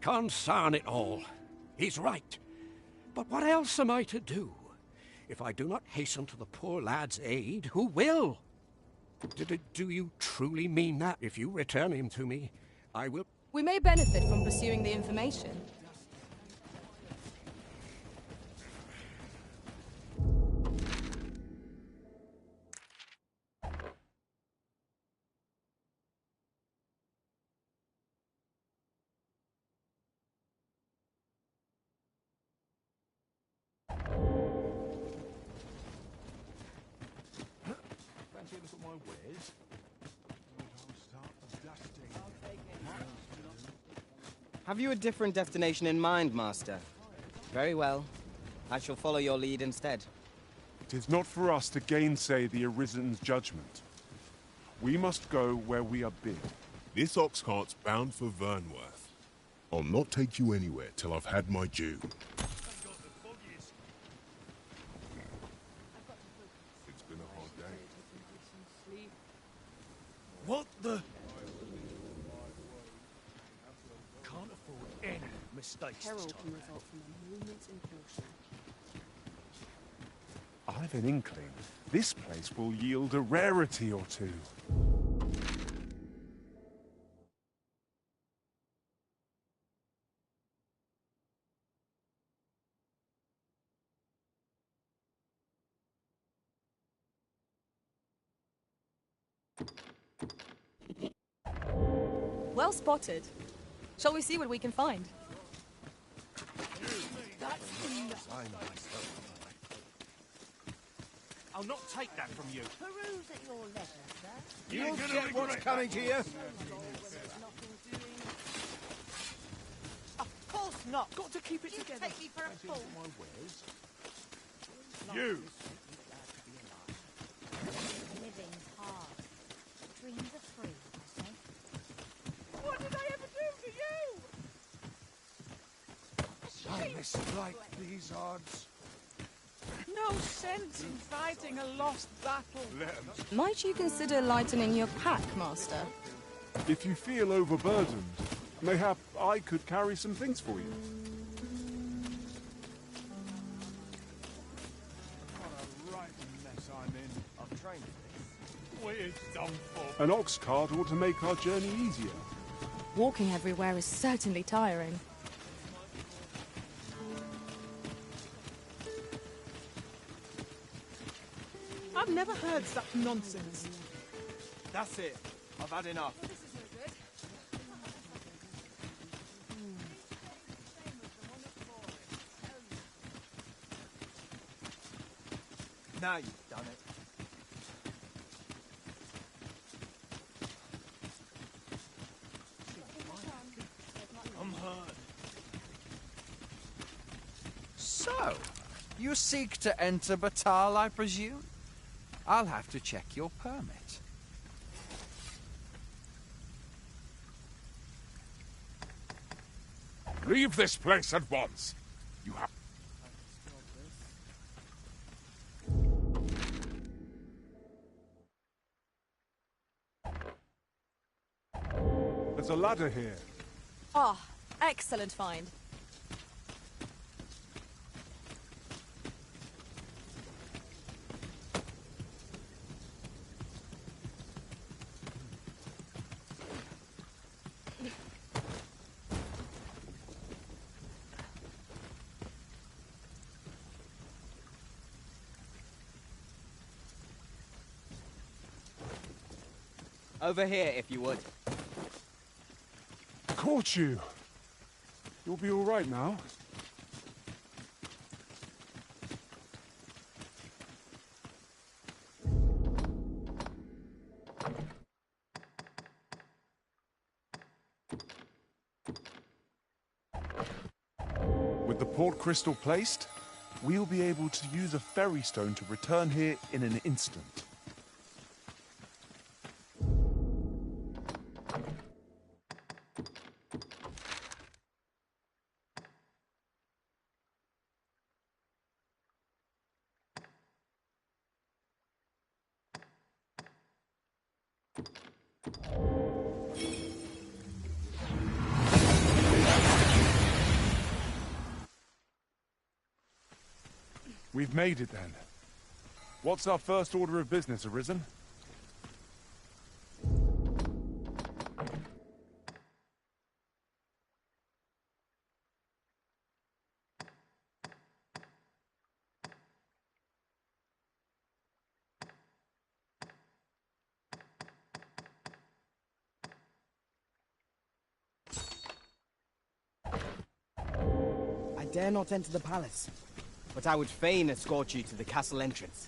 Consign it all. He's right. But what else am I to do? If I do not hasten to the poor lad's aid, who will? Do you truly mean that? If you return him to me, I will... We may benefit from pursuing the information. Have you a different destination in mind, Master? Very well. I shall follow your lead instead. It is not for us to gainsay the Arisen's judgment. We must go where we are bid. This ox cart's bound for Vernworth. I'll not take you anywhere till I've had my due. It's been a hard day. What the... Can't afford any mistakes Peril this can time. result from a movement's impulsion. I've an inkling. This place will yield a rarity or two. Well spotted. Shall we see what we can find? I'll not take that from you. Peruse at your leisure, sir. You'll get what's coming to you. Of course not. Got to keep it You together. take me for a fool. You! Living's hard. Dreams are free, I say. What did I ever do to you? I mislike these odds. No sense in fighting a lost battle. Might you consider lightening your pack, Master? If you feel overburdened, mayhap I could carry some things for you. What a right mess I'm in. I've trained for this. We're done for. An ox cart ought to make our journey easier. Walking everywhere is certainly tiring. I've never heard such nonsense. That's it. I've had enough. Now you've done it. I'm hurt. So, you seek to enter Batal, I presume? I'll have to check your permit. Leave this place at once! You have... There's a ladder here. Ah, excellent find. Over here, if you would. Caught you. You'll be all right now. With the port crystal placed, we'll be able to use a ferry stone to return here in an instant. We've made it then. What's our first order of business, Arisen? I dare not enter the palace, but I would fain escort you to the castle entrance.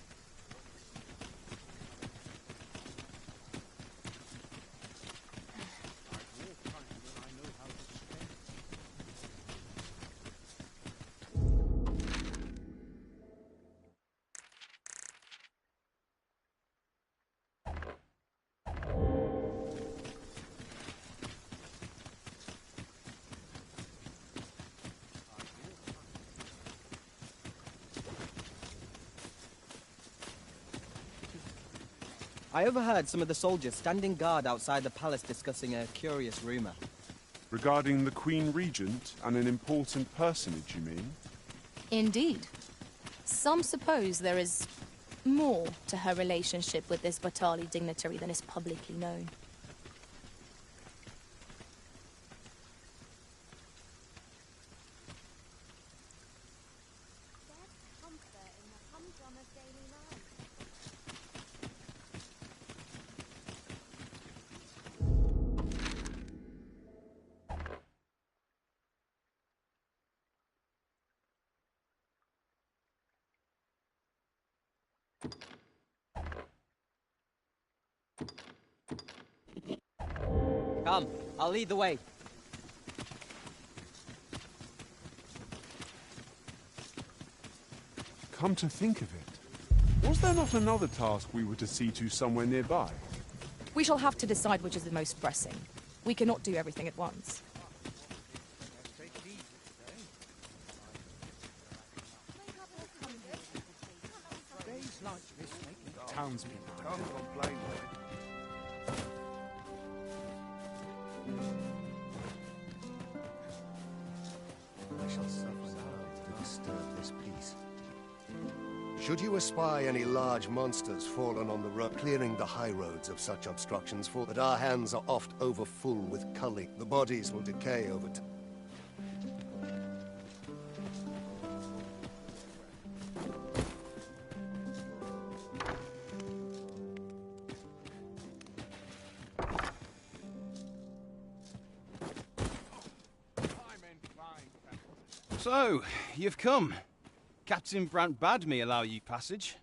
I overheard some of the soldiers standing guard outside the palace discussing a curious rumor. Regarding the Queen Regent and an important personage, you mean? Indeed. Some suppose there is more to her relationship with this Batali dignitary than is publicly known. There's comfort in the humdrum of daily life. Come, I'll lead the way. Come to think of it, was there not another task we were to see to somewhere nearby? We shall have to decide which is the most pressing. We cannot do everything at once. Days like this make Townspeople. can't complain. I shall suffer now to disturb this peace. Should you espy any large monsters fallen on the road, clearing the high roads of such obstructions, for that our hands are oft overfull with culling, the bodies will decay over time. So, you've come. Captain Brant bade me allow you passage.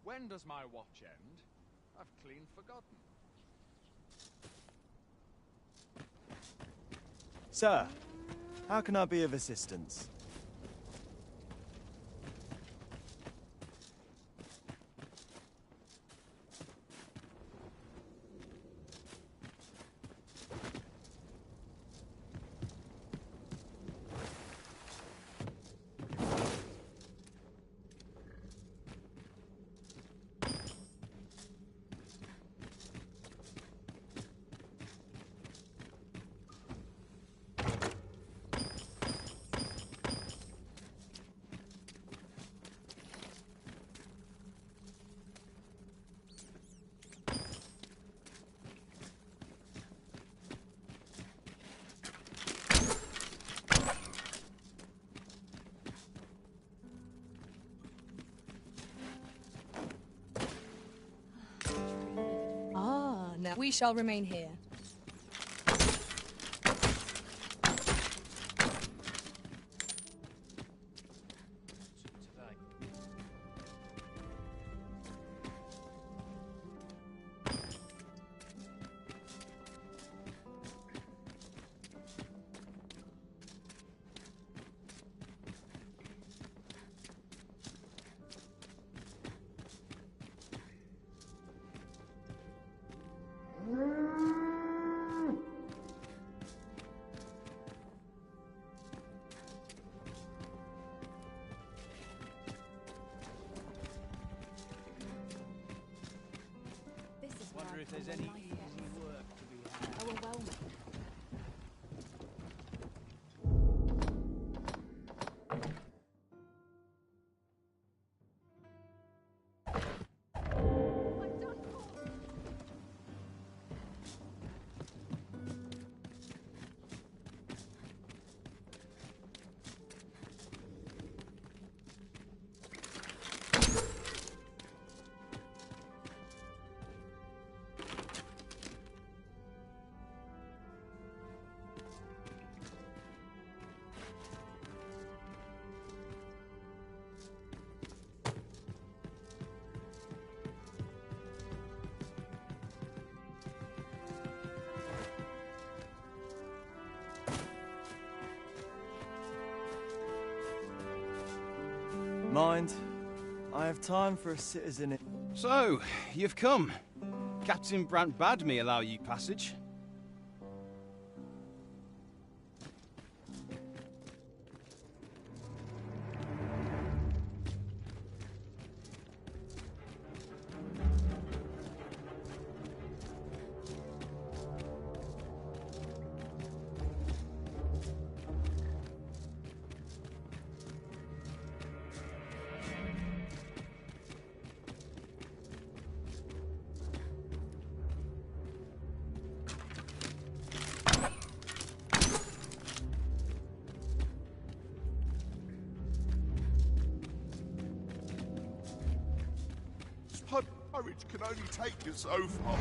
When does my watch end? I've clean forgotten. Sir, how can I be of assistance? Now we shall remain here. if there's any easy work to be had. Overwhelming. Mind, I have time for a citizen. So, you've come. Captain Brant bade me allow you passage. Courage can only take you so far.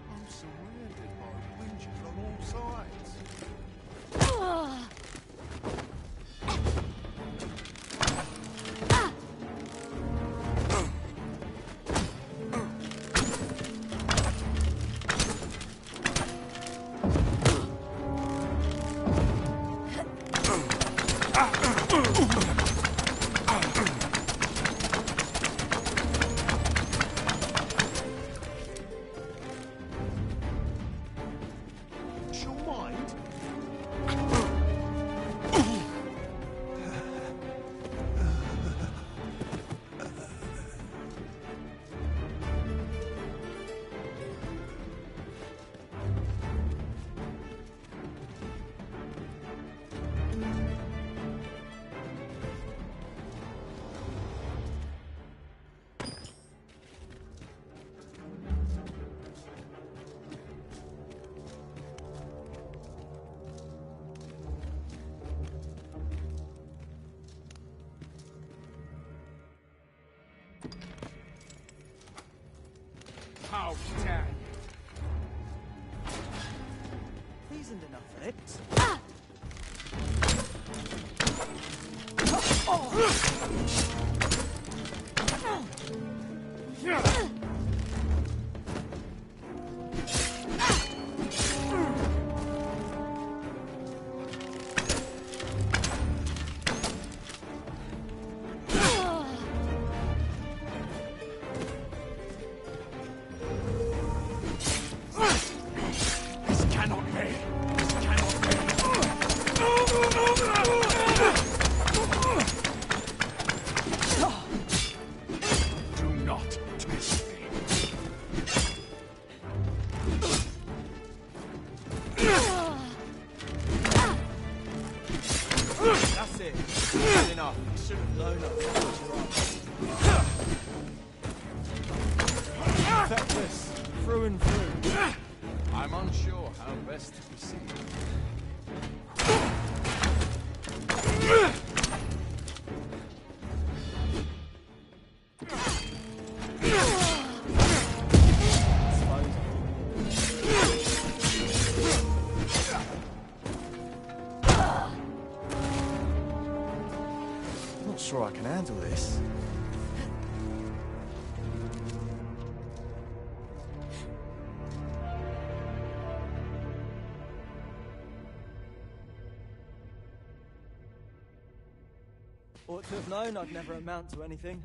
I'm surrounded by winches on all sides. How dare you! Isn't enough of it. That's it. Good enough. You should have known us. Feckless, through and through. I'm unsure how best to proceed. Not sure I can handle this. Ought to have known I'd never amount to anything.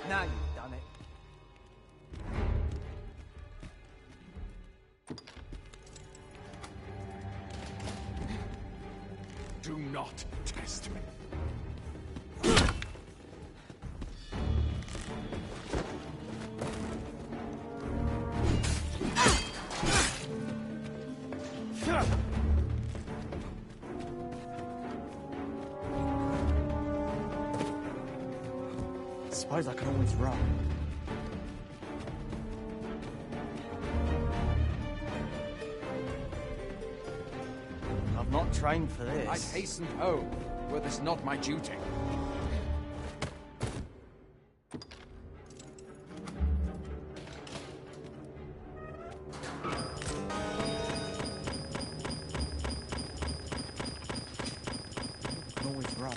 Now you've done it. Do not test me. Suppose I can always run. I've not trained for this. I'd hasten home, were this not my duty. I can always run.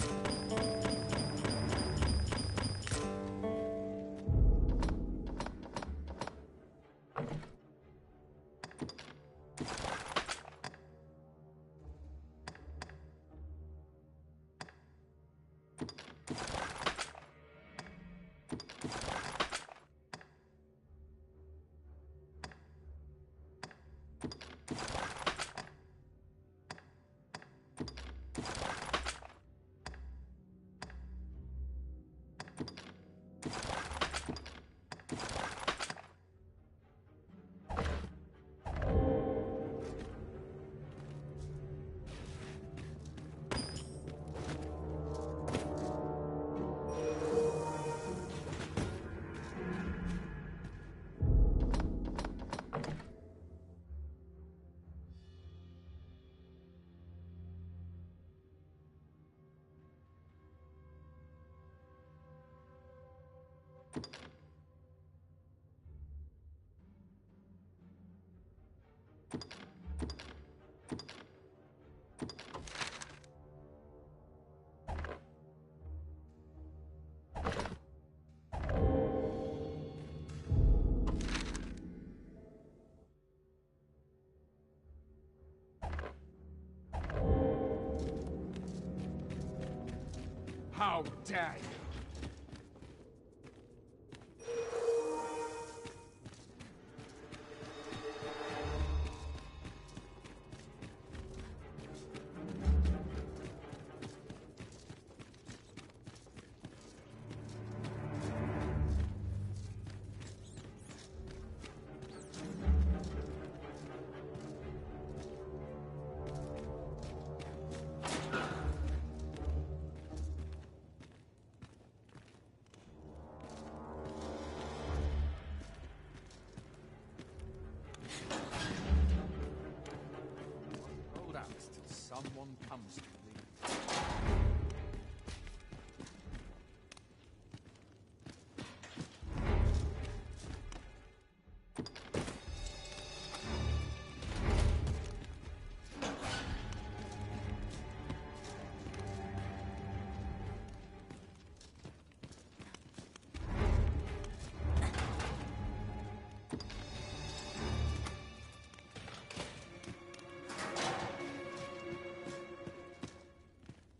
How dare you! Hold out till someone comes to me.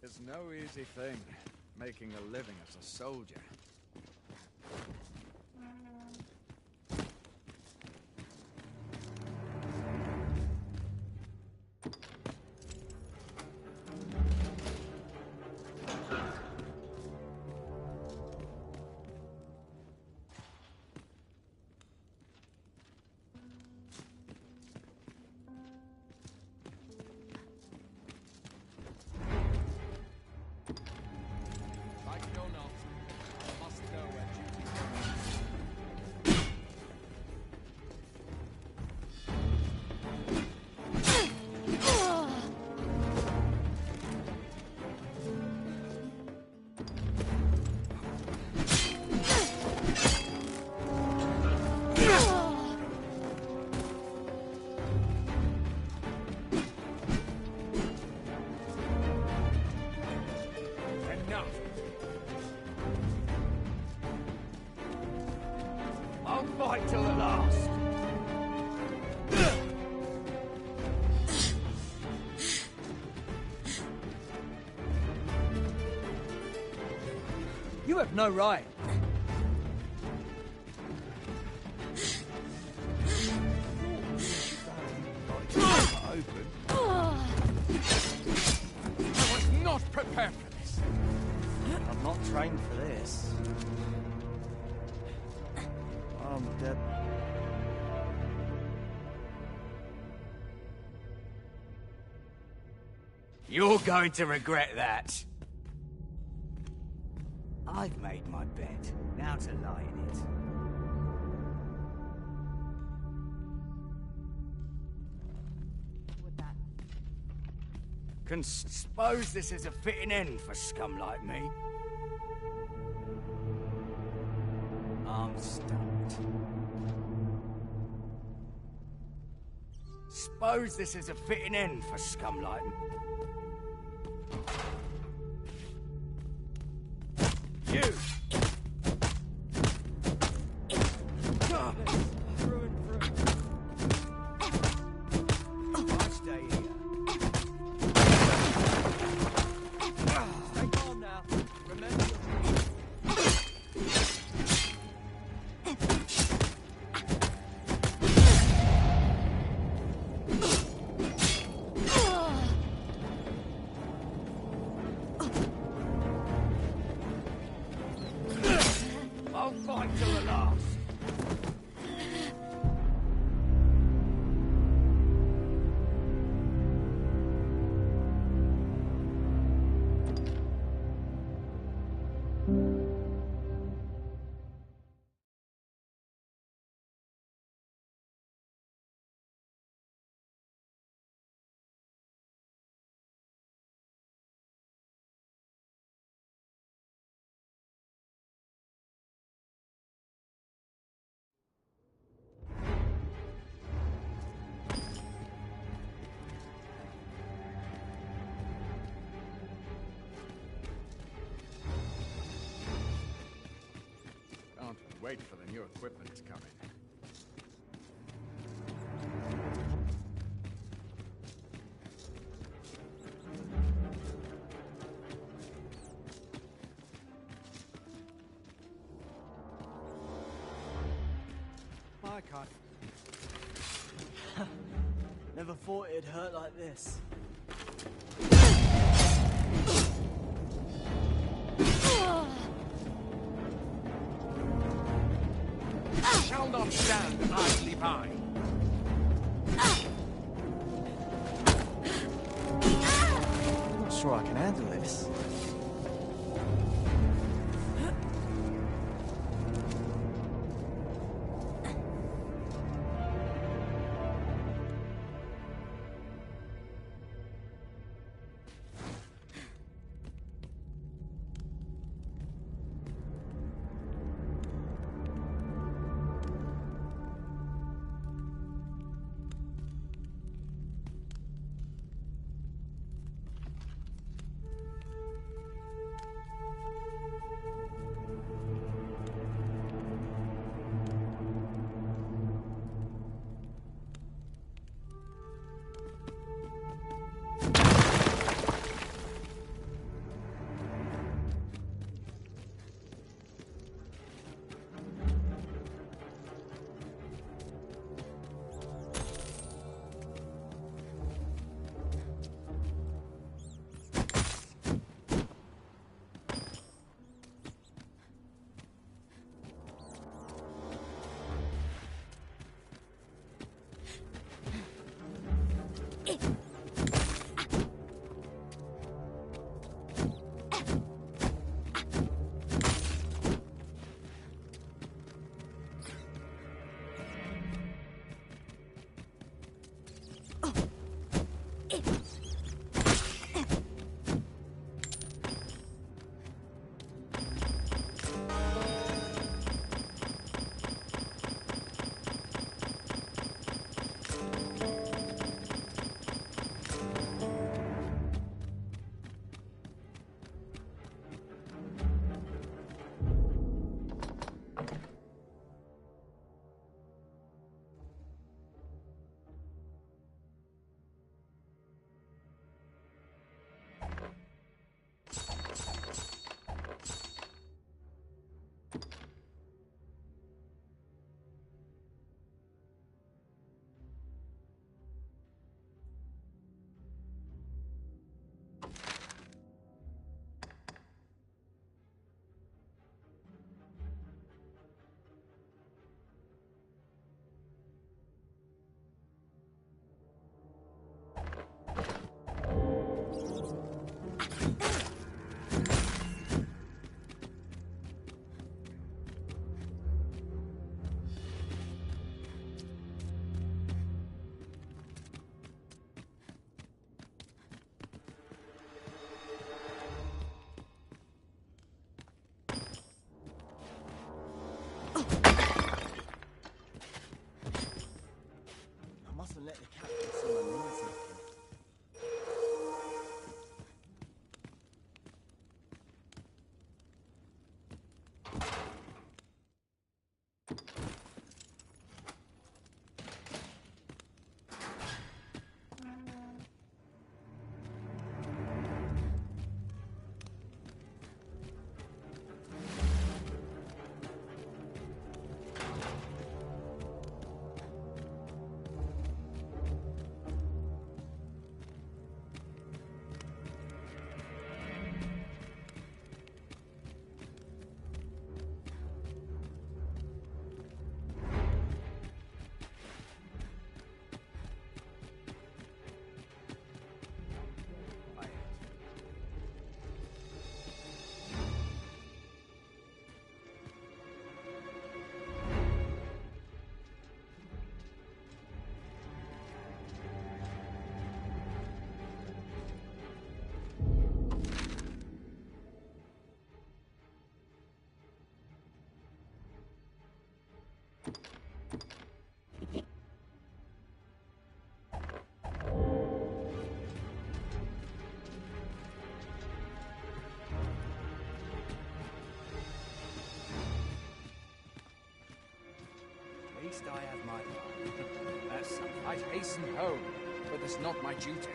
It's no easy thing, making a living as a soldier. Like it or not, I must know where duty calls. Enough! I'll fight till the last! You have no right. I'm not trained for this. I'm dead. You're going to regret that. I've made my bed. Now to lie in it. Suppose this is a fitting end for scum like me. I'm stumped. Suppose this is a fitting end for scum like me. You! I stay here. Stay calm now. Remember I'll fight till the last. Can't wait for the new equipment to come in. I can't. Never thought it'd hurt like this. Shall not stand idly by. I'm not sure I can handle this. least I have my part. Yes, I'd hasten home, but it's not my duty.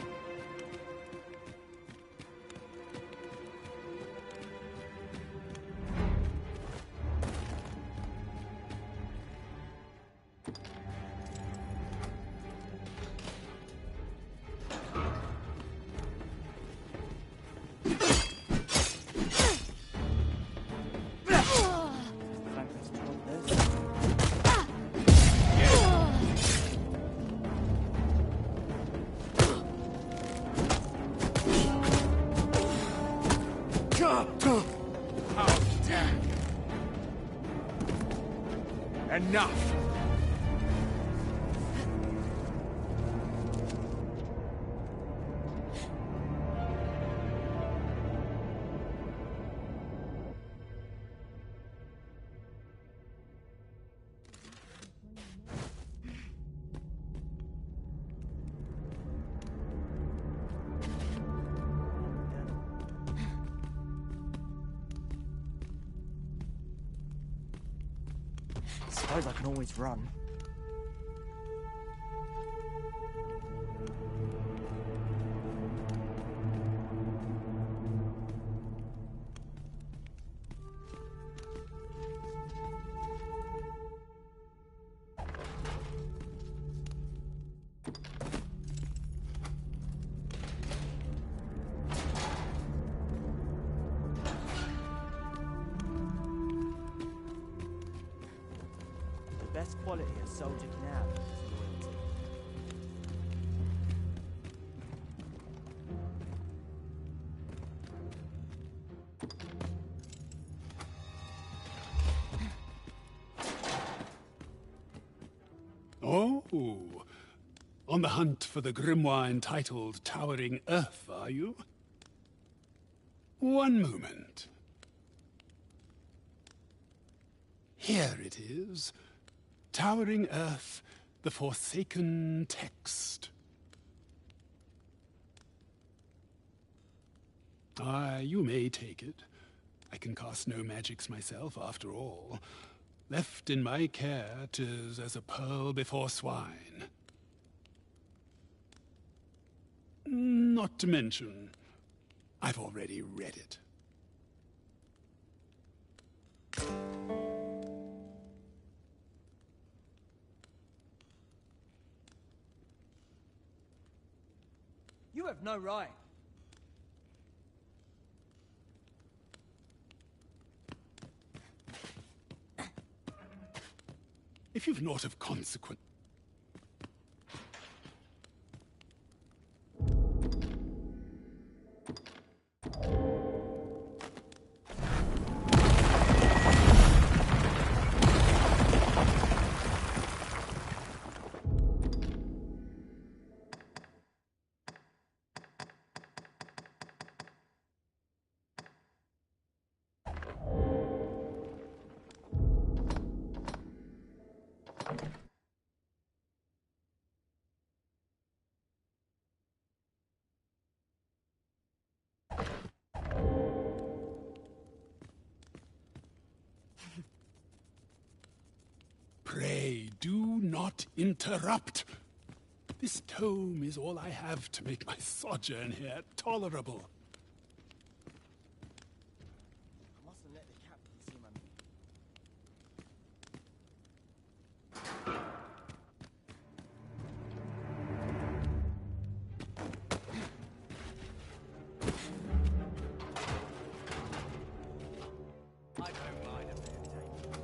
Enough! Suppose I can always run. The best quality a soldier can have is loyalty. Oh, on the hunt for the grimoire entitled Towering Earth, are you? One moment. Here it is. Towering Earth, the Forsaken Text. You may take it. I can cast no magics myself, after all. Left in my care, 'tis as a pearl before swine. Not to mention, I've already read it. You have no right. If you've naught of consequence... Pray, do not interrupt. This tome is all I have to make my sojourn here tolerable. I mustn't let the captain see my... I don't mind a bit of taking tea.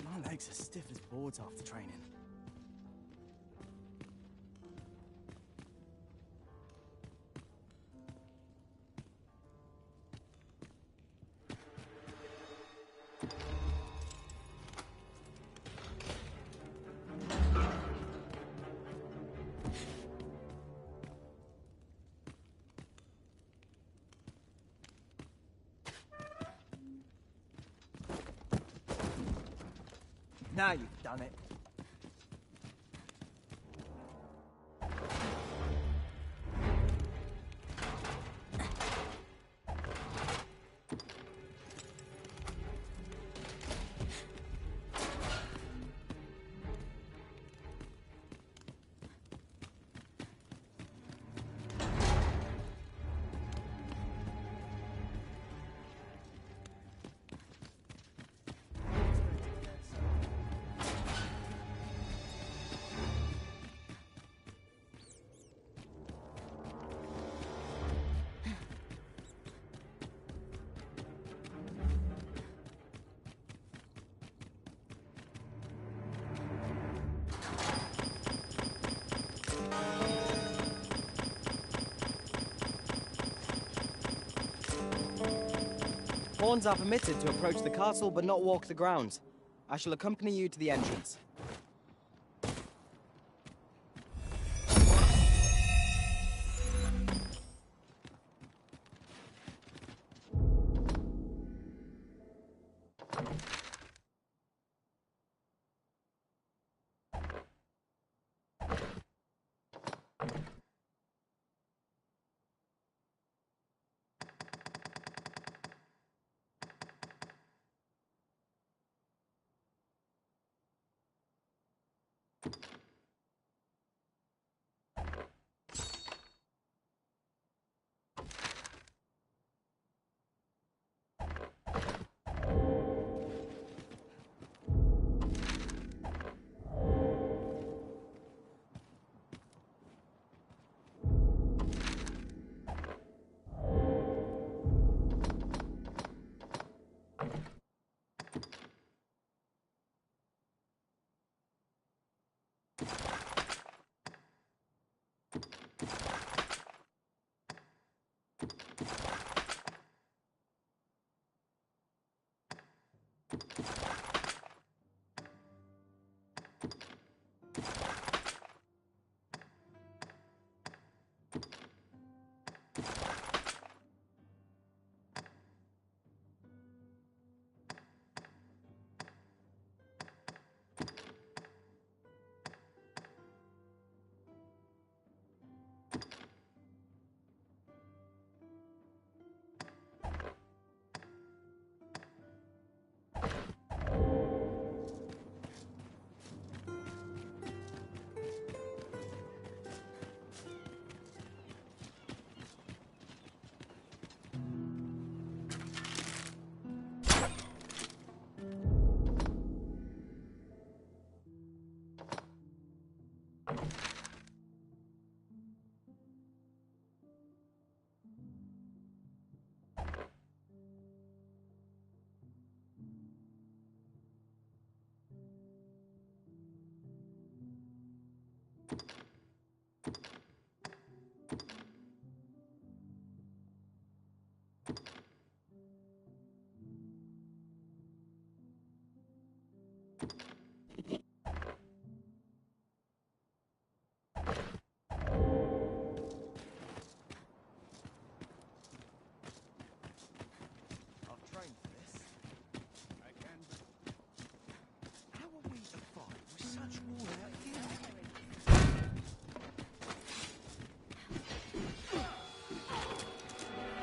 My legs are stiff as boards after training. Now you've done it. Pawns are permitted to approach the castle but not walk the grounds. I shall accompany you to the entrance.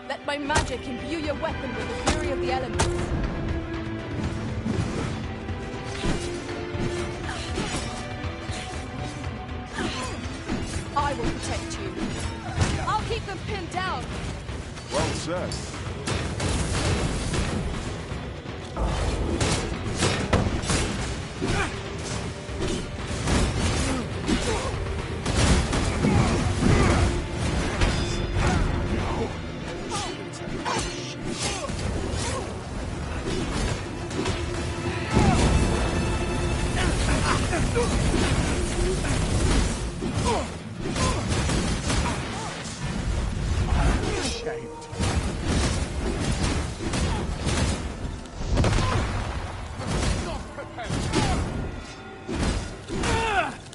Let my magic imbue your weapon with the fury of the elements. I will protect you. I'll keep them pinned down. Well said.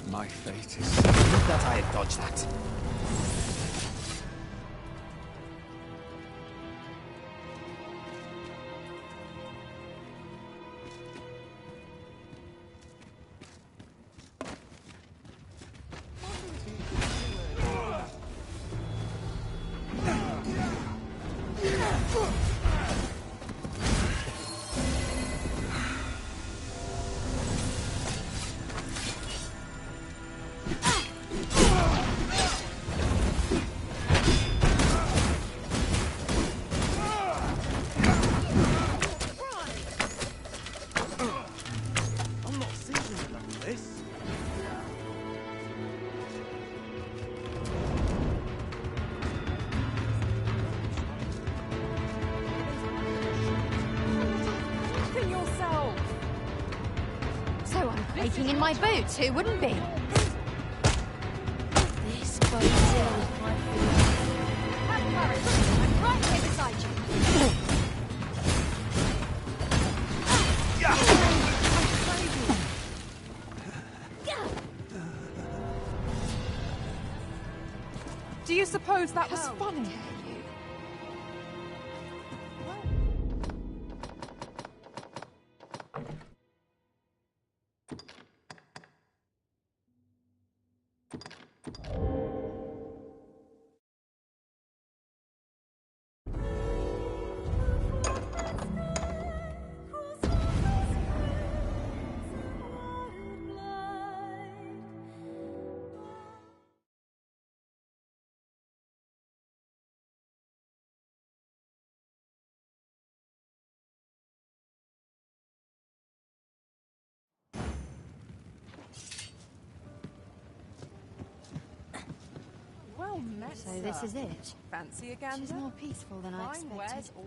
My fate is sealed. Would that I had dodged that. Aching in my boots, who wouldn't be? This bodes ill, my friend. Have courage, I'm right here beside you. Do you suppose that was funny? Well met, So this is it. Fancy a gander? She's more peaceful than I Fine wares expected. all.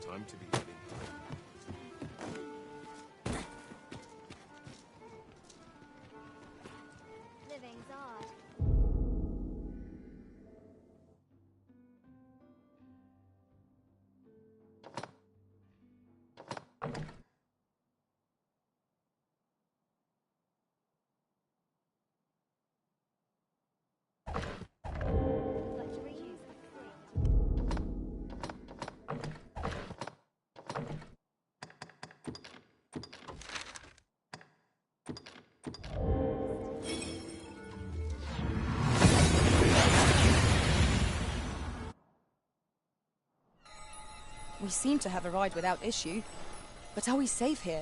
Time to be heading. Living's hard. We seem to have arrived without issue. But are we safe here?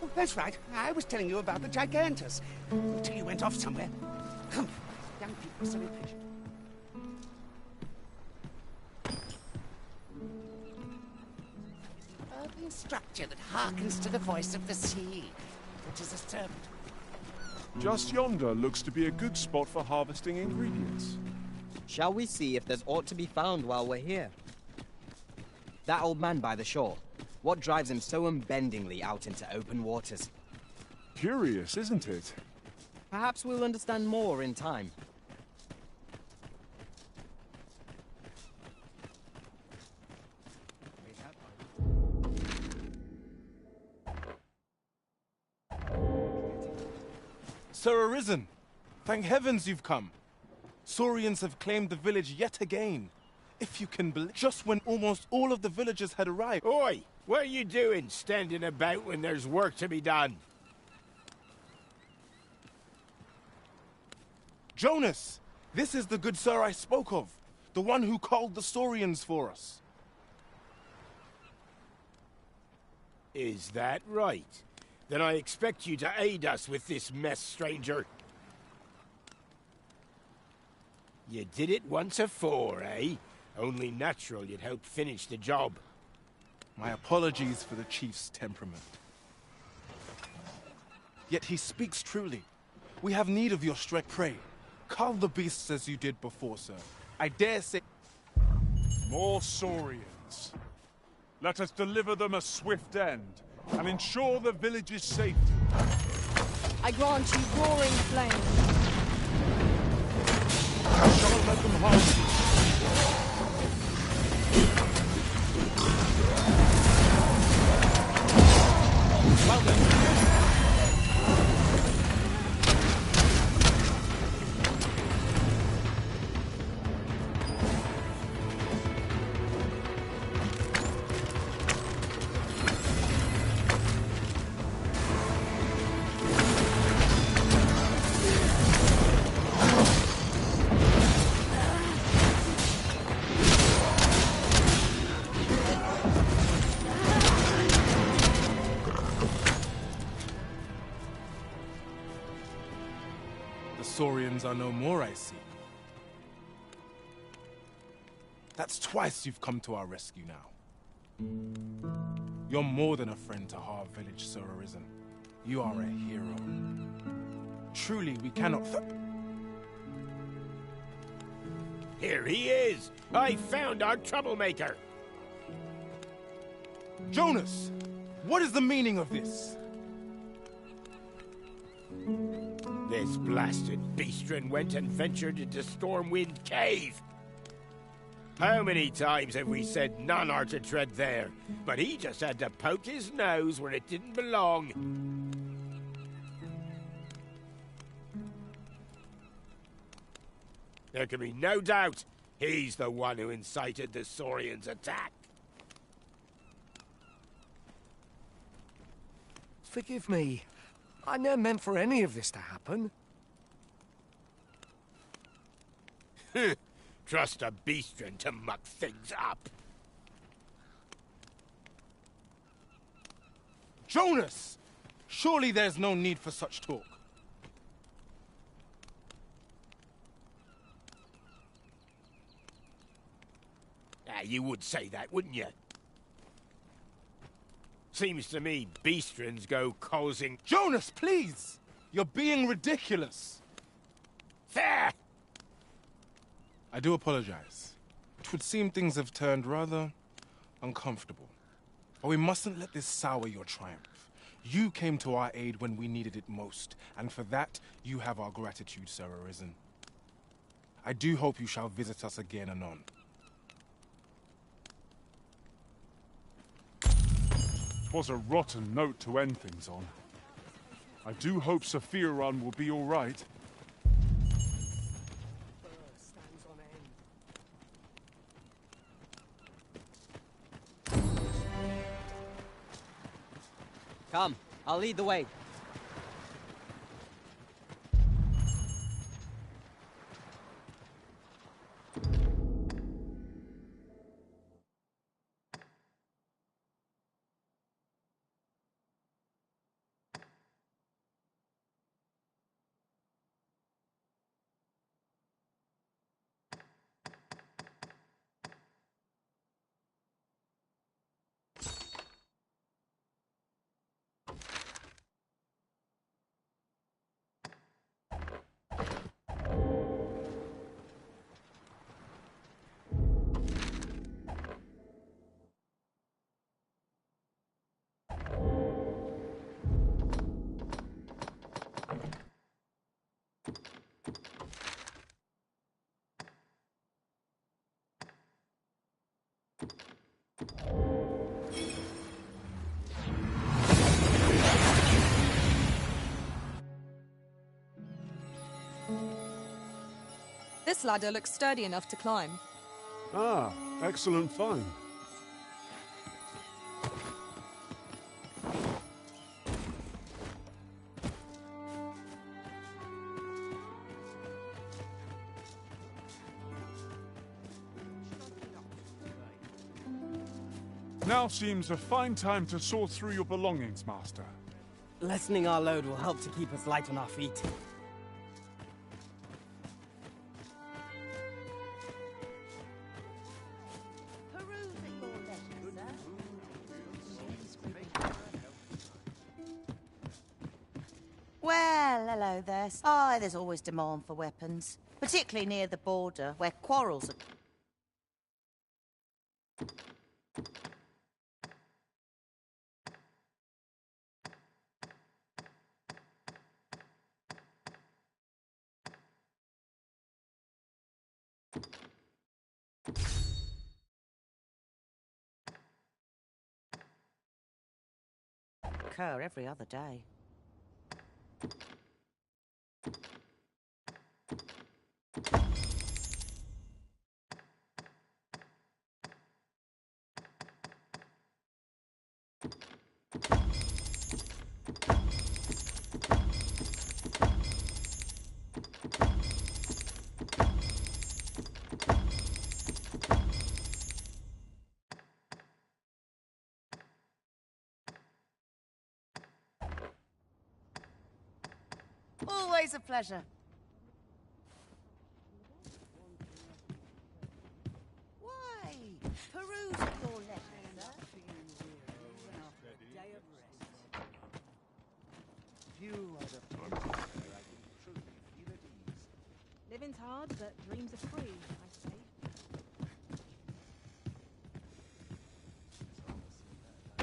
Oh, that's right. I was telling you about the Gigantus. Until you went off somewhere. Young people are so impatient. Urban structure that hearkens to the voice of the sea, which is a serpent. Just yonder looks to be a good spot for harvesting ingredients. Shall we see if there's aught to be found while we're here? That old man by the shore. What drives him so unbendingly out into open waters? Curious, isn't it? Perhaps we'll understand more in time. Sir Arisen, thank heavens you've come. Saurians have claimed the village yet again. If you can believe, just when almost all of the villagers had arrived. Oi! What are you doing, standing about when there's work to be done? Jonas, this is the good sir I spoke of, the one who called the Saurians for us. Is that right? Then I expect you to aid us with this mess, stranger. You did it once afore, eh? Only natural you'd help finish the job. My apologies for the chief's temperament. Yet he speaks truly. We have need of your strength. Pray, cull the beasts as you did before, sir. I dare say... More Saurians. Let us deliver them a swift end, and ensure the village's safety. I grant you roaring flame. I shall let them harm you. Saurians are no more, I see. That's twice you've come to our rescue now. You're more than a friend to our village, Sir Arisen. You are a hero. Truly, we cannot Here he is! I found our troublemaker! Jonas! What is the meaning of this? This blasted beastren went and ventured into Stormwind Cave! How many times have we said none are to tread there? But he just had to poke his nose where it didn't belong. There can be no doubt he's the one who incited the Saurians' attack. Forgive me. I never meant for any of this to happen. Trust a beastren to muck things up. Jonas! Surely there's no need for such talk. You would say that, wouldn't you? Seems to me beastrens go causing... Jonas, please! You're being ridiculous. There! I do apologize. It would seem things have turned rather uncomfortable. But we mustn't let this sour your triumph. You came to our aid when we needed it most, and for that, you have our gratitude, Sir Arisen. I do hope you shall visit us again anon. Was a rotten note to end things on. I do hope Sophia Run will be all right. Come, I'll lead the way. This ladder looks sturdy enough to climb. Ah, excellent find. Now seems a fine time to sort through your belongings, Master. Lessening our load will help to keep us light on our feet. Well, hello there. Oh, there's always demand for weapons, particularly near the border, where quarrels are... occur every other day. Always a pleasure. Peruse your letter, sir. Few are the people where I can truly feel at ease. Living's hard, but dreams are free, I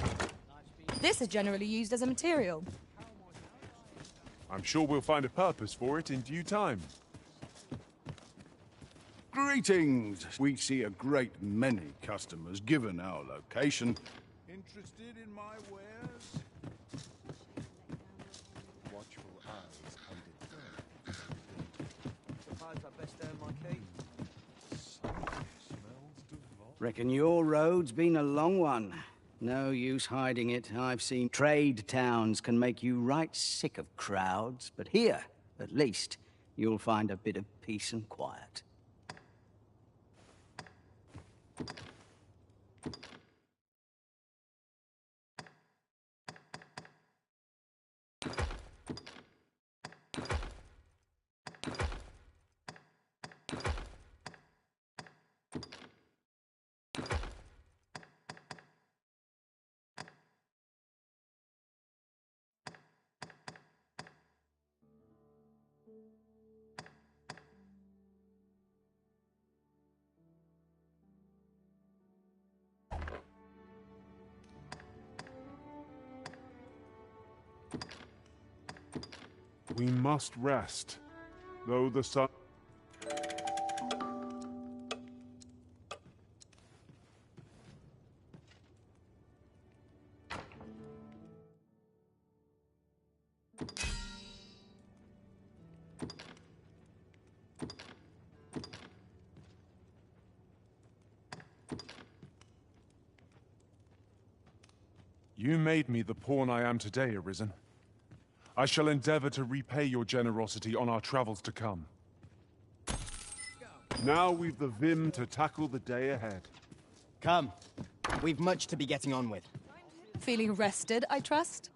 say. This is generally used as a material. I'm sure we'll find a purpose for it in due time. Greetings! We see a great many customers given our location. Interested in my wares? Watchful eyes on Suppose I best earn my keep. Reckon your road's been a long one. No use hiding it. I've seen trade towns can make you right sick of crowds, but here, at least, you'll find a bit of peace and quiet. We must rest, though the sun... You made me the pawn I am today, Arisen. I shall endeavor to repay your generosity on our travels to come. Now we've the vim to tackle the day ahead. Come. We've much to be getting on with. Feeling rested, I trust?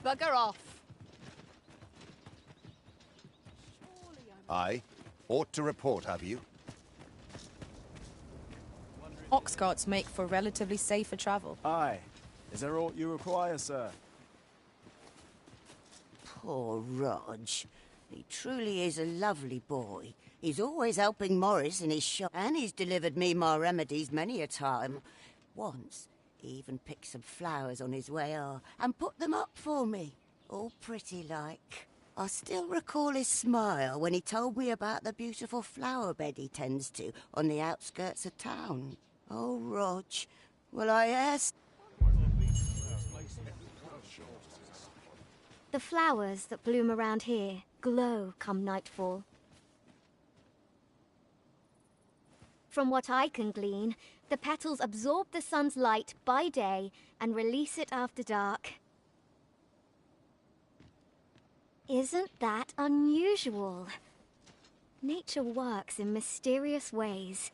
Bugger off. Aye. Ought to report, have you? Ox carts make for relatively safer travel. Aye. Is there aught you require, sir? Poor Rog. He truly is a lovely boy. He's always helping Morris in his shop, and he's delivered me my remedies many a time. Once, he even picked some flowers on his way and put them up for me, all pretty like. I still recall his smile when he told me about the beautiful flower bed he tends to on the outskirts of town. Oh, Rog, will I ask? The flowers that bloom around here glow come nightfall. From what I can glean, the petals absorb the sun's light by day and release it after dark. Isn't that unusual? Nature works in mysterious ways.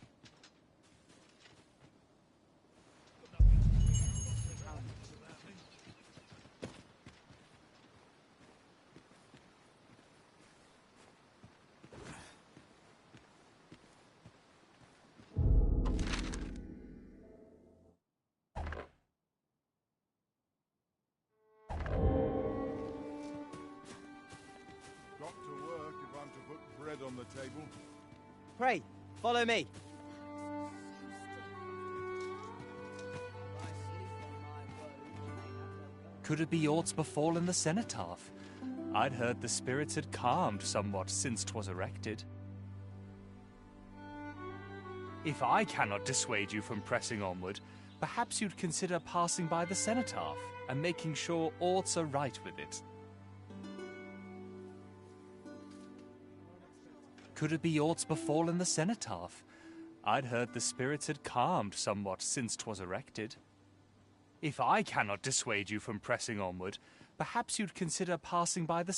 On the table. Pray, follow me. Could it be aught's befallen the cenotaph? I'd heard the spirits had calmed somewhat since 'twas erected. If I cannot dissuade you from pressing onward, perhaps you'd consider passing by the cenotaph and making sure aught's are right with it. Could it be aught's befallen the cenotaph? I'd heard the spirits had calmed somewhat since 'twas erected. If I cannot dissuade you from pressing onward, perhaps you'd consider passing by the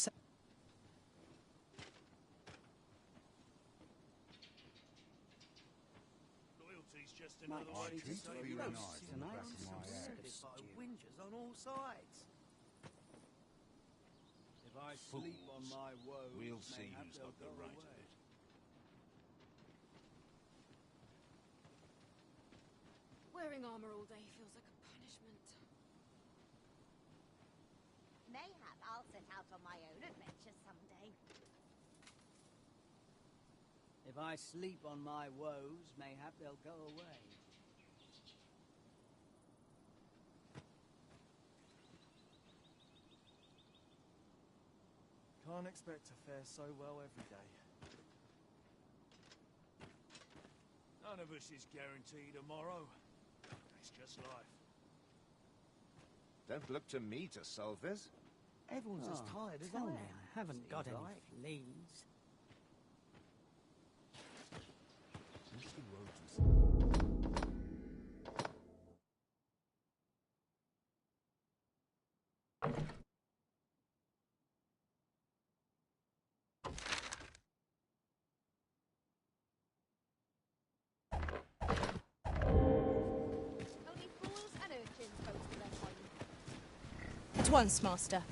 Whingers on all sides. If I sleep on my woes, we'll see who's got the right of it. Wearing armor all day feels like a punishment. Mayhap I'll set out on my own adventures someday. If I sleep on my woes, mayhap they'll go away. Can't expect to fare so well every day. None of us is guaranteed tomorrow. It's just life. Don't look to me to solve this. Everyone's as tired as I Tell am. me I haven't got any like. fleas. Only fools and urchins go to their home. At once, master.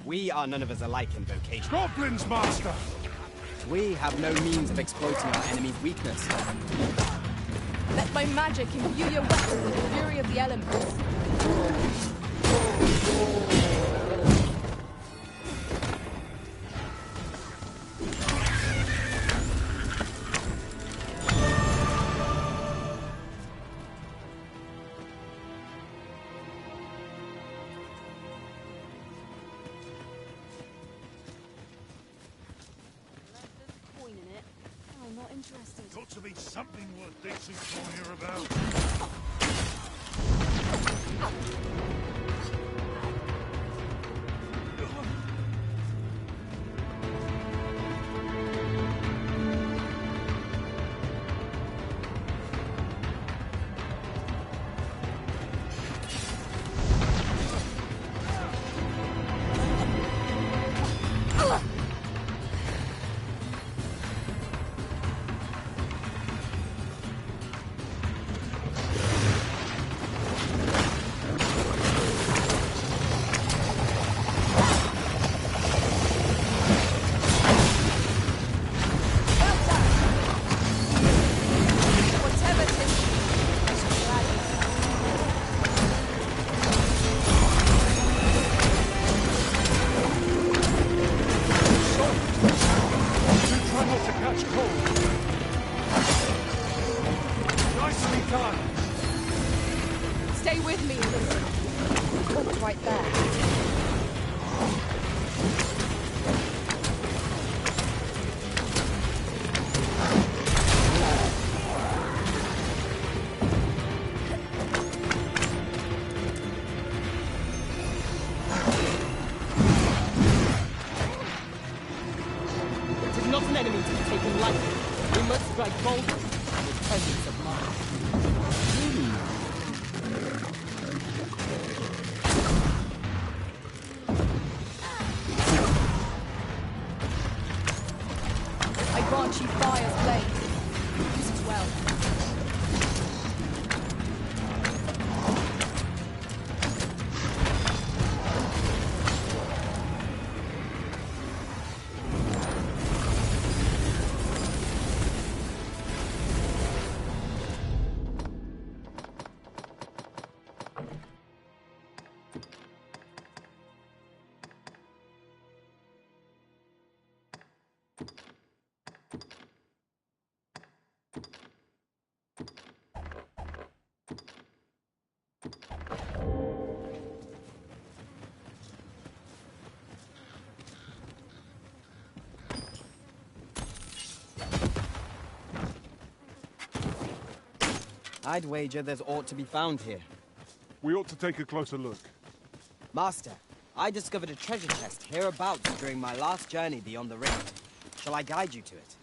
We are none of us alike in vocation. Goblins, master! We have no means of exploiting our enemy's weakness. Let my magic imbue your weapon with the fury of the elements. Coin in it. Oh, I'm not interested. Got to be something worth decent to hear about. Whatever it is, I shall gladly. Try not to catch cold. Nicely done. Stay with me, listen. Look right there. It is not an enemy to be taken lightly. We must strike boldly and with presence of mind. I grant you fire's blade. Use it well. I'd wager there's aught to be found here. We ought to take a closer look. Master, I discovered a treasure chest hereabouts during my last journey beyond the ring. Shall I guide you to it?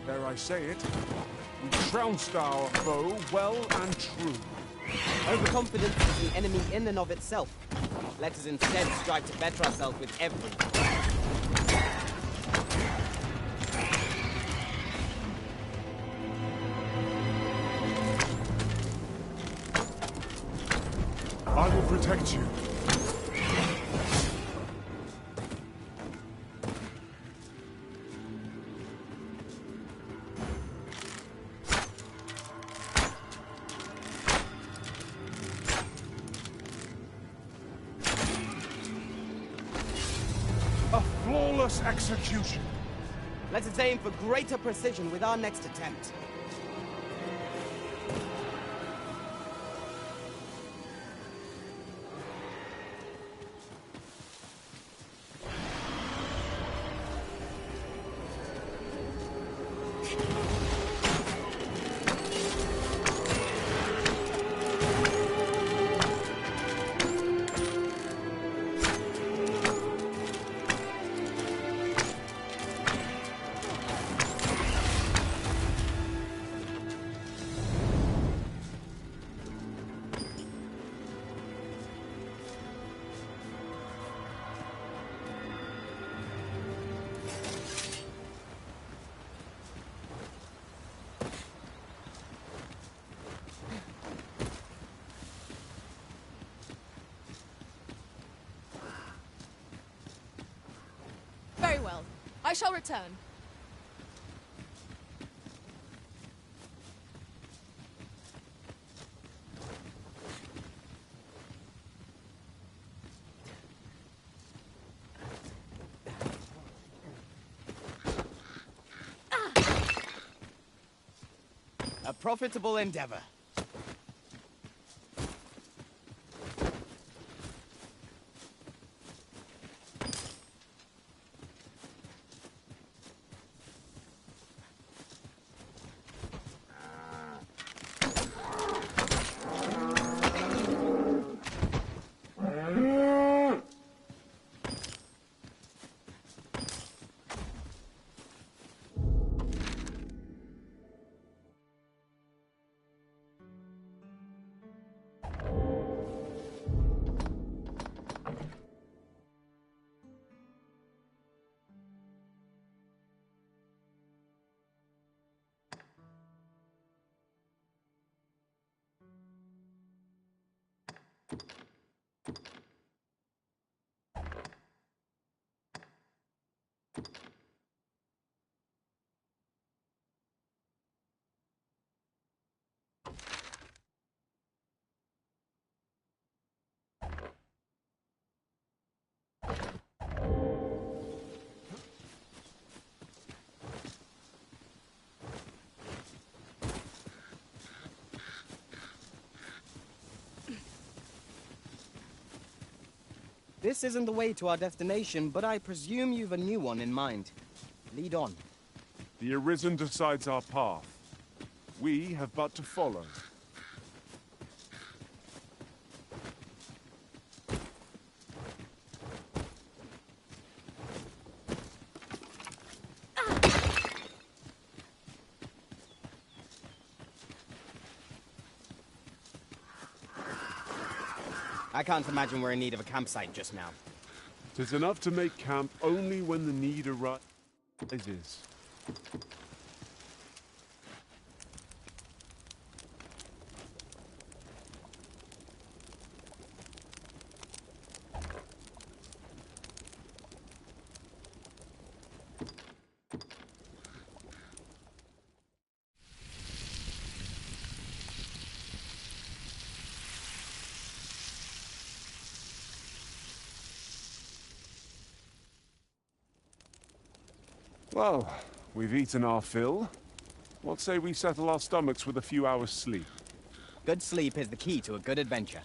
Dare I say it, we trounced our foe well and true. Overconfidence is an enemy in and of itself. Let us instead strive to better ourselves with everything. I will protect you. A flawless execution. Let us aim for greater precision with our next attempt. Very well. I shall return. A profitable endeavor. This isn't the way to our destination, but I presume you've a new one in mind. Lead on. The Arisen decides our path. We have but to follow. I can't imagine we're in need of a campsite just now. 'Tis enough to make camp only when the need arises. Well, we've eaten our fill. What say we settle our stomachs with a few hours' sleep? Good sleep is the key to a good adventure.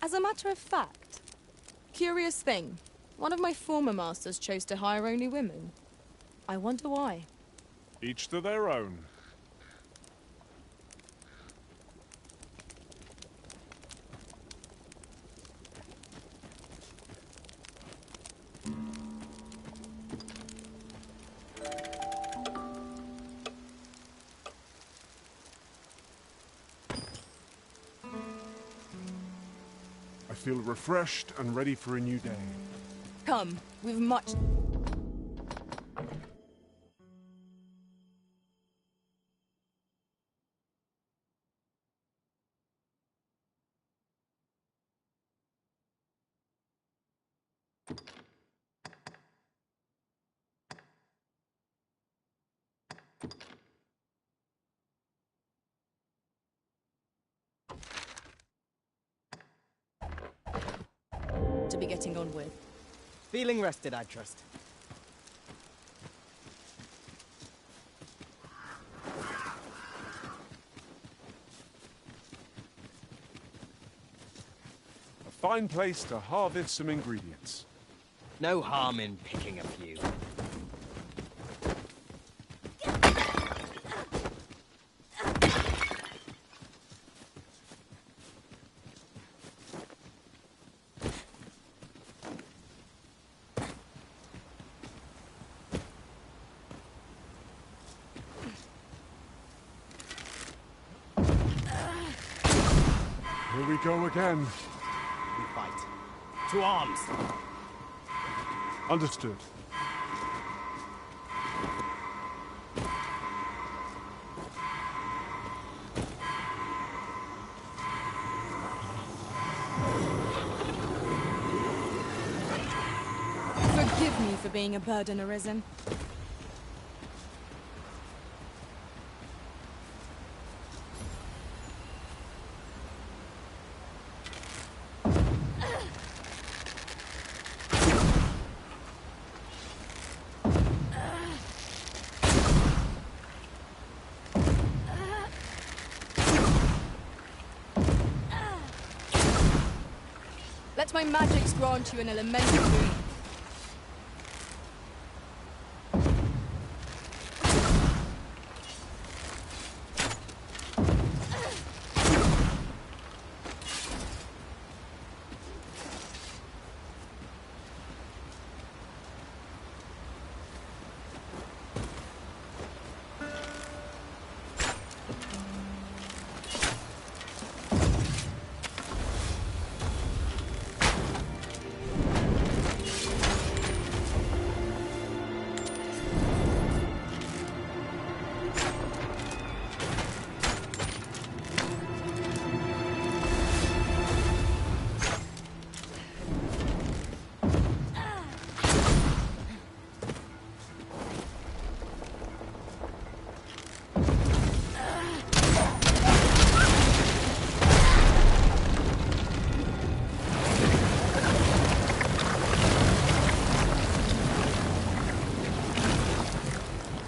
As a matter of fact, curious thing, one of my former masters chose to hire only women. I wonder why. Each to their own. I feel refreshed and ready for a new day. Come, we've much... to be getting on with. Feeling rested, I trust. A fine place to harvest some ingredients. No harm in picking a few. Here we go again. We fight. To arms! Understood. Forgive me for being a burden arisen. Let my magics grant you an elemental boon.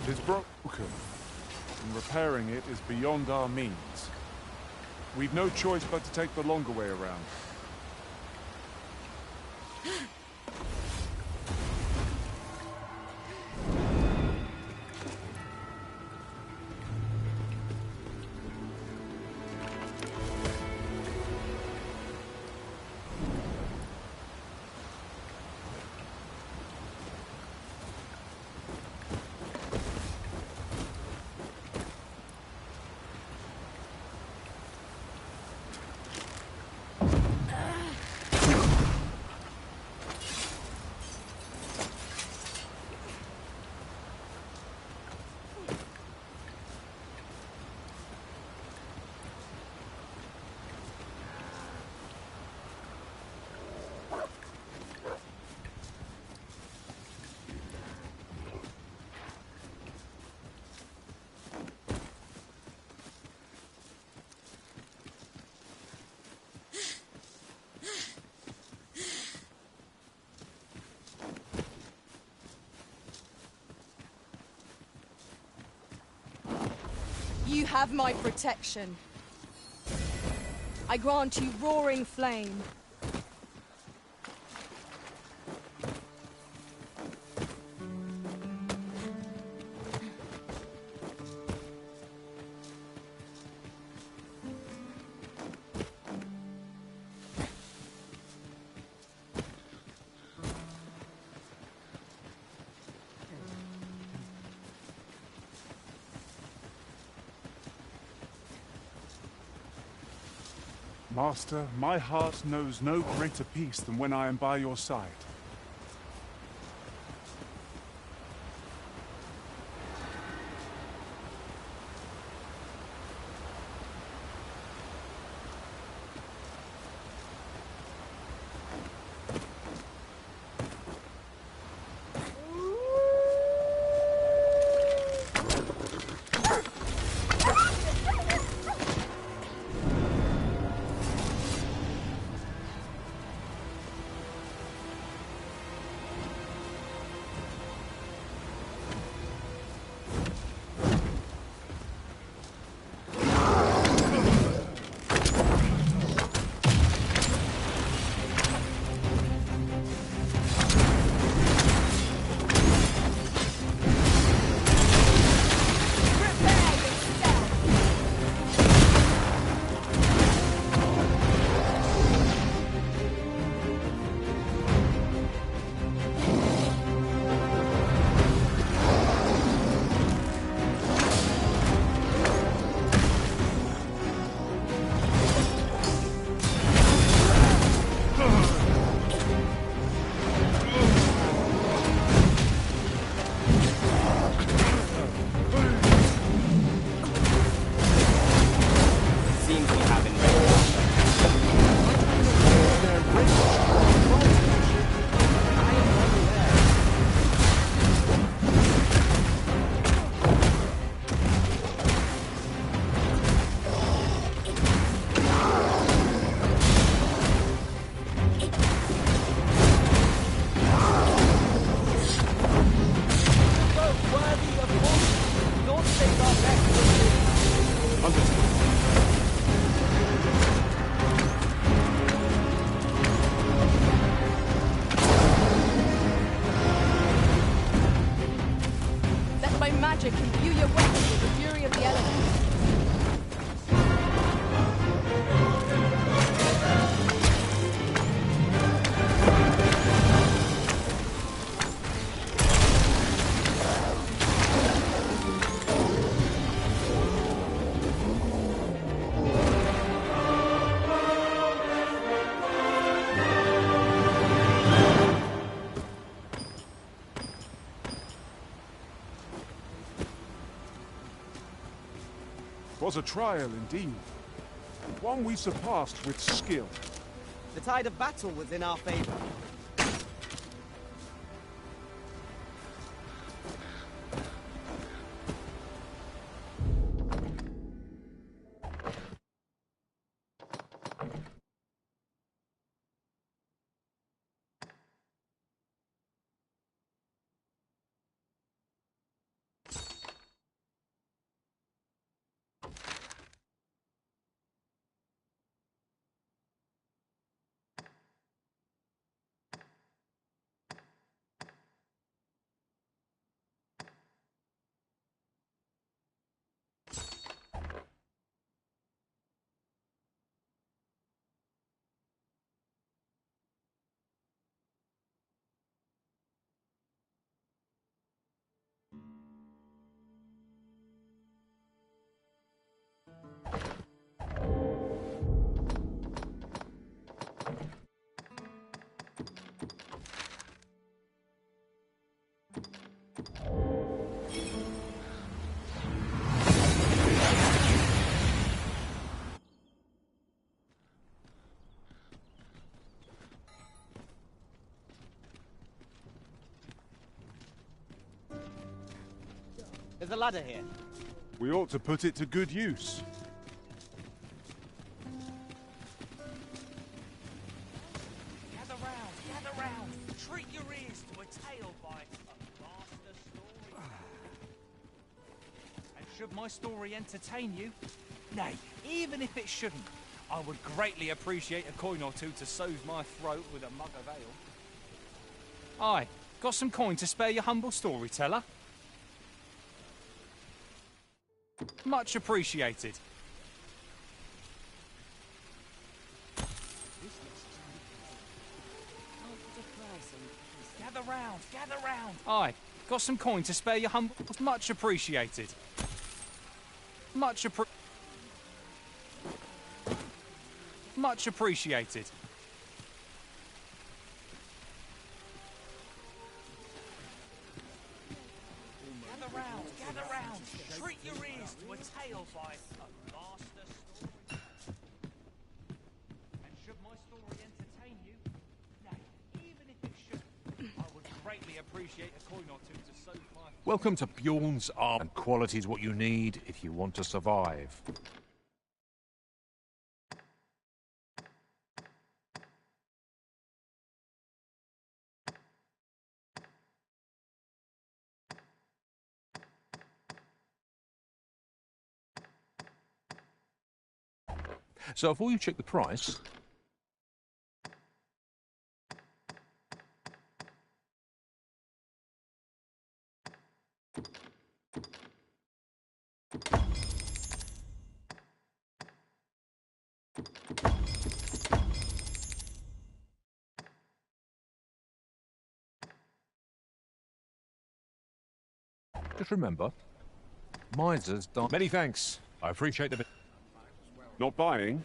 It is broken, and repairing it is beyond our means. We've no choice but to take the longer way around. You have my protection. I grant you roaring flame. Master, my heart knows no greater peace than when I am by your side. Magic imbue your weapon with the fury of the elements. Was a trial indeed. One we surpassed with skill. The tide of battle was in our favor. There's a ladder here. We ought to put it to good use. Gather round. Treat your ears to a tale by a master story. And Should my story entertain you? Nay, even if it shouldn't, I would greatly appreciate a coin or two to soothe my throat with a mug of ale. Aye, got some coin to spare your humble storyteller? Much appreciated. Gather round, gather round. Aye, got some coin to spare your humble... Much appreciated. Much appreciated. Gather round, gather round. Treat your ears to a tale by a master story. And should my story entertain you, nay, even if it should, I would greatly appreciate a coin or two to soak my... Welcome to Bjorn's Arm, and quality is what you need if you want to survive. So before you check the price... Just remember, misers don't... Many thanks. I appreciate the... Not buying?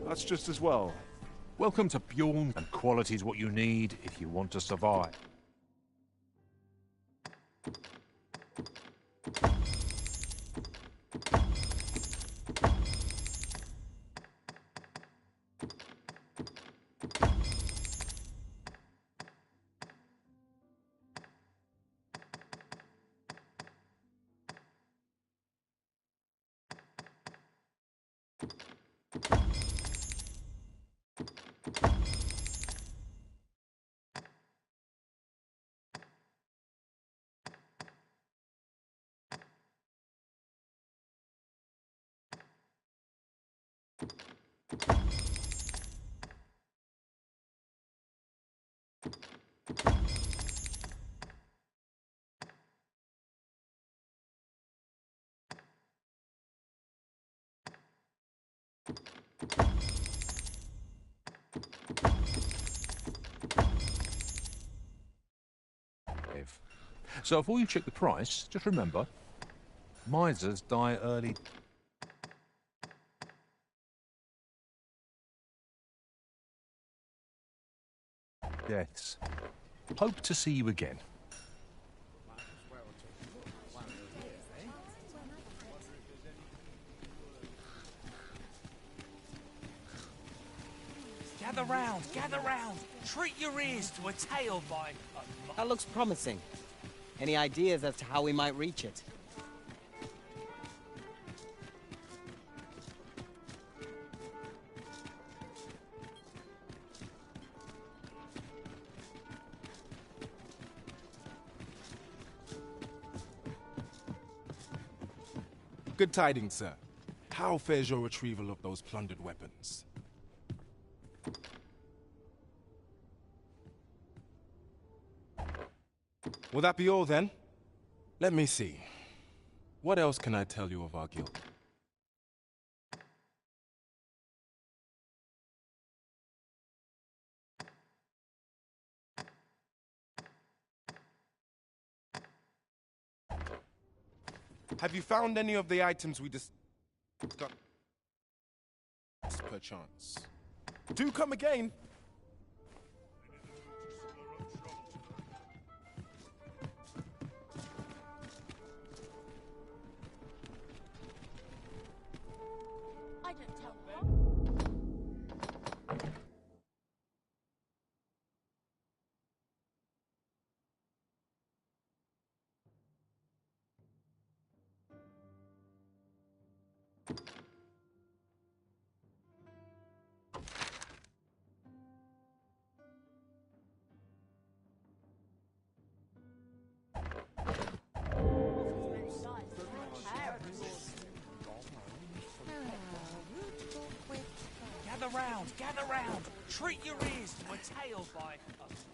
That's just as well. Welcome to Bjorn, and quality is what you need if you want to survive. So before you check the price, just remember, misers die early. Deaths. Hope to see you again. Gather round, gather round. Treat your ears to a tale by a... That looks promising. Any ideas as to how we might reach it? Good tidings, sir. How fares your retrieval of those plundered weapons? Will that be all then? Let me see. What else can I tell you of our guild? Have you found any of the items we discussed? Perchance. Do come again! I don't tell her. Gather round! Treat your ears to a tale by a bastard.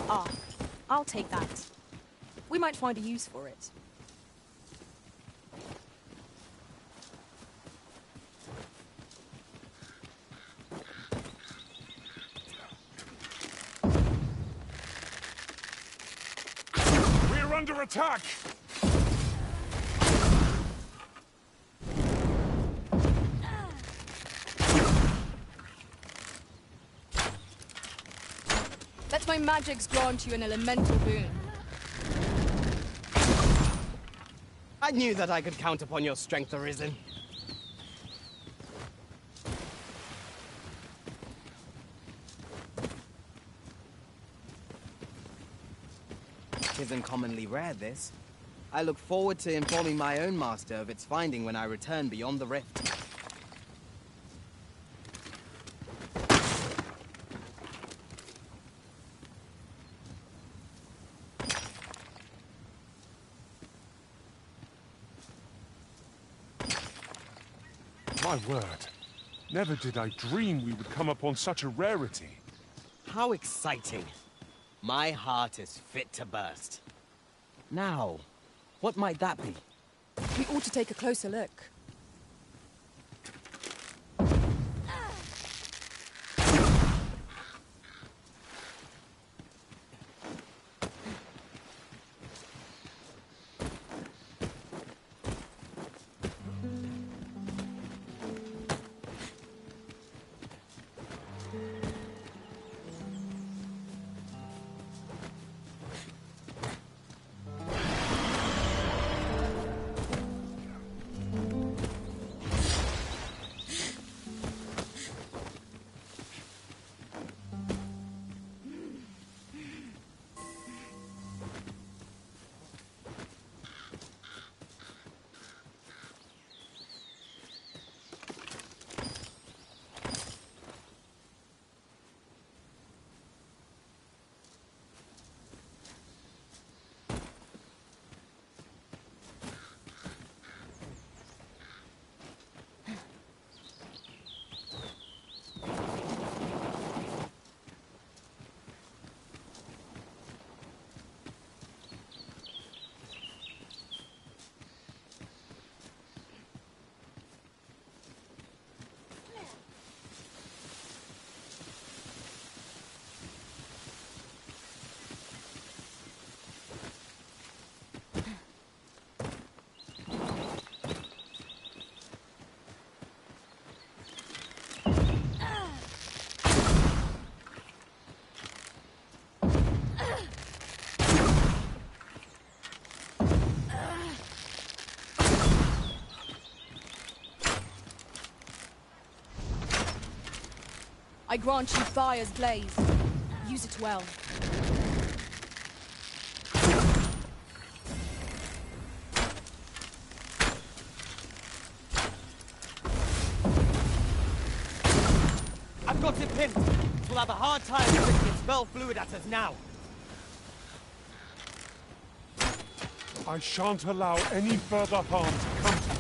Ah, I'll take that. We might find a use for it. We're under attack! Let my magics grant you an elemental boon. I knew that I could count upon your strength, Arisen. Isn't commonly rare, this. I look forward to informing my own master of its finding when I return beyond the rift. My word. Never did I dream we would come upon such a rarity. How exciting. My heart is fit to burst. Now, what might that be? We ought to take a closer look. I grant you fire's blaze. Use it well. I've got it pinned. We'll have a hard time flicking spell fluid at us now. I shan't allow any further harm to come to you.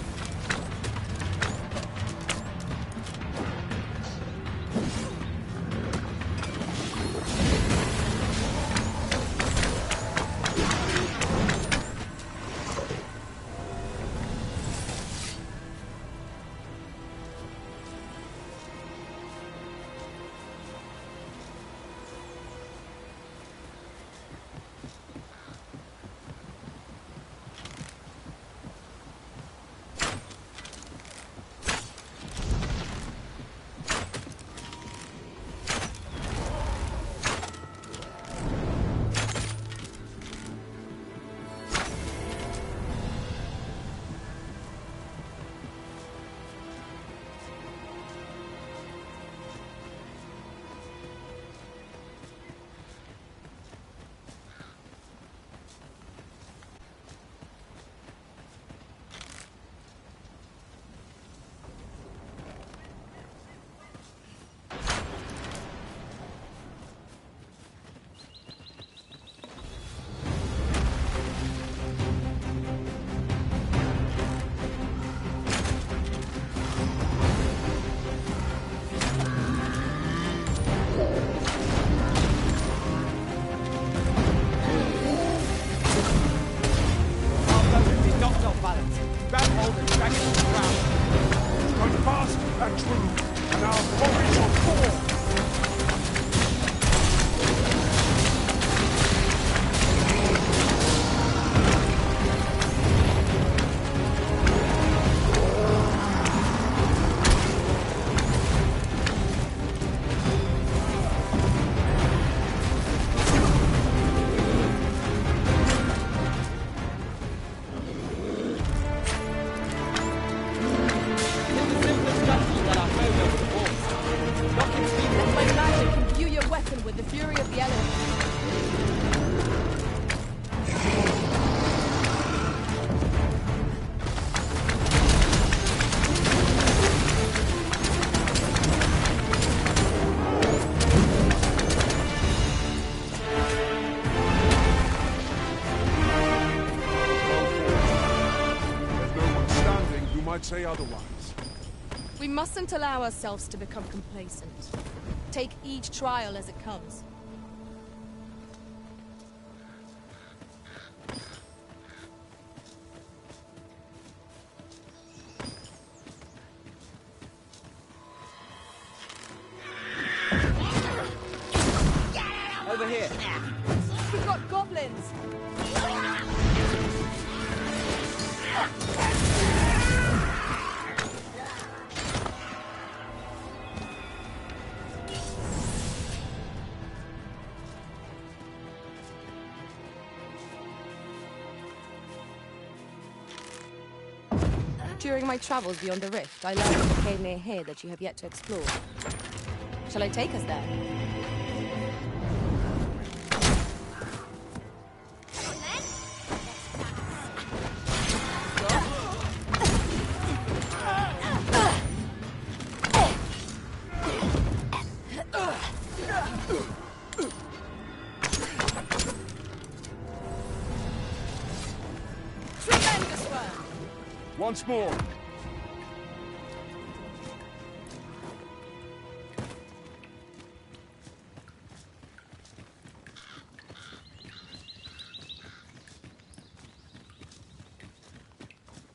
I'd say otherwise. We mustn't allow ourselves to become complacent. Take each trial as it comes. Over here. We've got goblins! During my travels beyond the rift, I learned of a cave near here that you have yet to explore. Shall I take us there? Once more.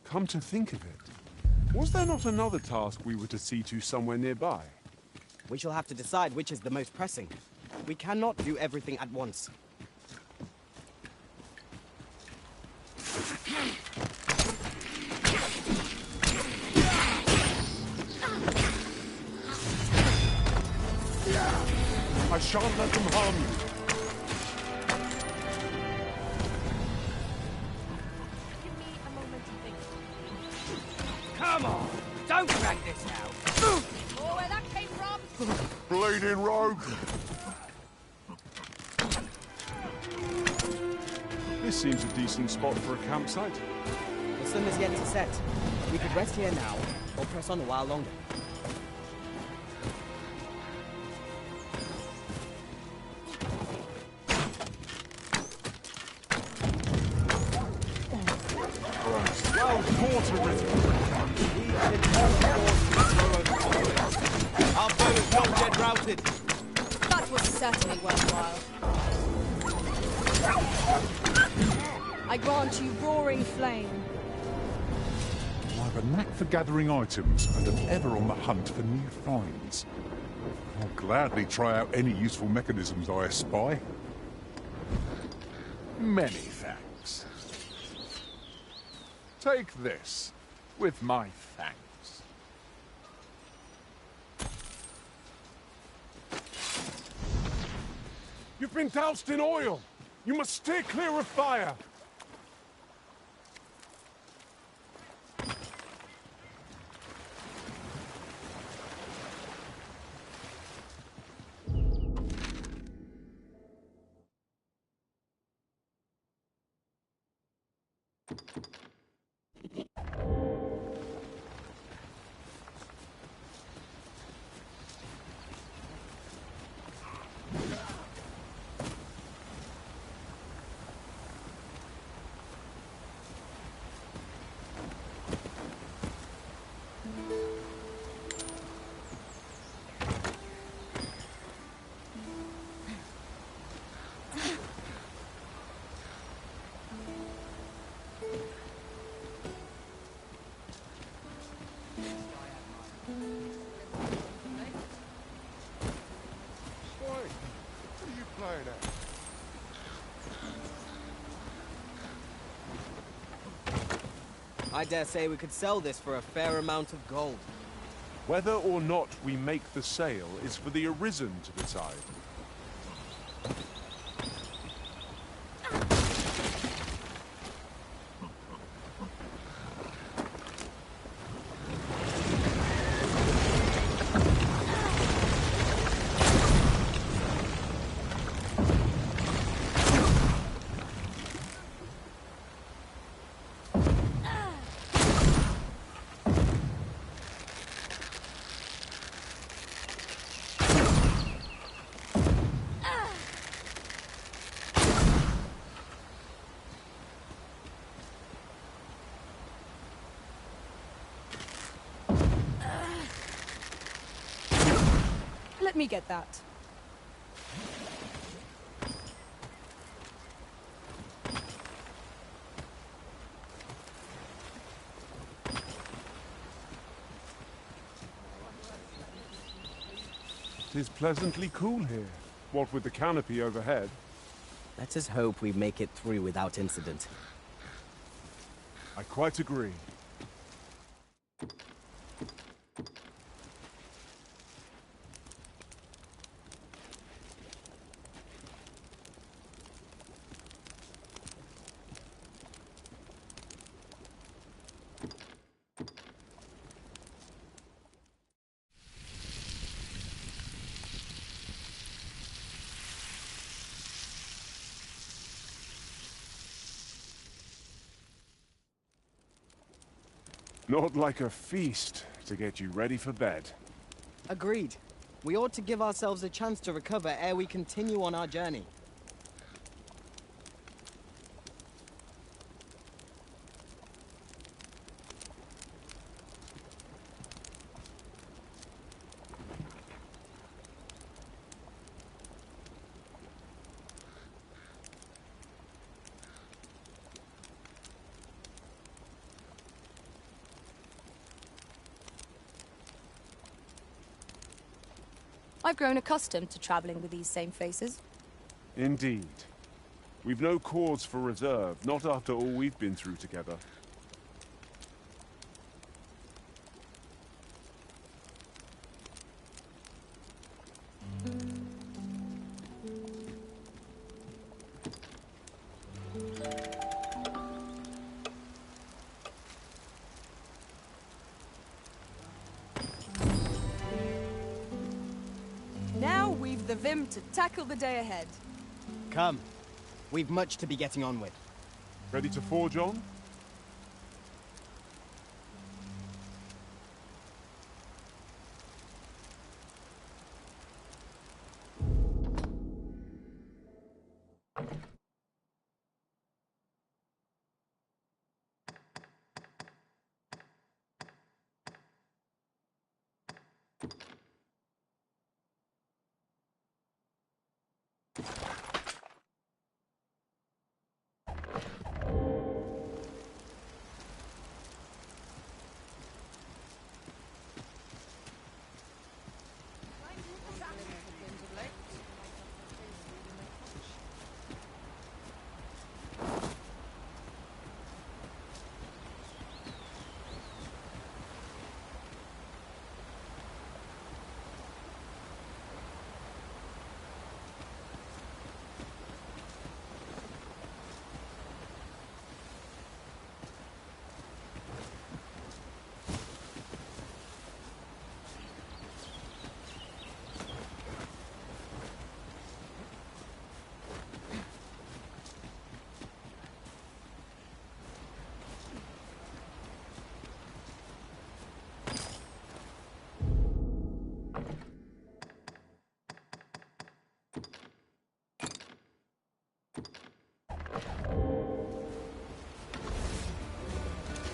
Come to think of it, was there not another task we were to see to somewhere nearby? We shall have to decide which is the most pressing. We cannot do everything at once. I shan't let them harm you. Give me a moment to think. Come on! Don't drag this out! Oh, where that came from? bleeding rogue! This seems a decent spot for a campsite. The sun is yet to set. We could rest here now, or press on a while longer. Our boat is not yet routed. That was certainly worthwhile. I grant you roaring flame. I've a knack for gathering items and am ever on the hunt for new finds. I'll gladly try out any useful mechanisms I espy. Many thanks. Take this, with my thanks. You've been doused in oil! You must steer clear of fire! I dare say we could sell this for a fair amount of gold. Whether or not we make the sale is for the Arisen to decide. Let me get that. Tis pleasantly cool here, what with the canopy overhead. Let us hope we make it through without incident. I quite agree. Not like a feast to get you ready for bed. Agreed. We ought to give ourselves a chance to recover ere we continue on our journey. I've grown accustomed to traveling with these same faces. Indeed. We've no cause for reserve, not after all we've been through together. the vim to tackle the day ahead. Come. We've much to be getting on with. Ready to forge on?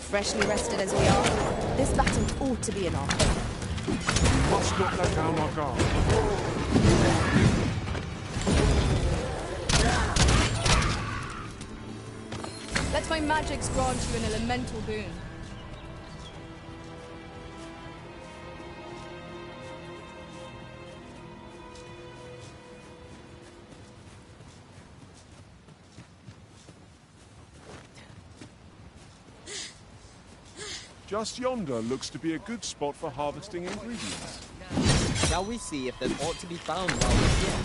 Freshly rested as we are, this battle ought to be enough. Must not let down our guard. Let my magics grant you an elemental boon. Just yonder looks to be a good spot for harvesting ingredients. Shall we see if there's aught to be found while we're here?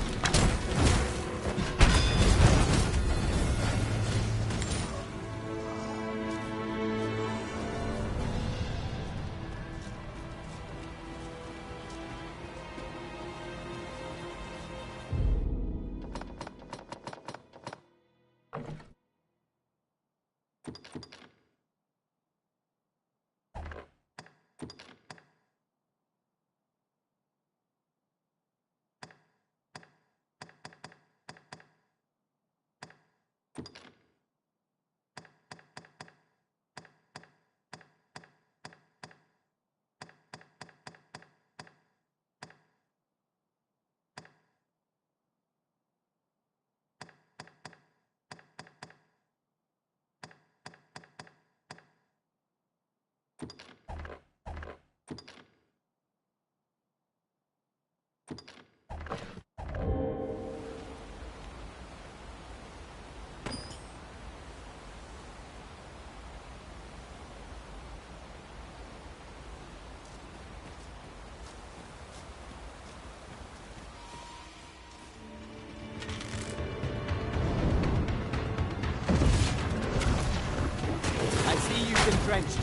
Drenched.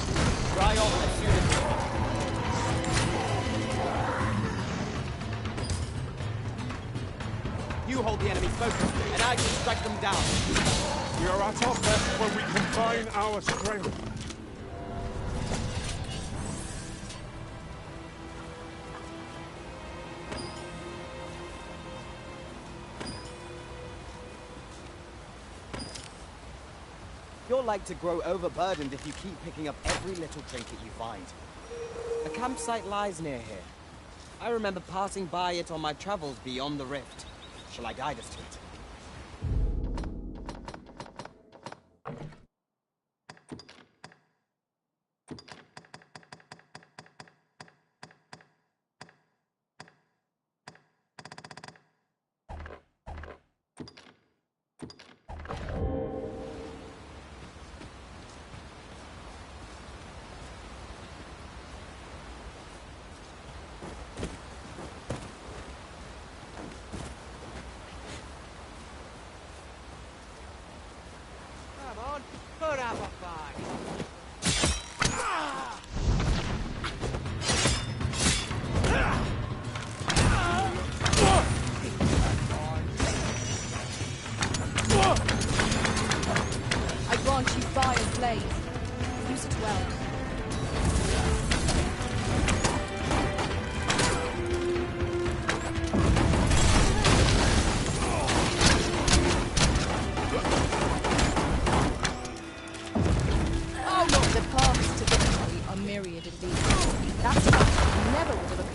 Dry off as soon as you hold the enemy's focus, and I can strike them down. We are at our best when we combine our strength. You're like to grow overburdened if you keep picking up every little trinket you find. A campsite lies near here. I remember passing by it on my travels beyond the rift. Shall I guide us to it?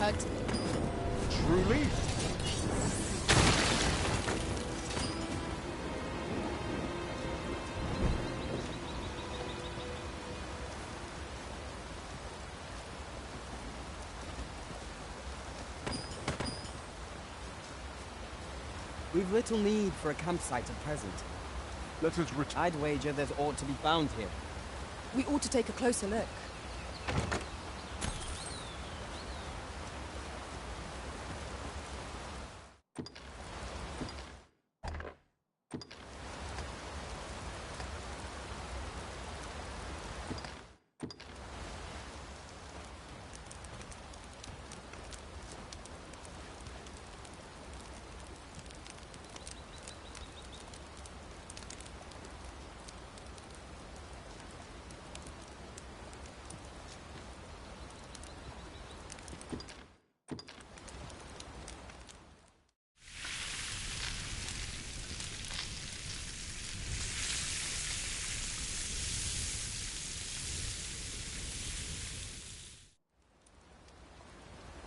occurred to me. Truly? We've little need for a campsite at present. Let us return. I'd wager there's aught to be found here. We ought to take a closer look.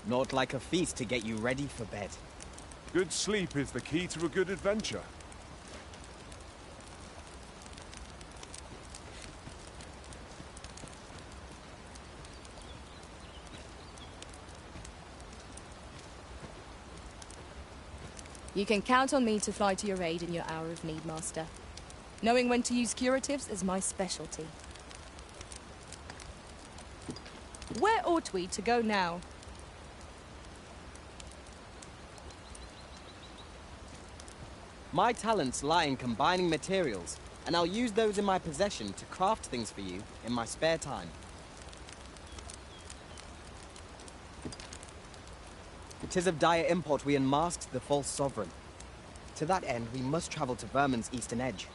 Naught like a feast to get you ready for bed. Good sleep is the key to a good adventure. You can count on me to fly to your aid in your hour of need, Master. Knowing when to use curatives is my specialty. Where ought we to go now? My talents lie in combining materials, and I'll use those in my possession to craft things for you in my spare time. Tis of dire import we unmasked the false sovereign. To that end, we must travel to Vermin's eastern edge.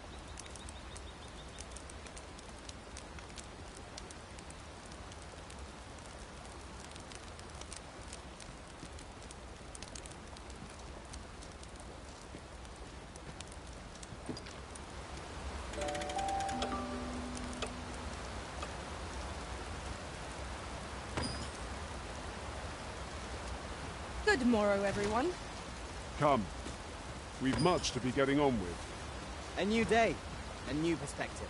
Good morrow, everyone. Come. We've much to be getting on with. A new day, a new perspective.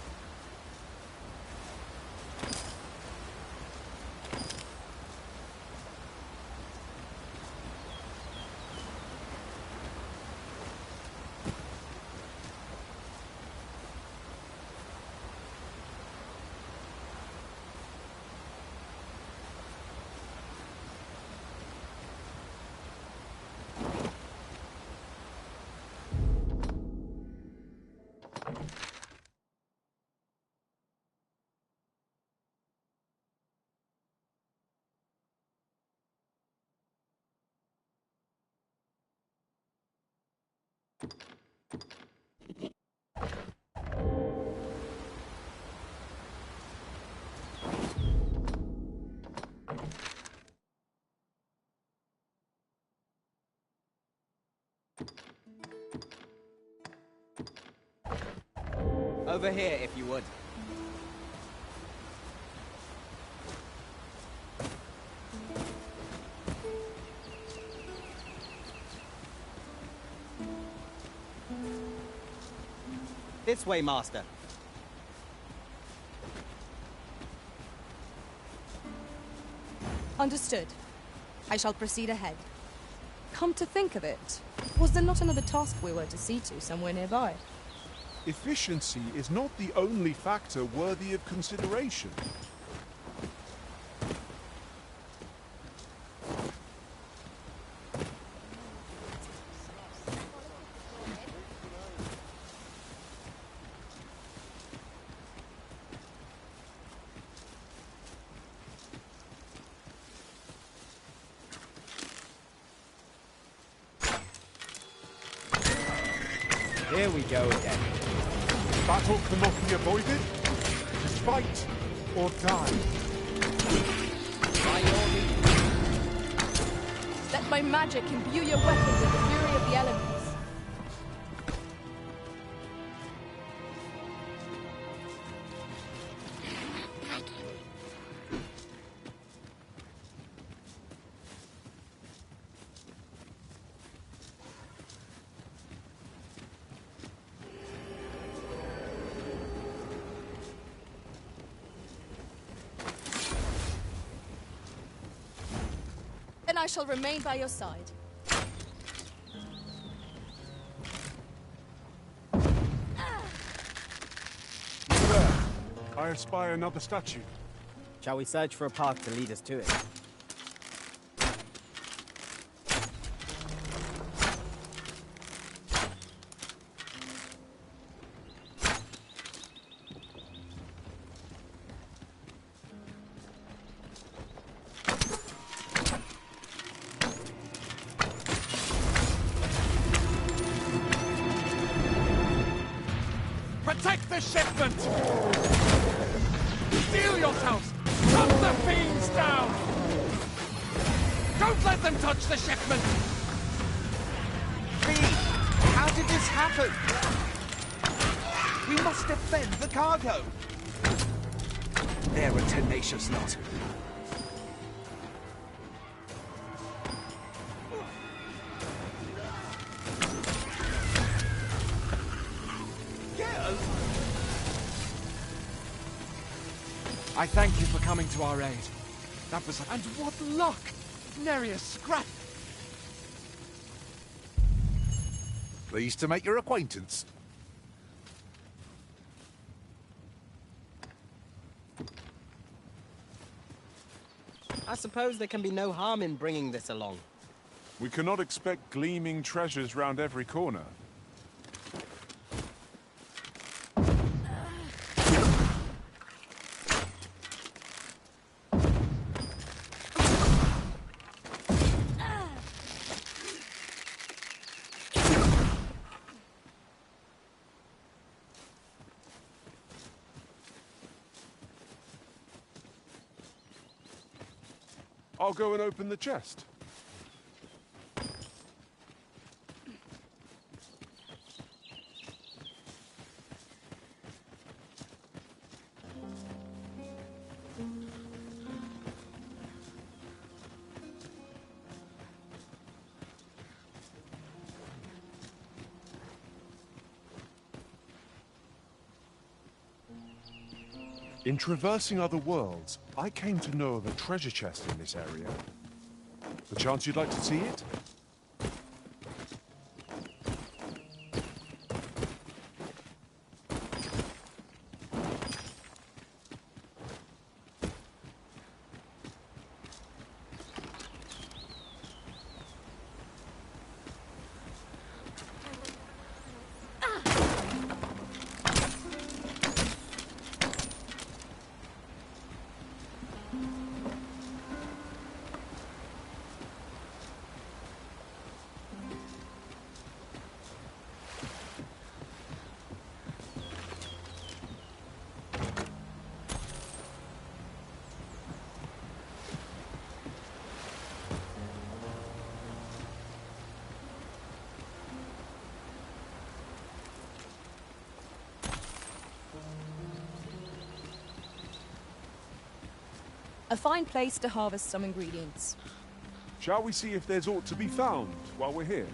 Over here, if you would. This way, Master. Understood. I shall proceed ahead. Come to think of it, was there not another task we were to see to somewhere nearby? Efficiency is not the only factor worthy of consideration. Here we go again. Battle cannot be avoided. Fight or die. By your lead. Let my magic imbue your weapons with the fury of the elements. I shall remain by your side. There, I espy another statue. Shall we search for a path to lead us to it? Protect the shipment! Steel yourselves! Cut the fiends down! Don't let them touch the shipment! How did this happen? We must defend the cargo. They're a tenacious lot. I thank you for coming to our aid. That was... And what luck! Nary a scrap! Pleased to make your acquaintance. I suppose there can be no harm in bringing this along. We cannot expect gleaming treasures round every corner. I'll go and open the chest. In traversing other worlds, I came to know of a treasure chest in this area. The chance you'd like to see it? A fine place to harvest some ingredients. Shall we see if there's aught to be found while we're here?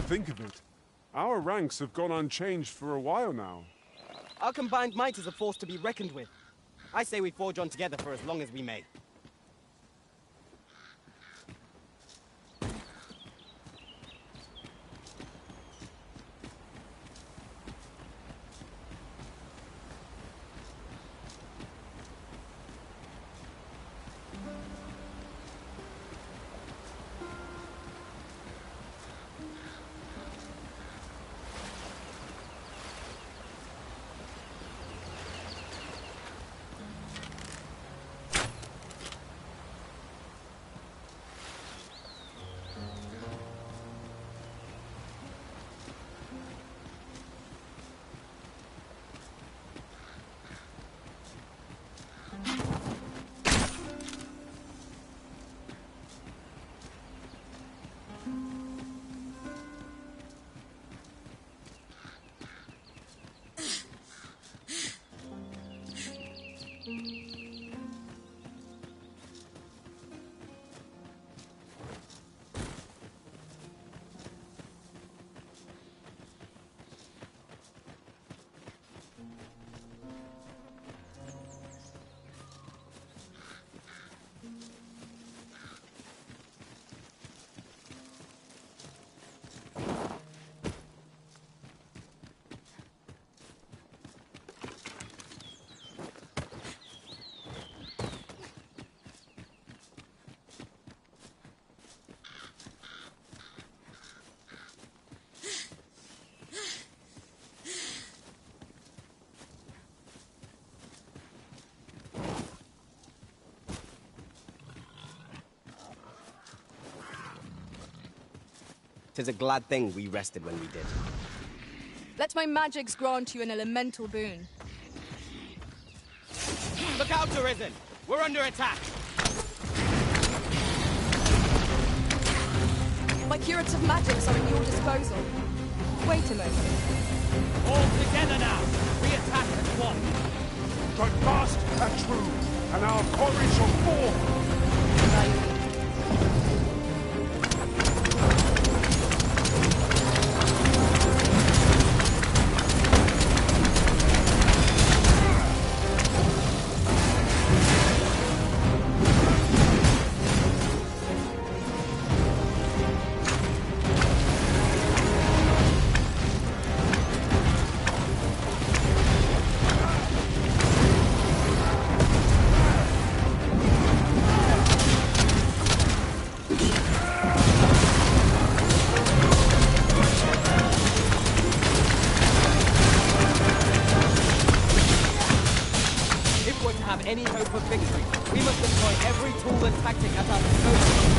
Think of it. Our ranks have gone unchanged for a while now. Our combined might is a force to be reckoned with. I say we forge on together for as long as we may. 'Tis a glad thing we rested when we did. Let my magics grant you an elemental boon. Look out, Arisen! We're under attack! My curative magics are at your disposal. Wait a moment. All together now! We attack as one! Strike fast and true, and our quarry shall fall! Any hope of victory, we must employ every tool and tactic at our disposal.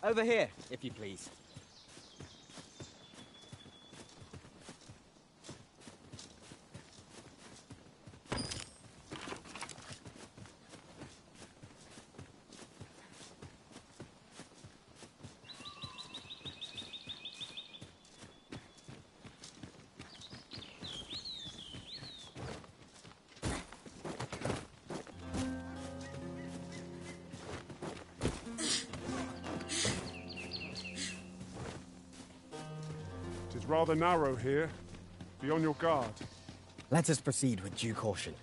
Over here, if you please. It's rather narrow here. Be on your guard. Let us proceed with due caution.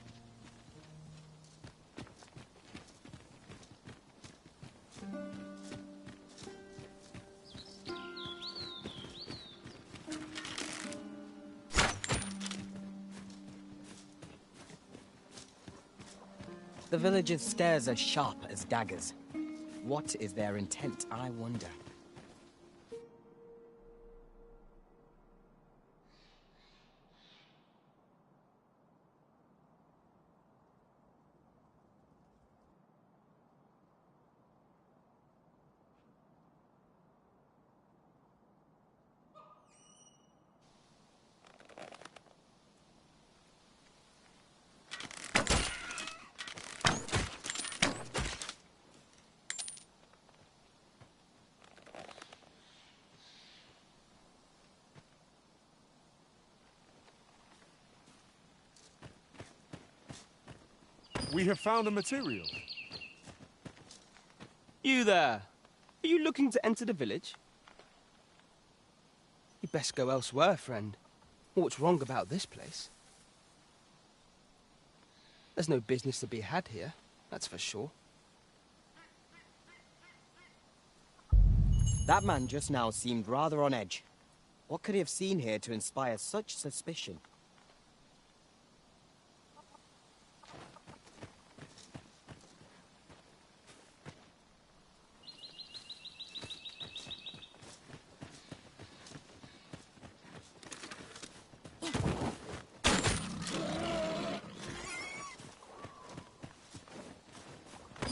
The villagers' stares are sharp as daggers. What is their intent, I wonder? We have found a material. You there! Are you looking to enter the village? You'd best go elsewhere, friend. What's wrong about this place? There's no business to be had here, that's for sure. That man just now seemed rather on edge. What could he have seen here to inspire such suspicion?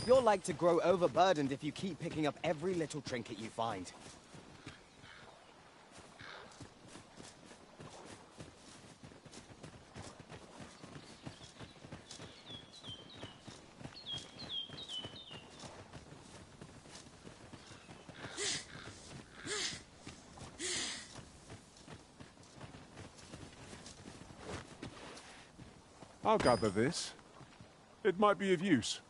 You're like to grow overburdened if you keep picking up every little trinket you find. I'll gather this. It might be of use.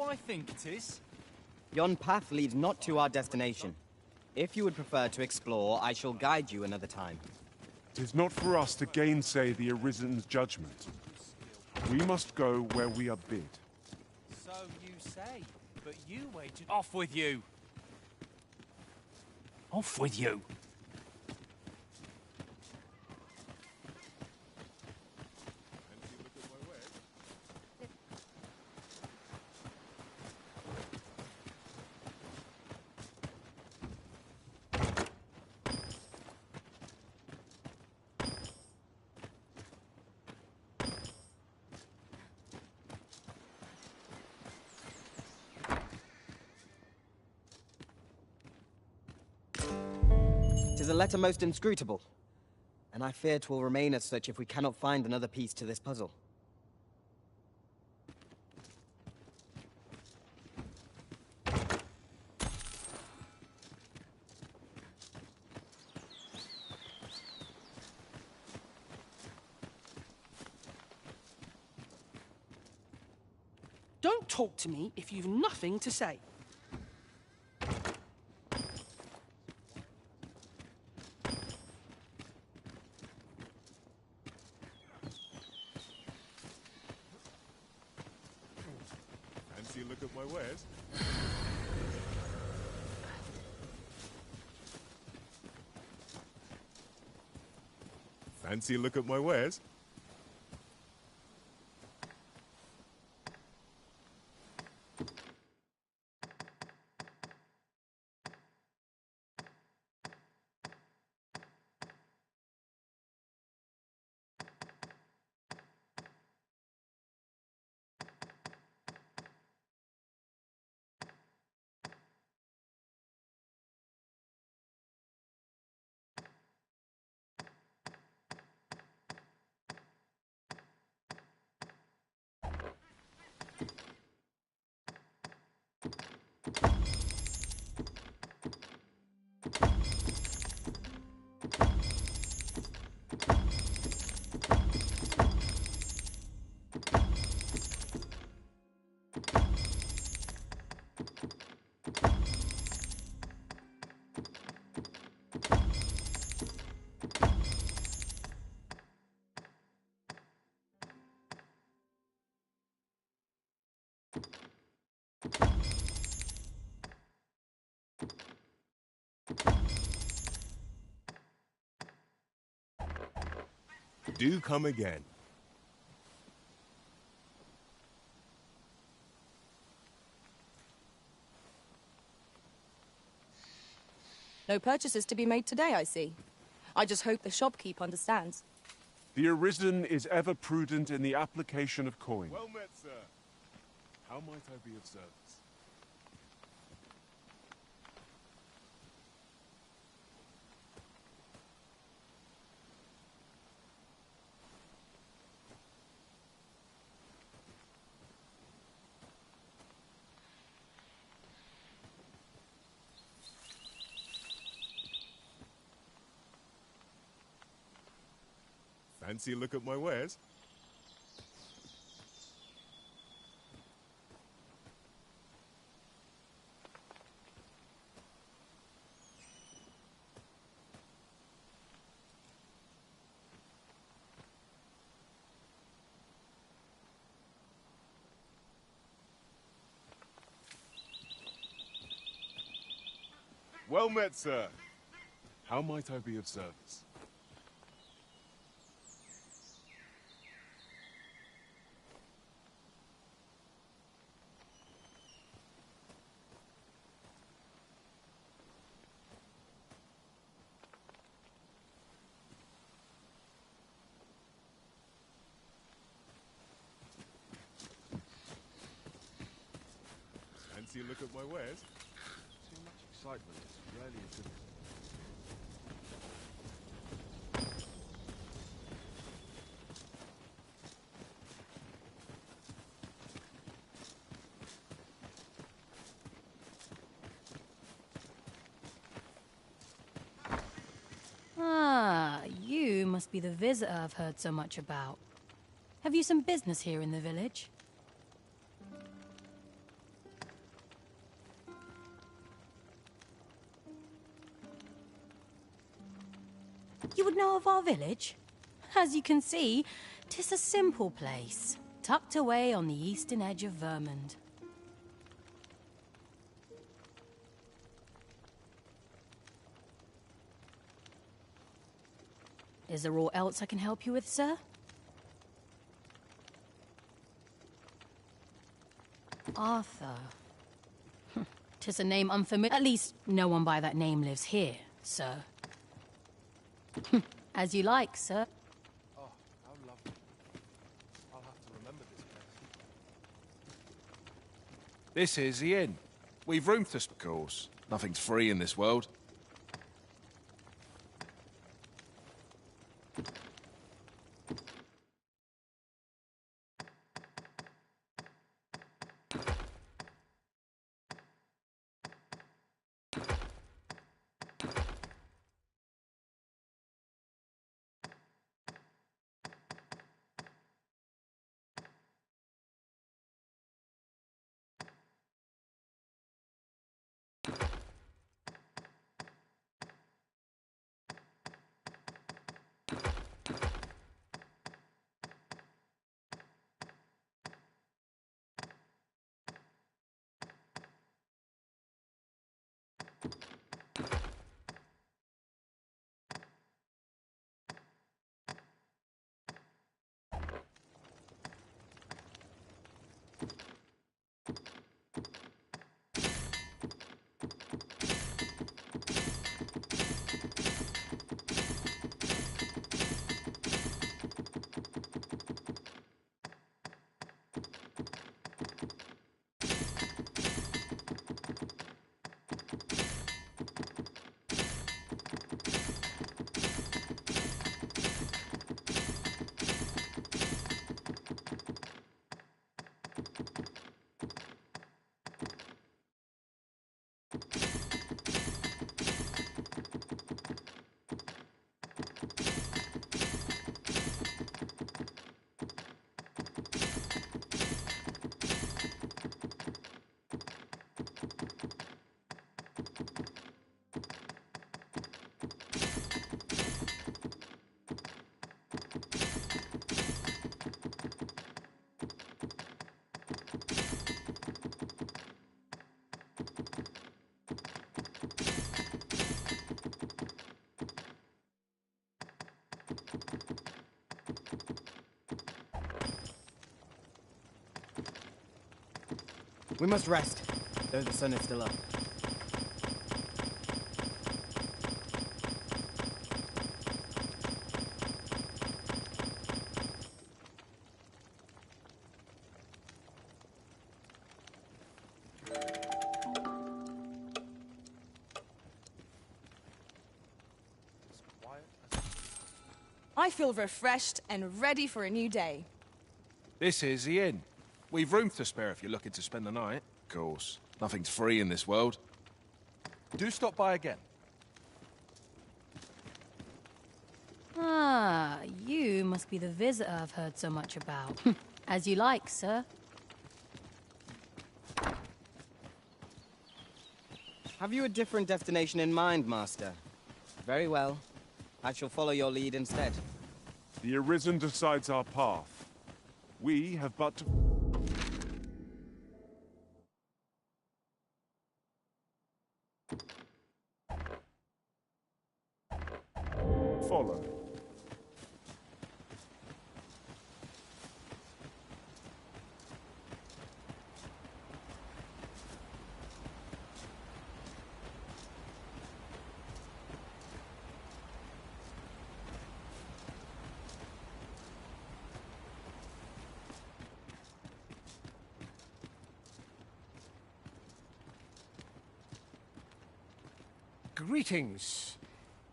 what I think it is? Yon path leads not to our destination. If you would prefer to explore, I shall guide you another time. It is not for us to gainsay the Arisen's judgment. We must go where we are bid. So you say, but you wagered... Off with you! Off with you! Tis a letter most inscrutable, and I fear 'twill remain as such if we cannot find another piece to this puzzle. Don't talk to me if you've nothing to say. Fancy a look at my wares? Fancy a look at my wares? Do come again. No purchases to be made today, I see. I just hope the shopkeep understands. The Arisen is ever prudent in the application of coin. Well met, sir. How might I be of service? Fancy a look at my wares? Well met, sir. How might I be of service? Fancy a look at my wares? Too much excitement is rarely a good thing. Ah, you must be the visitor I've heard so much about. Have you some business here in the village? You would know of our village? As you can see, 'tis a simple place, tucked away on the eastern edge of Vermund. Is there aught else I can help you with, sir? Arthur. 'Tis a name unfamiliar. At least, no one by that name lives here, sir. As you like, sir. Oh, how lovely. I'll have to remember this place. This is the inn. We've room to... Of course. Nothing's free in this world. We must rest, though the sun is still up. I feel refreshed and ready for a new day. This is the inn. We've room to spare if you're looking to spend the night. Of course. Nothing's free in this world. Do stop by again. Ah, you must be the visitor I've heard so much about. As you like, sir. Have you a different destination in mind, Master? Very well. I shall follow your lead instead. The Arisen decides our path. We have but to... follow. Greetings.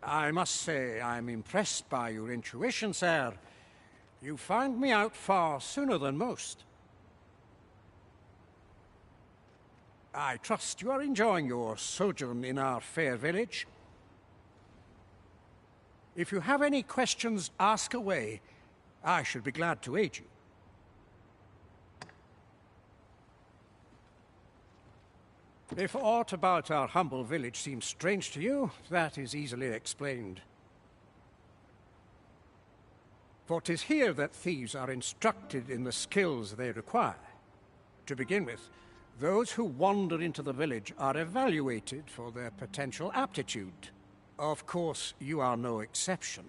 I must say I'm impressed by your intuition, sir. You found me out far sooner than most. I trust you are enjoying your sojourn in our fair village. If you have any questions, ask away. I should be glad to aid you. If aught about our humble village seems strange to you, that is easily explained. For 'tis here that thieves are instructed in the skills they require. To begin with, those who wander into the village are evaluated for their potential aptitude. Of course, you are no exception.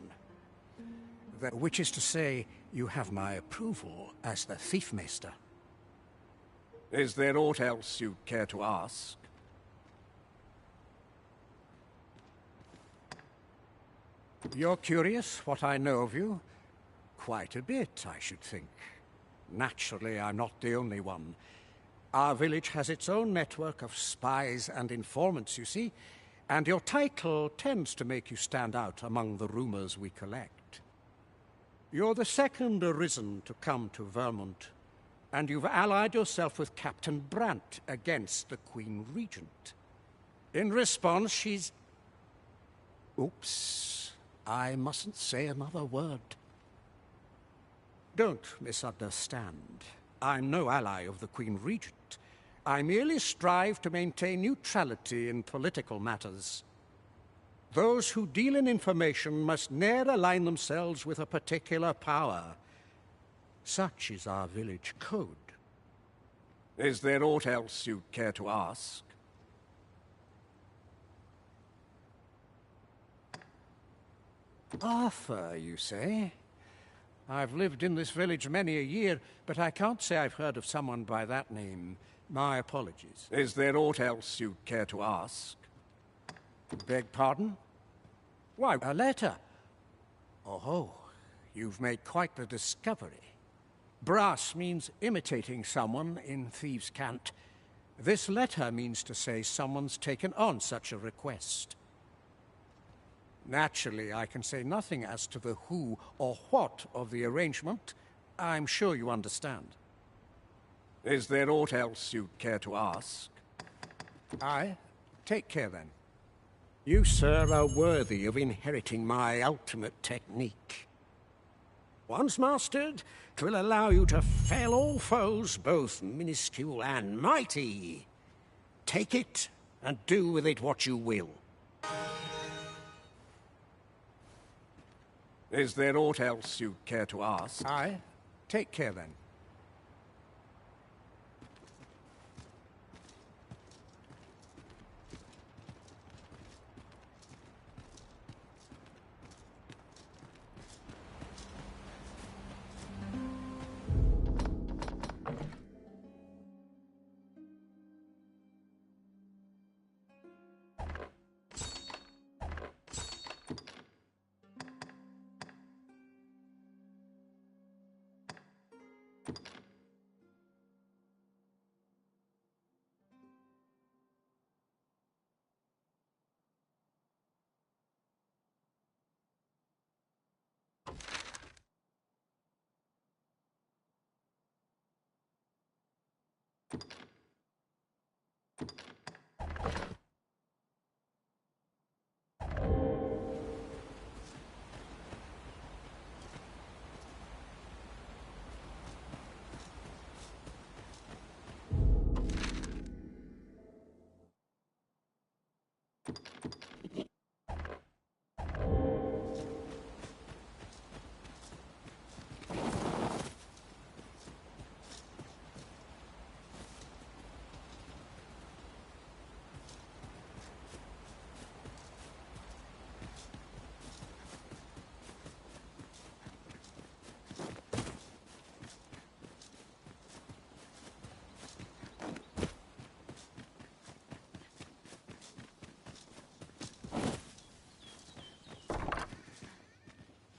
Which is to say, you have my approval as the Thiefmeister. Is there aught else you care to ask? You're curious what I know of you? Quite a bit, I should think. Naturally, I'm not the only one. Our village has its own network of spies and informants, you see, and your title tends to make you stand out among the rumors we collect. You're the second arisen to come to Vermont, and you've allied yourself with Captain Brant against the Queen Regent. In response, she's... Oops, I mustn't say another word. Don't misunderstand. I'm no ally of the Queen Regent. I merely strive to maintain neutrality in political matters. Those who deal in information must ne'er align themselves with a particular power. Such is our village code. Is there aught else you'd care to ask? Arthur, you say? I've lived in this village many a year, but I can't say I've heard of someone by that name. My apologies. Is there aught else you care to ask? Beg pardon? Why, a letter. Oh, you've made quite the discovery. Brass means imitating someone in thieves' cant. This letter means to say someone's taken on such a request. Naturally, I can say nothing as to the who or what of the arrangement. I'm sure you understand. Is there aught else you'd care to ask? Aye. Take care, then. You, sir, are worthy of inheriting my ultimate technique. Once mastered, 'twill allow you to fell all foes, both minuscule and mighty. Take it, and do with it what you will. Is there aught else you care to ask? Aye. Take care, then.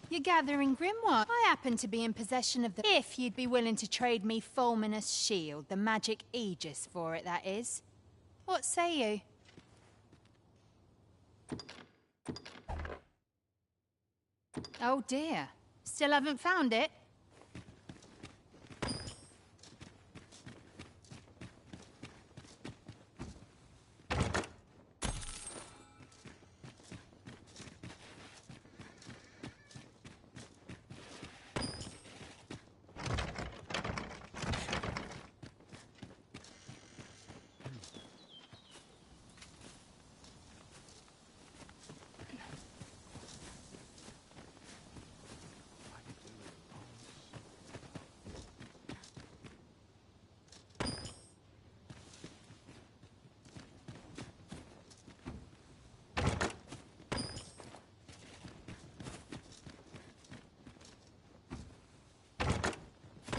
You're gathering grimoire. I happen to be in possession of the... If you'd be willing to trade me Fulminous Shield, the magic aegis for it, that is. What say you? Oh dear. Still haven't found it?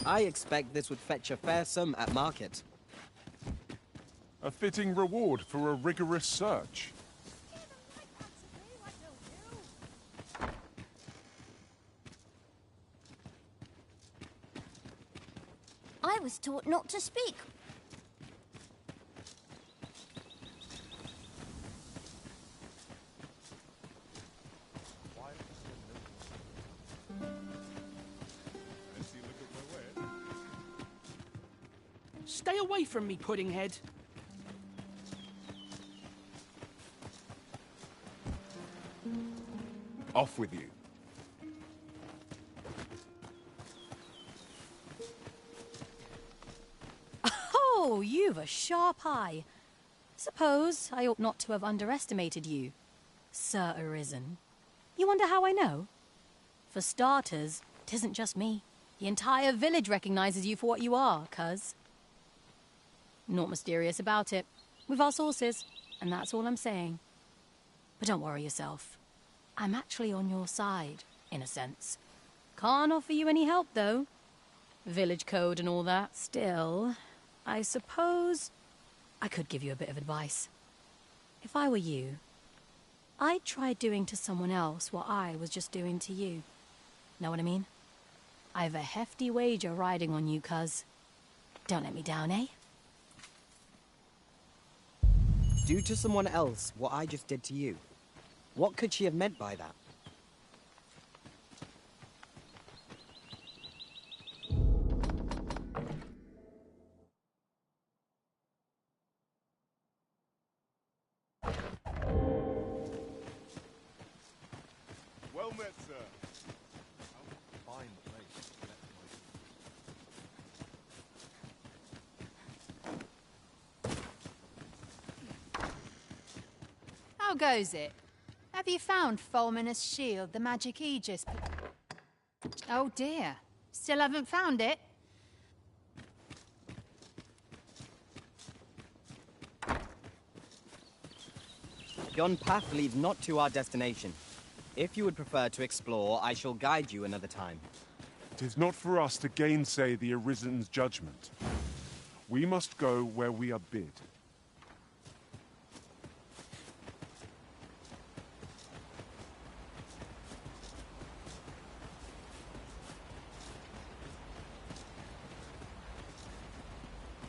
I expect this would fetch a fair sum at market. A fitting reward for a rigorous search. I was taught not to speak. Stay away from me, Puddinghead. Off with you. Oh, you've a sharp eye. Suppose I ought not to have underestimated you, Sir Arisen. You wonder how I know? For starters, 'tisn't just me. The entire village recognizes you for what you are, cuz. Naught mysterious about it. We've our sources, and that's all I'm saying. But don't worry yourself. I'm actually on your side, in a sense. Can't offer you any help, though. Village code and all that. Still, I suppose I could give you a bit of advice. If I were you, I'd try doing to someone else what I was just doing to you. Know what I mean? I've a hefty wager riding on you, cuz. Don't let me down, eh? Do to someone else what I just did to you. What could she have meant by that? Well met, sir. Fine place. How goes it? Have you found Fulminous Shield, the magic Aegis? Oh dear. Still haven't found it? Yon path leads not to our destination. If you would prefer to explore, I shall guide you another time. It is not for us to gainsay the Arisen's judgment. We must go where we are bid.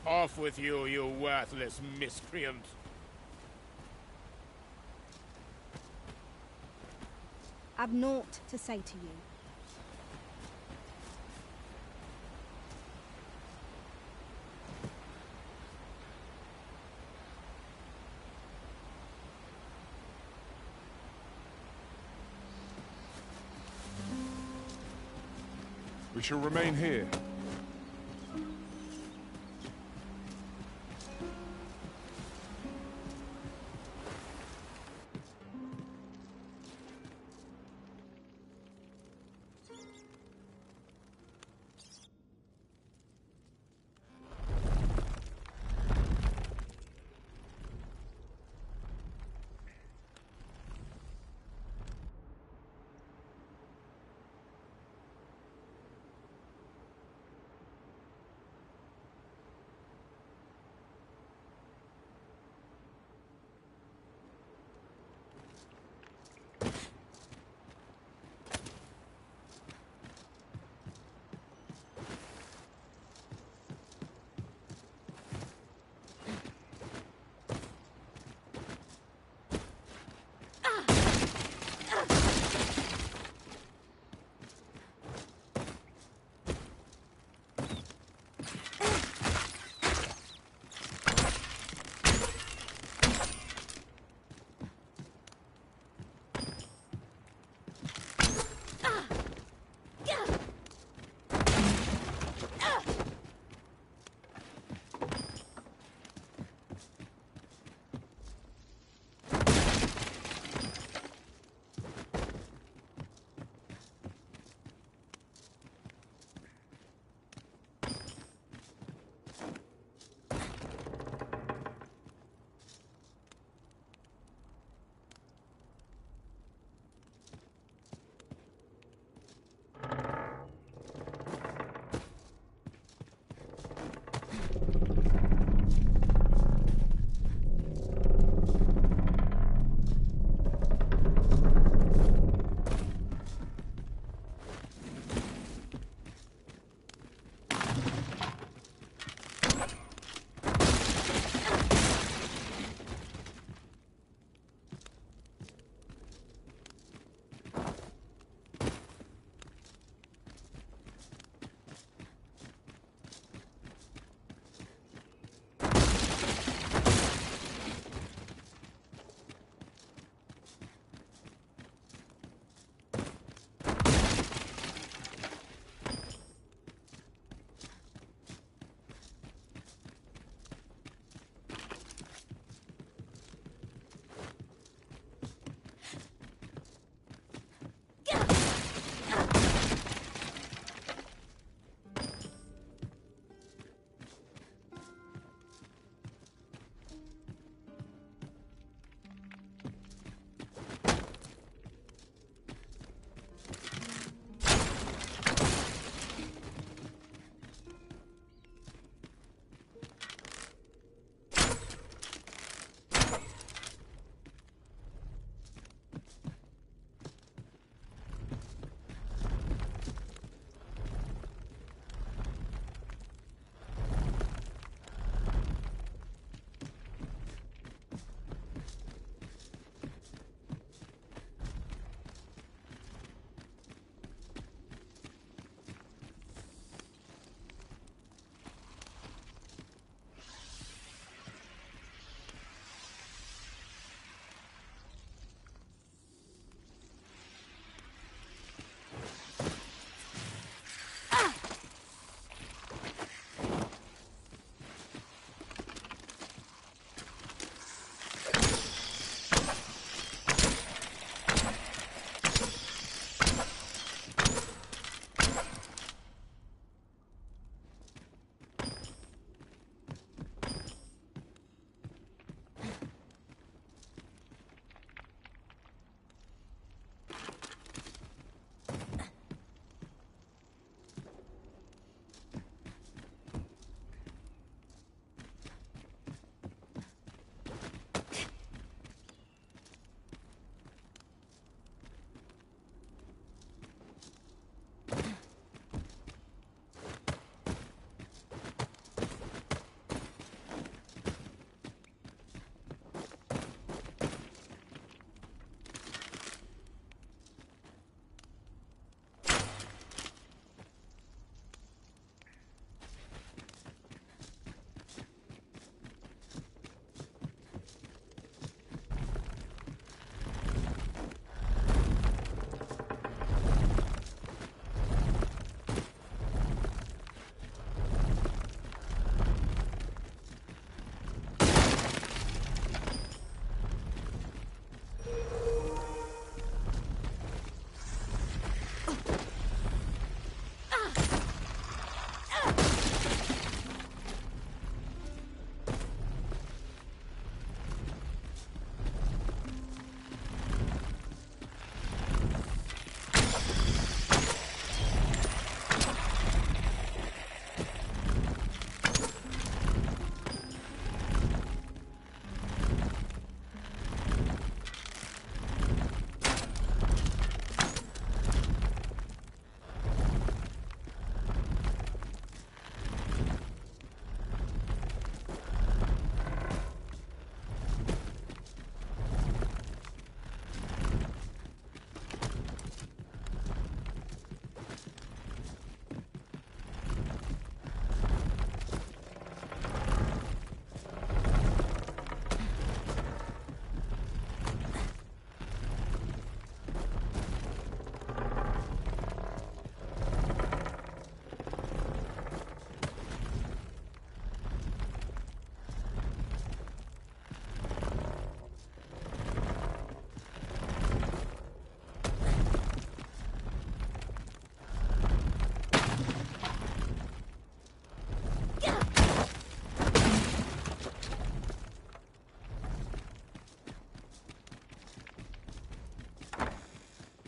Off with you, you worthless miscreant! I've naught to say to you. We shall remain here.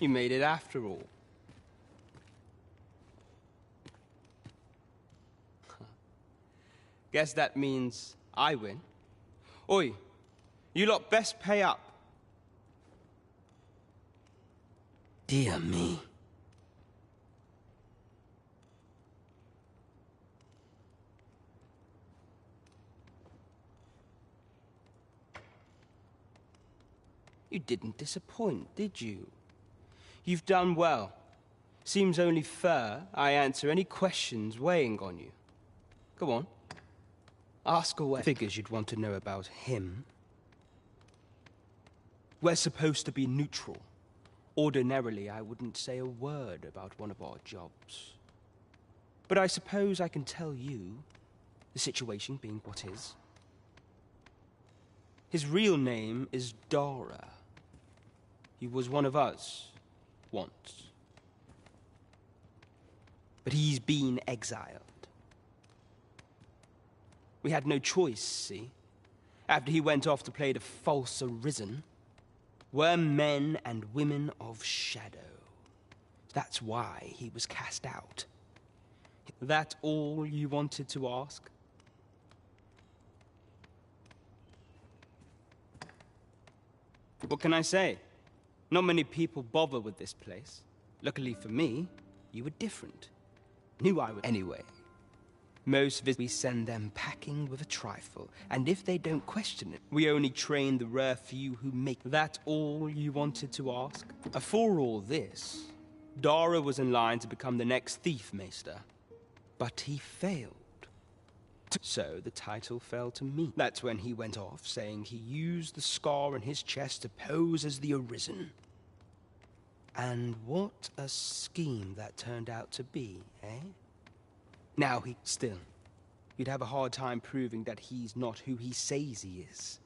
You made it after all. Guess that means I win. Oi, you lot best pay up. Dear me. You didn't disappoint, did you? You've done well. Seems only fair I answer any questions weighing on you. Go on. Ask away. Figures you'd want to know about him. We're supposed to be neutral. Ordinarily, I wouldn't say a word about one of our jobs. But I suppose I can tell you, the situation being what is. His real name is Dara. He was one of us, once. But he's been exiled. We had no choice, see? After he went off to play the false arisen, we're men and women of shadow. That's why he was cast out. That all you wanted to ask? What can I say? Not many people bother with this place. Luckily for me, you were different. Knew I would anyway. Most we send them packing with a trifle, and if they don't question it, we only train the rare few who make that all you wanted to ask. For all this, Dara was in line to become the next Thief Maester, but he failed. So the title fell to me. That's when he went off, saying he used the scar in his chest to pose as the Arisen. And what a scheme that turned out to be, eh? Now you'd have a hard time proving that he's not who he says he is.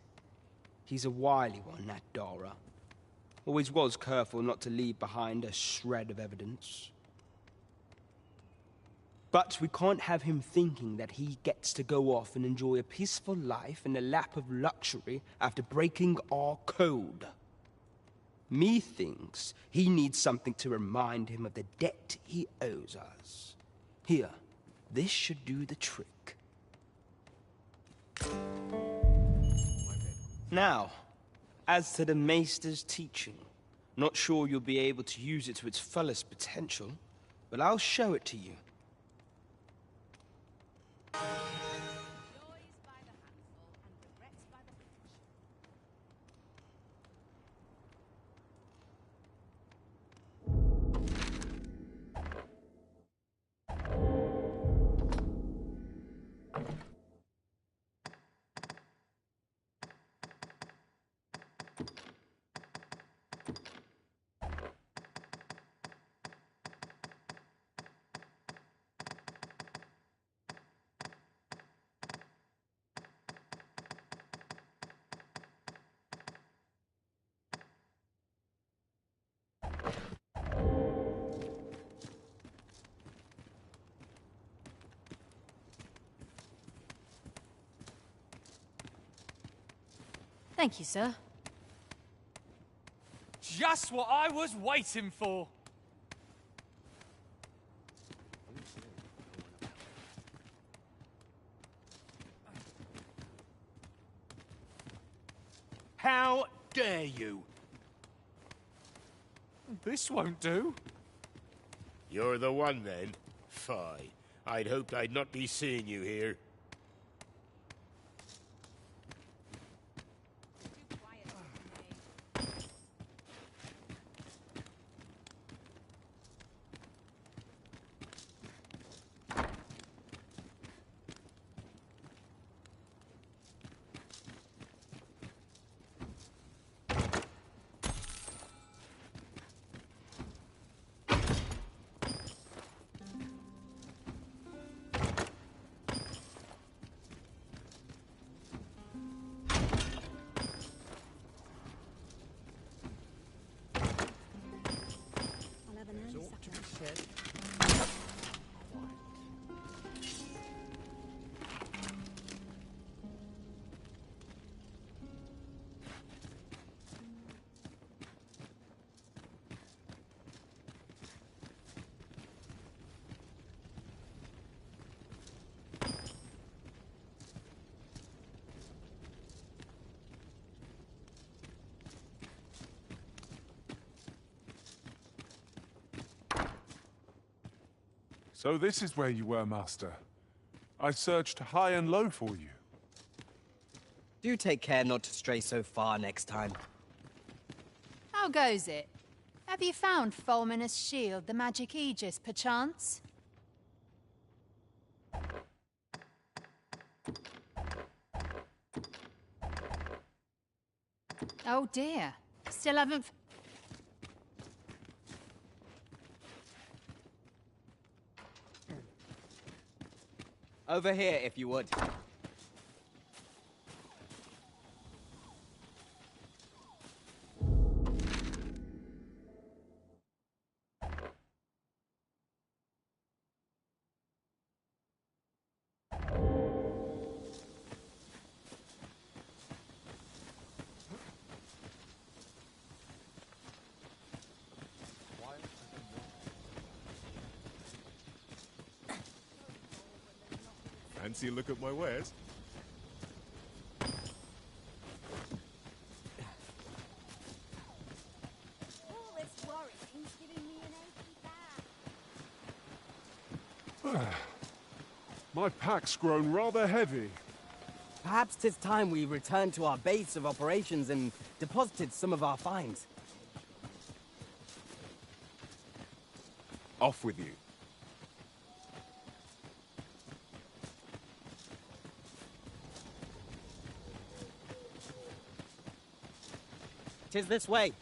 He's a wily one, that Dara. Always was careful not to leave behind a shred of evidence. But we can't have him thinking that he gets to go off and enjoy a peaceful life in a lap of luxury after breaking our code. Methinks he needs something to remind him of the debt he owes us. Here, this should do the trick. Now, as to the Maester's teaching, not sure you'll be able to use it to its fullest potential, but I'll show it to you. Thank you, sir. Just what I was waiting for. How dare you? This won't do. You're the one, then? Fie. I'd hoped I'd not be seeing you here. So this is where you were, Master. I searched high and low for you. Do take care not to stray so far next time. How goes it? Have you found Fulminous shield, the magic Aegis, perchance? Oh dear. Still haven't... Over here, if you would. Fancy a look at my wares? All this worrying's giving me an achy back. My pack's grown rather heavy. Perhaps 'tis time we returned to our base of operations and deposited some of our finds. Off with you. Tis this way.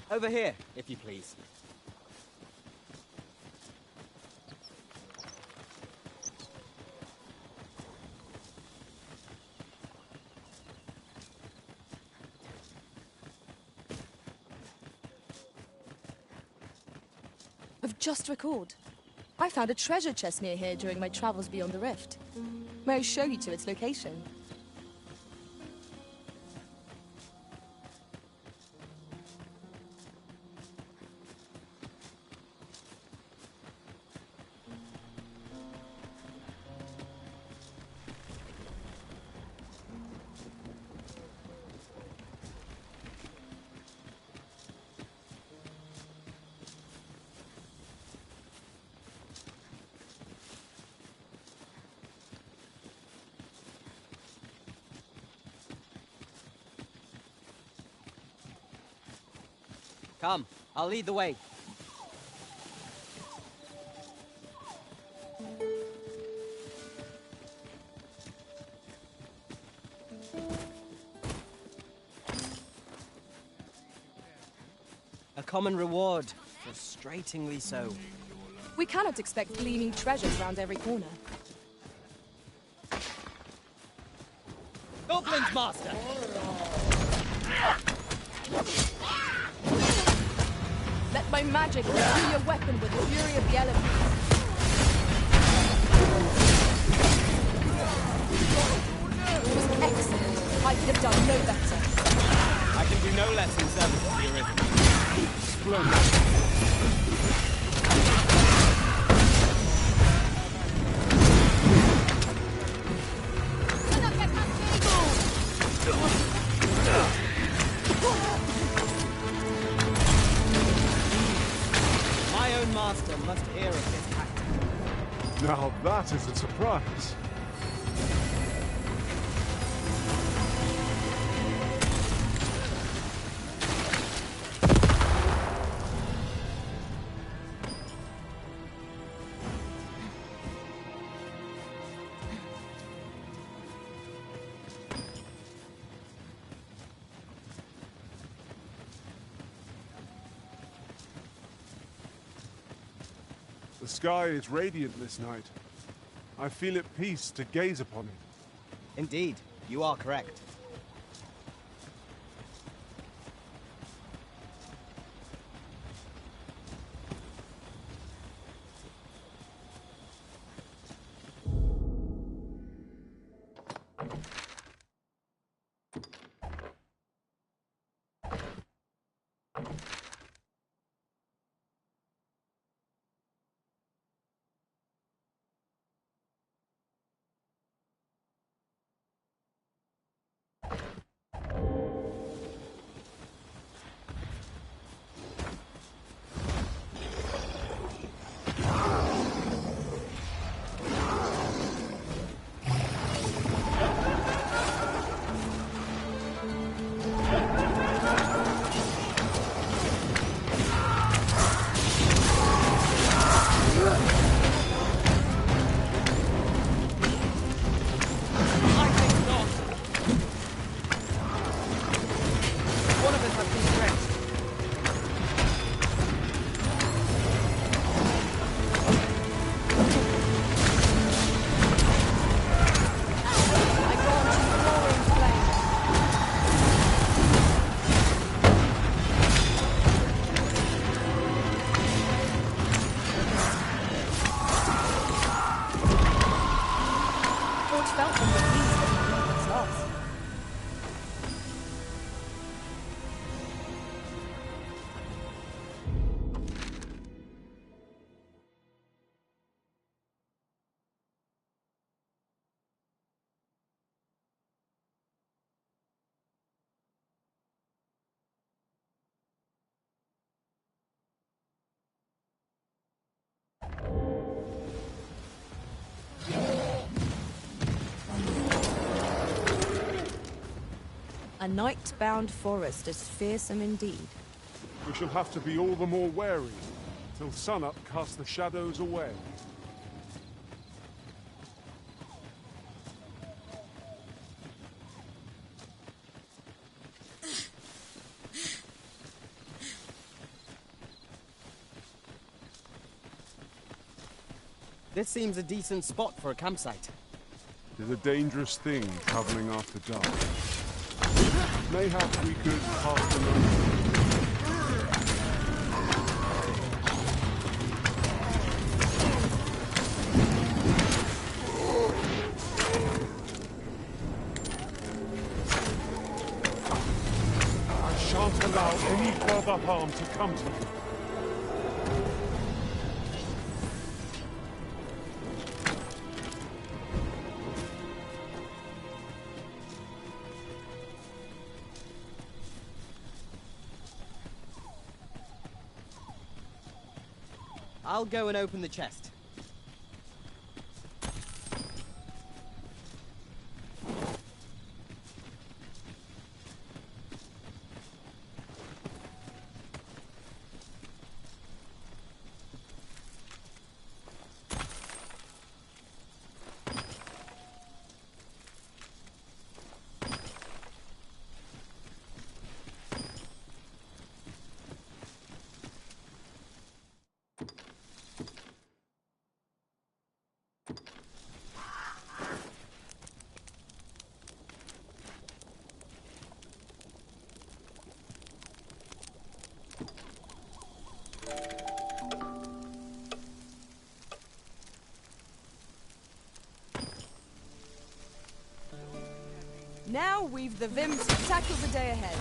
Over here, if you please. I've just recalled. I found a treasure chest near here during my travels beyond the rift. May I show you to its location? Come, I'll lead the way. A common reward, frustratingly so. We cannot expect gleaming treasures around every corner. Goblins, Master! Let my magic imbue your weapon with the fury of the elements. It was excellent. I could have done no better. I can do no less in service of the Arisen. Splendid. That is a surprise. The sky is radiant this night. I feel at peace to gaze upon it. Indeed, you are correct. A night-bound forest is fearsome indeed. We shall have to be all the more wary, till sunup casts the shadows away. This seems a decent spot for a campsite. It is a dangerous thing, traveling after dark. Mayhap we could pass the night. I shan't allow any further harm to come to you. I'll go and open the chest. Now we've the vim to tackle the day ahead.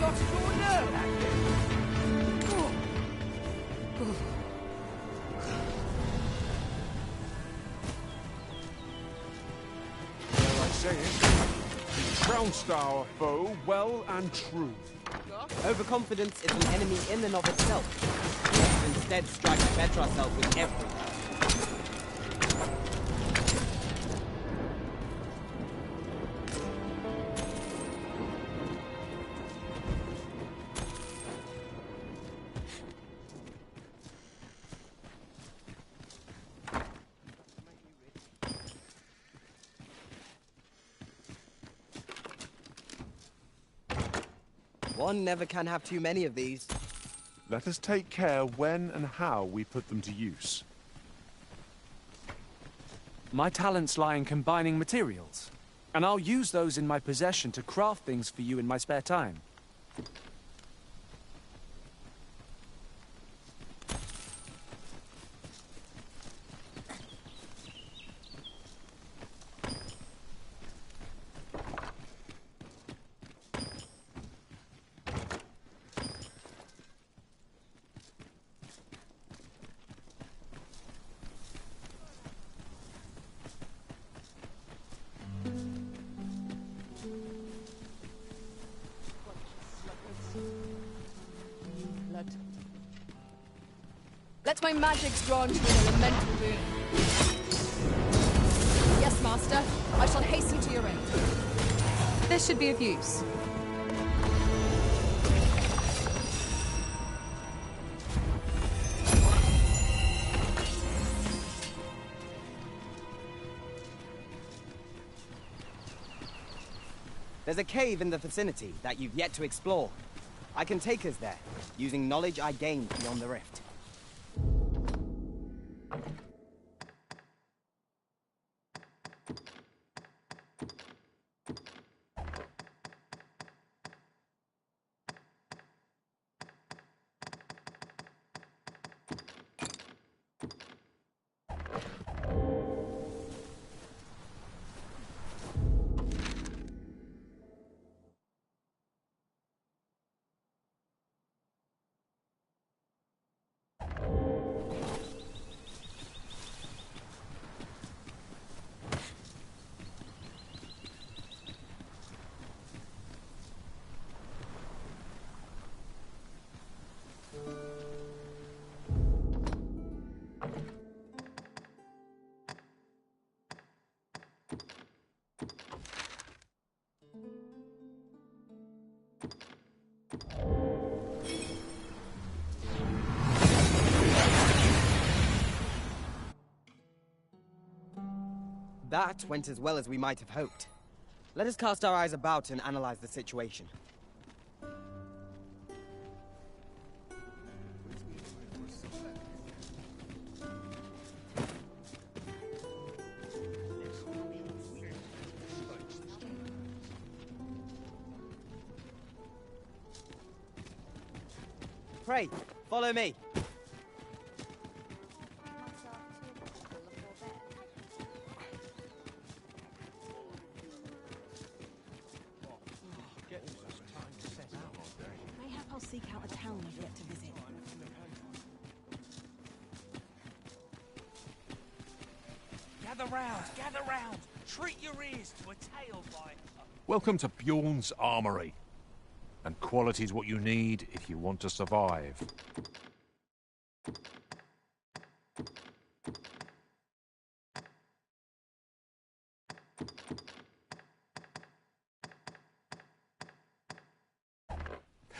Lost your nerve, have you? Dare I say it? These crown denounced our foe well and true. Overconfidence is an enemy in and of itself. Let's instead strive to better ourselves with everything. One never can have too many of these. Let us take care when and how we put them to use. My talents lie in combining materials, and I'll use those in my possession to craft things for you in my spare time. Let my magics grant you an elemental boon. Yes, Master. I shall hasten to your aid. This should be of use. There's a cave in the vicinity that you've yet to explore. I can take us there, using knowledge I gained beyond the rift. That went as well as we might have hoped. Let us cast our eyes about and analyze the situation. Pray, follow me. Mayhap I'll seek out a town I've yet to visit. Gather round! Treat your ears to a tale by... Welcome to Bjorn's Armory. And quality's what you need if you want to survive.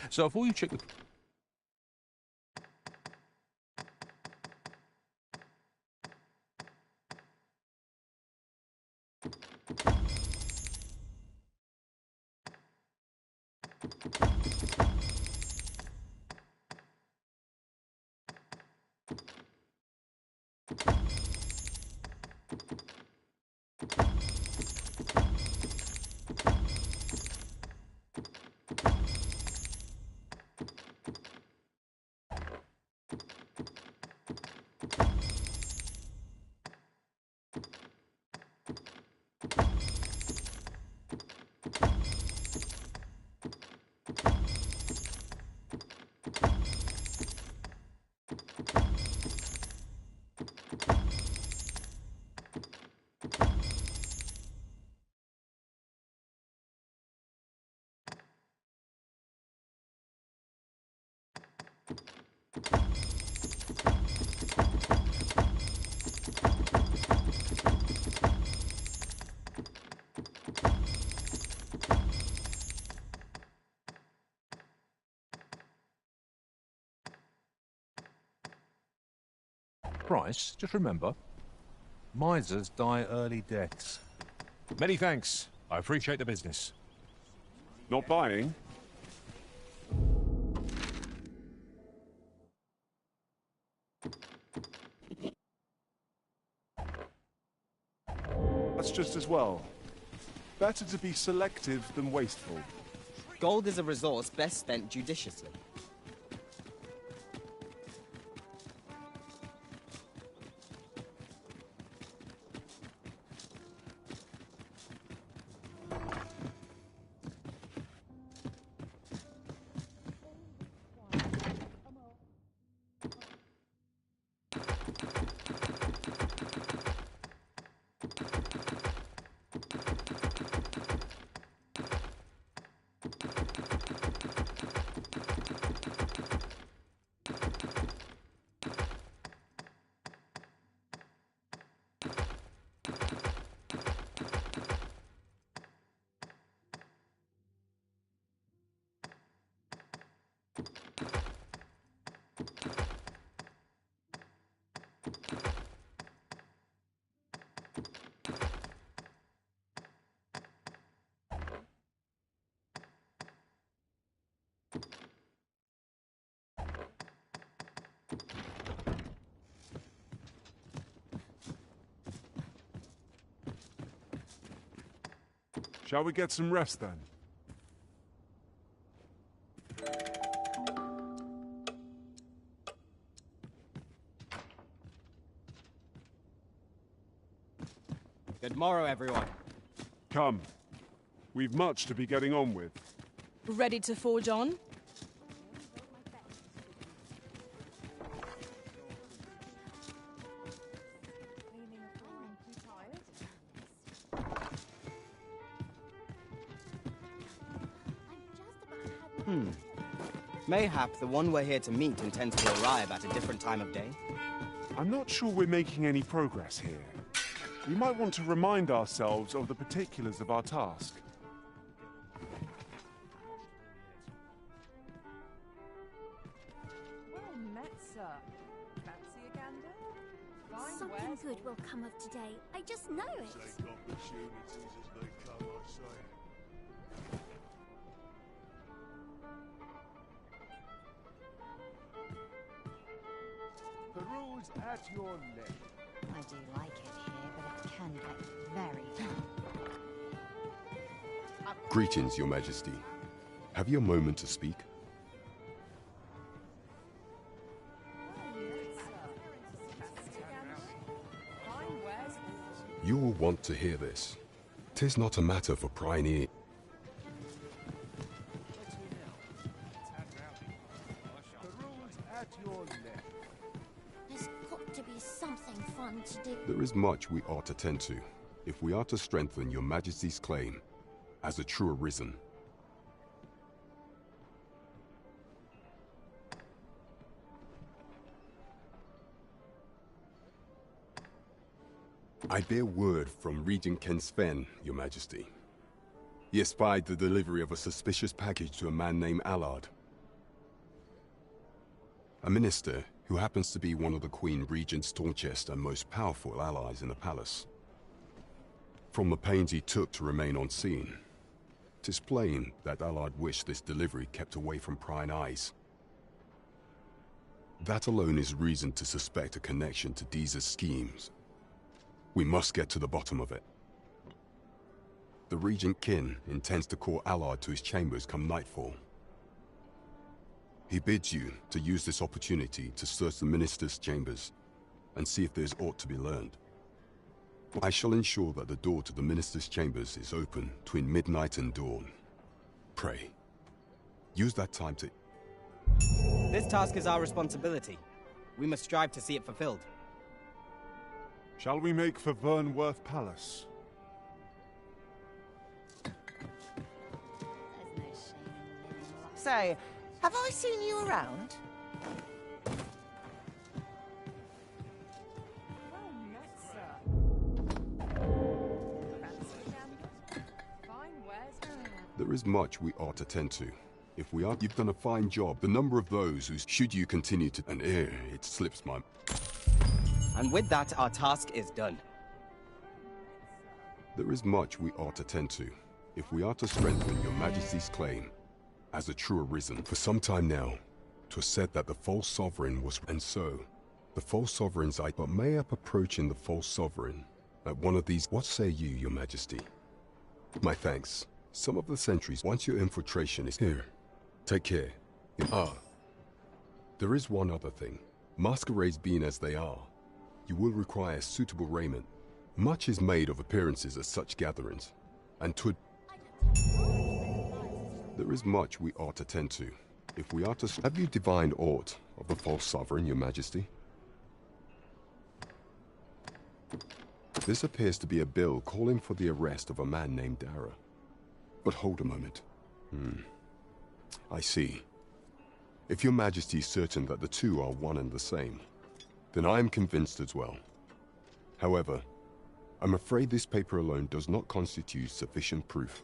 So before you check the... Bryce, just remember, misers die early deaths. Many thanks. I appreciate the business. Not buying? That's just as well. Better to be selective than wasteful. Gold is a resource best spent judiciously. Shall we get some rest then? Good morrow, everyone. Come. We've much to be getting on with. Ready to forge on? Mayhap the one we're here to meet intends to arrive at a different time of day. I'm not sure we're making any progress here. We might want to remind ourselves of the particulars of our task. Well met, sir. Fancy a gander? Something good will come of today. I just know it. Take opportunities as they come, I say. Peruse at your leisure. I do like it here, but it can get very Greetings, Your Majesty. Have you a moment to speak? You will want to hear this. 'Tis not a matter for prying ear. There's got to be something fun to do. There is much we ought to tend to, if we are to strengthen Your Majesty's claim as a true Arisen. I bear word from Regent Ken Sven, Your Majesty. He espied the delivery of a suspicious package to a man named Allard. A minister who happens to be one of the Queen Regent's staunchest and most powerful allies in the palace. From the pains he took to remain on scene, 'tis plain that Allard wished this delivery kept away from prying eyes. That alone is reason to suspect a connection to Deeza's schemes. We must get to the bottom of it. The Regent Kin intends to call Allard to his chambers come nightfall. He bids you to use this opportunity to search the minister's chambers and see if there's aught to be learned. I shall ensure that the door to the minister's chambers is open between midnight and dawn. Pray, use that time to... This task is our responsibility. We must strive to see it fulfilled. Shall we make for Vernworth Palace? Say, have I seen you around? There is much we ought to tend to. If we are, you've done a fine job. The number of those who, should you continue to, and it slips my... And with that, our task is done. There is much we ought to tend to. If we are to strengthen your Majesty's claim as a true arisen, for some time now, 'twas said that the false sovereign was, and so, the false sovereign's but may up approaching the false sovereign at one of these. What say you, your Majesty? My thanks. Some of the sentries, once your infiltration is here, take care. There is one other thing. Masquerades being as they are, you will require suitable raiment. Much is made of appearances at such gatherings, and there is much we ought to tend to. If we are to... Have you divined aught of the false sovereign, your Majesty? This appears to be a bill calling for the arrest of a man named Dara. But hold a moment. I see. If your Majesty is certain that the two are one and the same, then I am convinced as well. However, I'm afraid this paper alone does not constitute sufficient proof.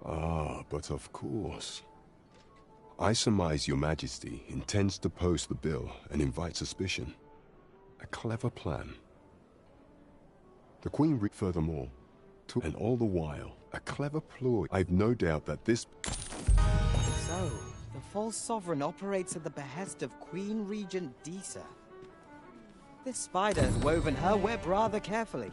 But of course. I surmise your Majesty intends to post the bill and invite suspicion. A clever plan. The Queen furthermore, and all the while, a clever ploy. I've no doubt that this... So, the false sovereign operates at the behest of Queen Regent Disa. This spider has woven her web rather carefully.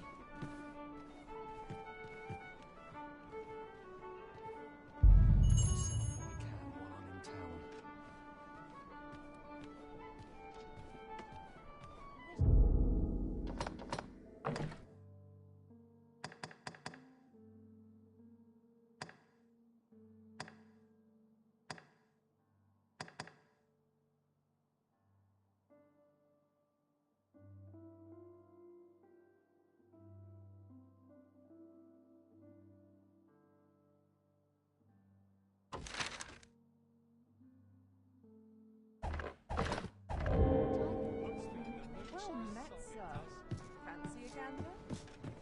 Well met, sir. Fancy a gander?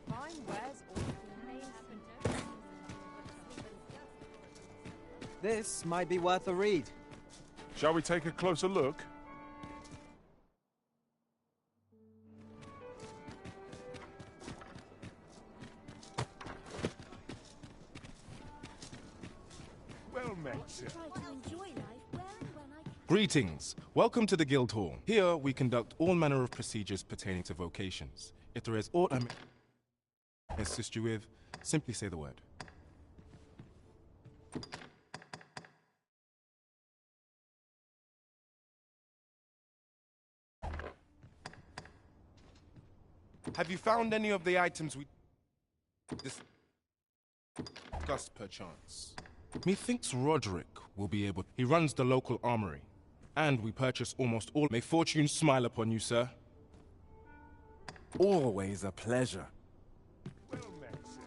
Fine wares all This might be worth a read. Shall we take a closer look? Well met, sir. Greetings. Welcome to the Guild Hall. Here we conduct all manner of procedures pertaining to vocations. If there is aught I may assist you with, simply say the word. Have you found any of the items we discussed perchance? Methinks Roderick will be able... He runs the local armory, and we purchase almost all... May fortune smile upon you, sir. Always a pleasure. Well met, sir.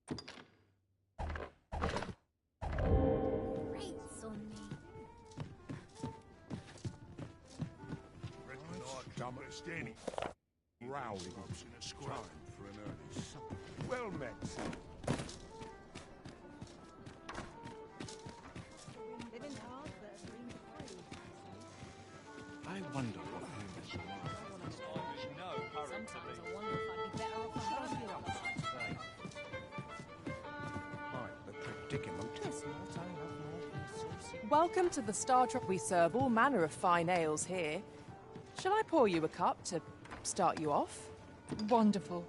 Rates on me. Reckon I'd come at steady. Rowling in a squad. Time for an early supper. Well met, sir. Living hard, but dreams free. I wonder what humans are like. Sometimes I wonder if I'd be better off alone you on Quite the predicament. Welcome to the Star Trek. We serve all manner of fine ales here. Shall I pour you a cup to start you off? Wonderful.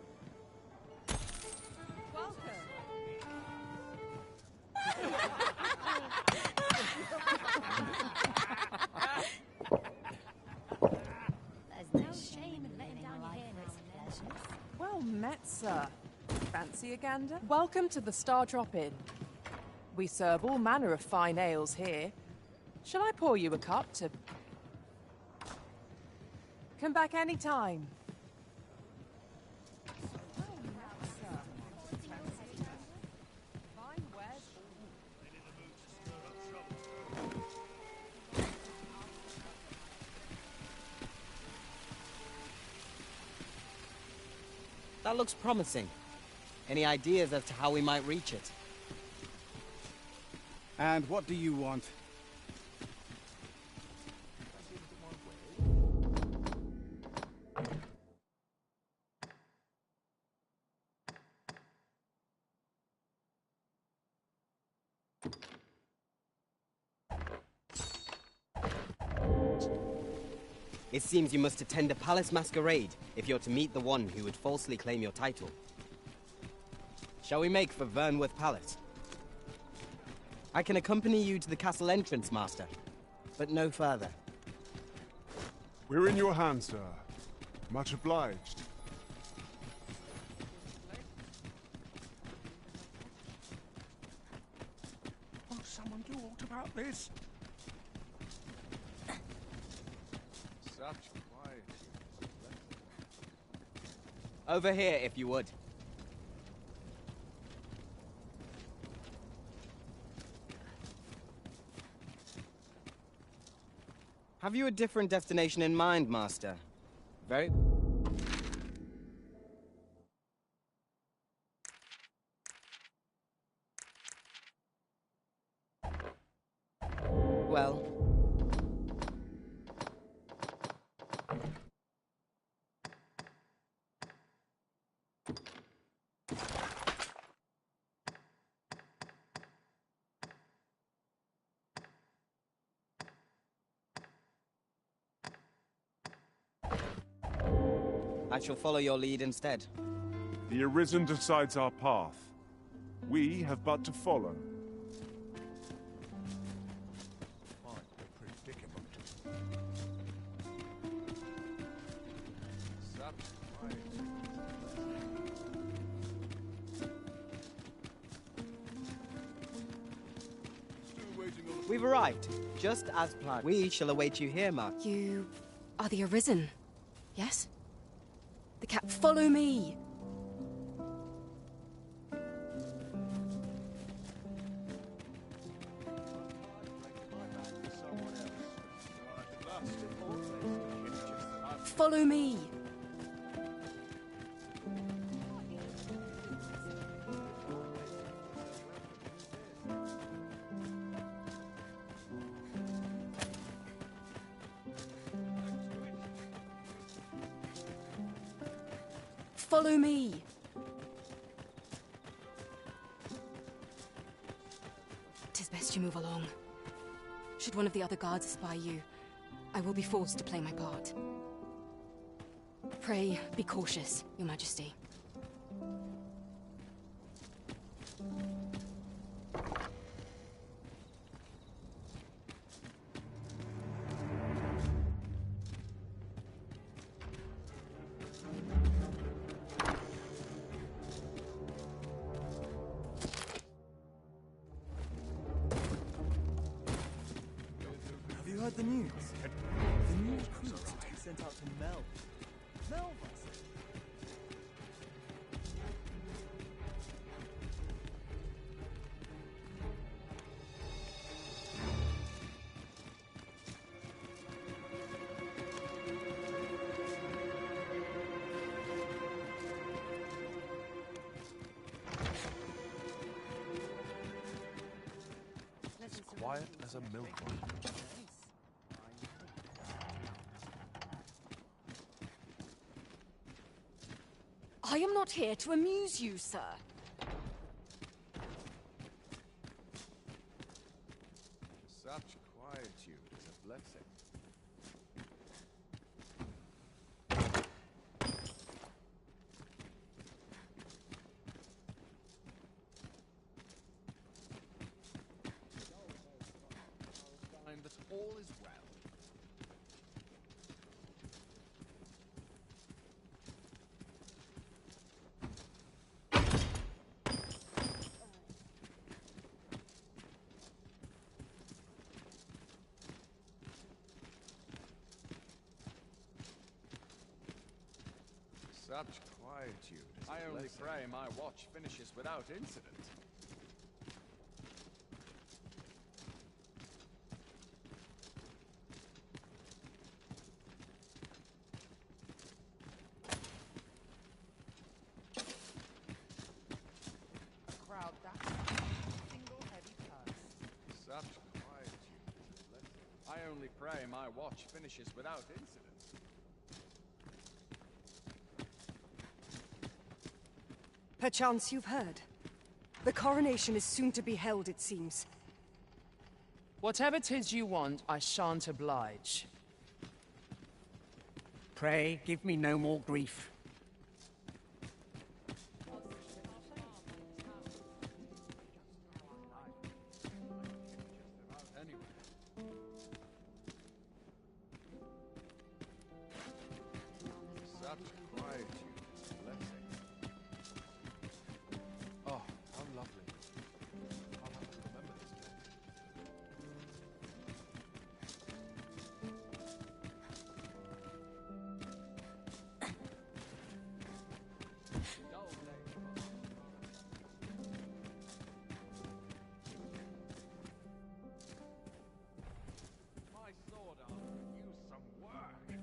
There's no shame in letting down your hair now and then. Well met, sir. Fancy a gander? Welcome to the Star Drop-In. We serve all manner of fine ales here. Shall I pour you a cup to... Come back any time. That looks promising. Any ideas as to how we might reach it? And what do you want? It seems you must attend a palace masquerade if you're to meet the one who would falsely claim your title. Shall we make for Vernworth Palace? I can accompany you to the castle entrance, Master, but no further. We're in your hands, sir. Much obliged. Will someone do aught about this? Such quiet. Over here, if you would. Have you a different destination in mind, Master? Very... Well... I shall follow your lead instead. The Arisen decides our path. We have but to follow. Quite the predicament. Such quiet. We've arrived, just as planned. We shall await you here, Mark. You are the Arisen, yes? The cat. Follow me! Follow me! Follow me! Tis best you move along. Should one of the other guards espy you, I will be forced to play my part. Pray, be cautious, Your Majesty. Have you heard the news? The new recruits have been sent out to Mel. Mel, I said. quiet as a milkman. I am not here to amuse you, sir. Such quietude is a blessing. Find that all is well. Such quietude is a I only blessing. pray my watch finishes without incident. A crowd that single heavy purse. Such quietude is a blessing. I only pray my watch finishes without incident. Perchance you've heard. The coronation is soon to be held, it seems. Whatever 'tis you want, I shan't oblige. Pray, give me no more grief. Such quietude is a blessing. Oh, how lovely. I'll have to remember this day. My sword arm could use some work.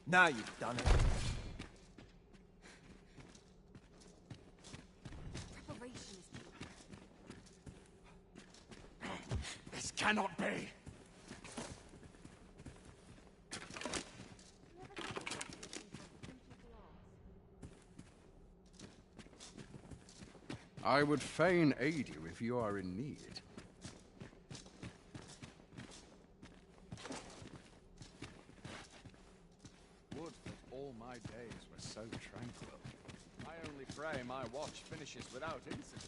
Now you've done it. Preparation is This cannot be! I would fain aid you if you are in need. Would that all my days were so tranquil. I only pray my watch finishes without incident.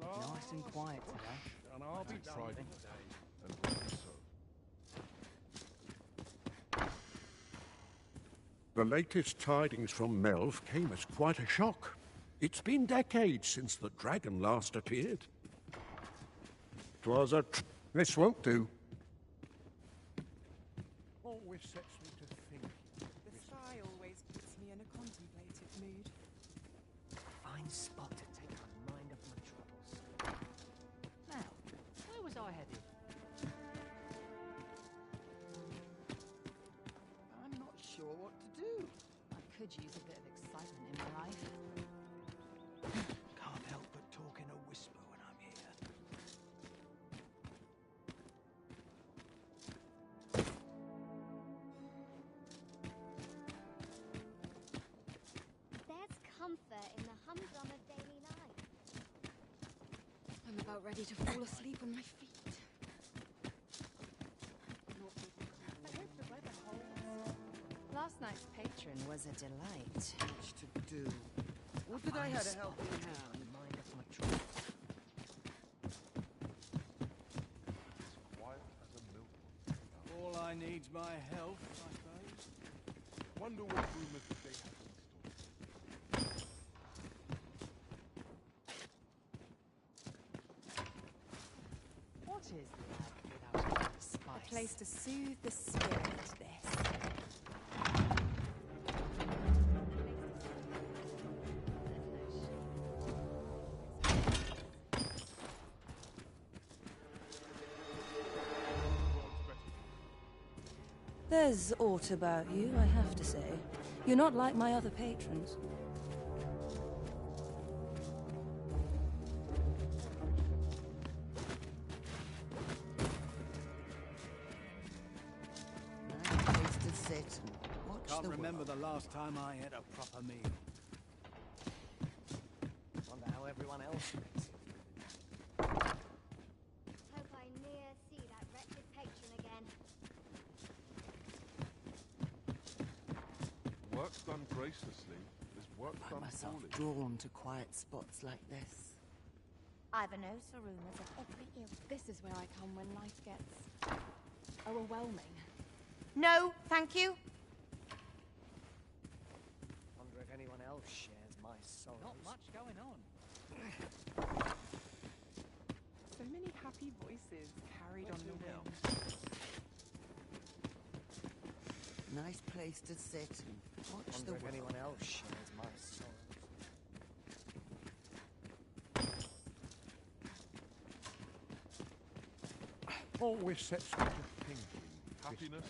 Nice and quiet today. And I'll be Exciting. done today. And rightly so. The latest tidings from Melv came as quite a shock. It's been decades since the dragon last appeared. 'Twas a this won't do. Always sets me to think. The sky always puts me in a contemplative mood. Fine spot to take my mind off my troubles. Now, where was I headed? I'm not sure what to do. I could use a bit of excitement in my life. ready to fall asleep on my feet. Last night's patron was a delight. Much to do. Would that I had a helping hand. Mind us my truth. Quiet as a milk. All I need's my health, I suppose. Wonder what rumors they have in store. What is life without spice? A place to soothe the spirit, this. There's aught about you, I have to say. You're not like my other patrons. Nice place to sit and watch Can't the remember world. the last time I had a proper meal. Wonder how everyone else makes it. Hope I near see that wretched patron again. Work done graciously is work I done myself poorly. drawn to quiet spots like this. I've a nose for rumours of every ill. This is where I come when life gets overwhelming. No, thank you. Wonder if anyone else shares my sorrows. Not much going on. So many happy voices carried on the wind. Nice place to sit and watch Wonder the if world. anyone else shares my sorrows. Always sets me to thinking. Happiness,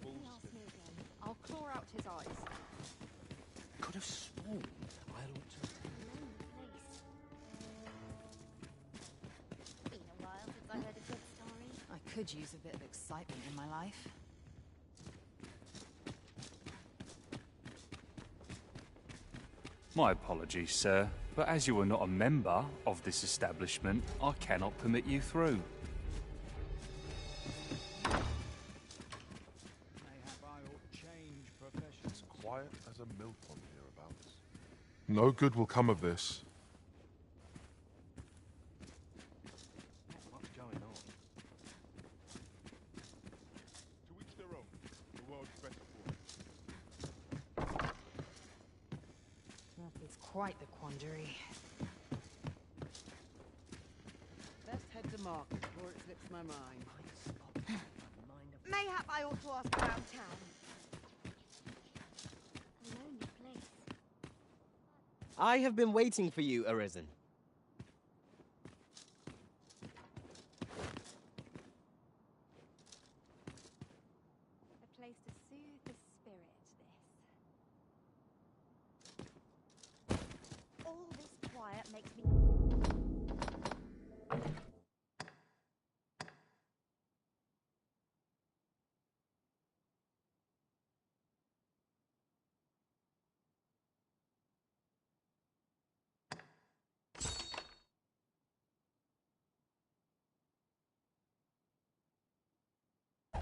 full Ask me again. I'll claw out his eyes. Could have sworn I ought to. Been a while since I heard a good story. I could use a bit of excitement in my life. My apologies, sir, but as you are not a member of this establishment, I cannot permit you through. Mayhap I ought change professions. quiet as a mill pond hereabouts. No good will come of this. Not much going on. To each their own. The world's better for it. It's quite the quandary. Best head to market before it slips my mind. Mayhap I ought to ask around town. A lonely place. I have been waiting for you, Arisen. A place to soothe the spirit, this. All this quiet makes me...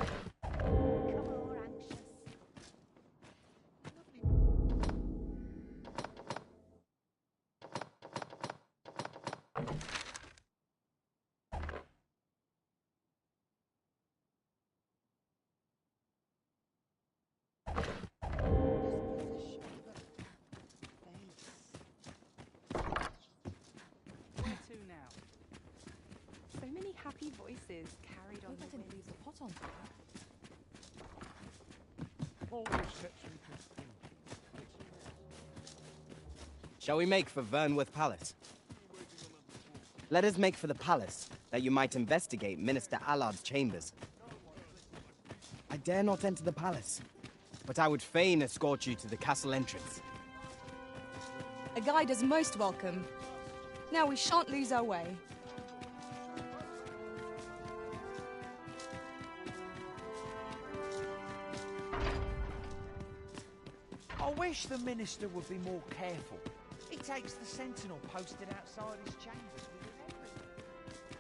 Come on, anxious. Where to now? So many happy voices carried on the wind. Leave the pot on fire. Always sets me to thinking. Shall we make for Vernworth Palace? Let us make for the palace, that you might investigate Minister Allard's chambers. I dare not enter the palace, but I would fain escort you to the castle entrance. A guide is most welcome. Now we shan't lose our way. I wish the minister would be more careful. He takes the sentinel posted outside his chambers with his everything.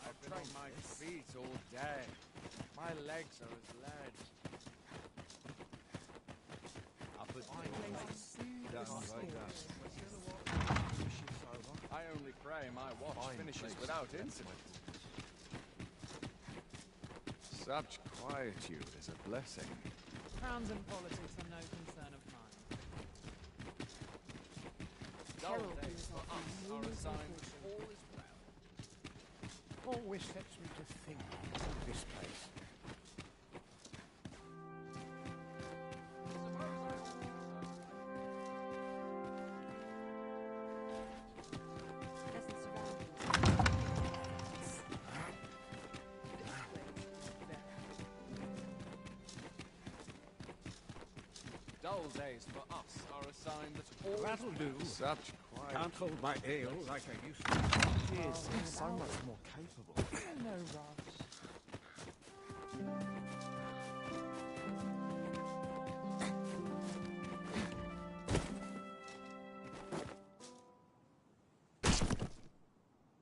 I've been on my feet all day. My legs are as lead. Up at I only pray my watch finishes without incident. Such quietude is a blessing. Crowns and politics are no concern of mine. Dull days for us are a sign that all is well. Always sets me to think of this place. Dull days for us are a sign that all That'll is do. well. Such quiet. Can't hold my ale like I used to. She is so much more capable. No rush.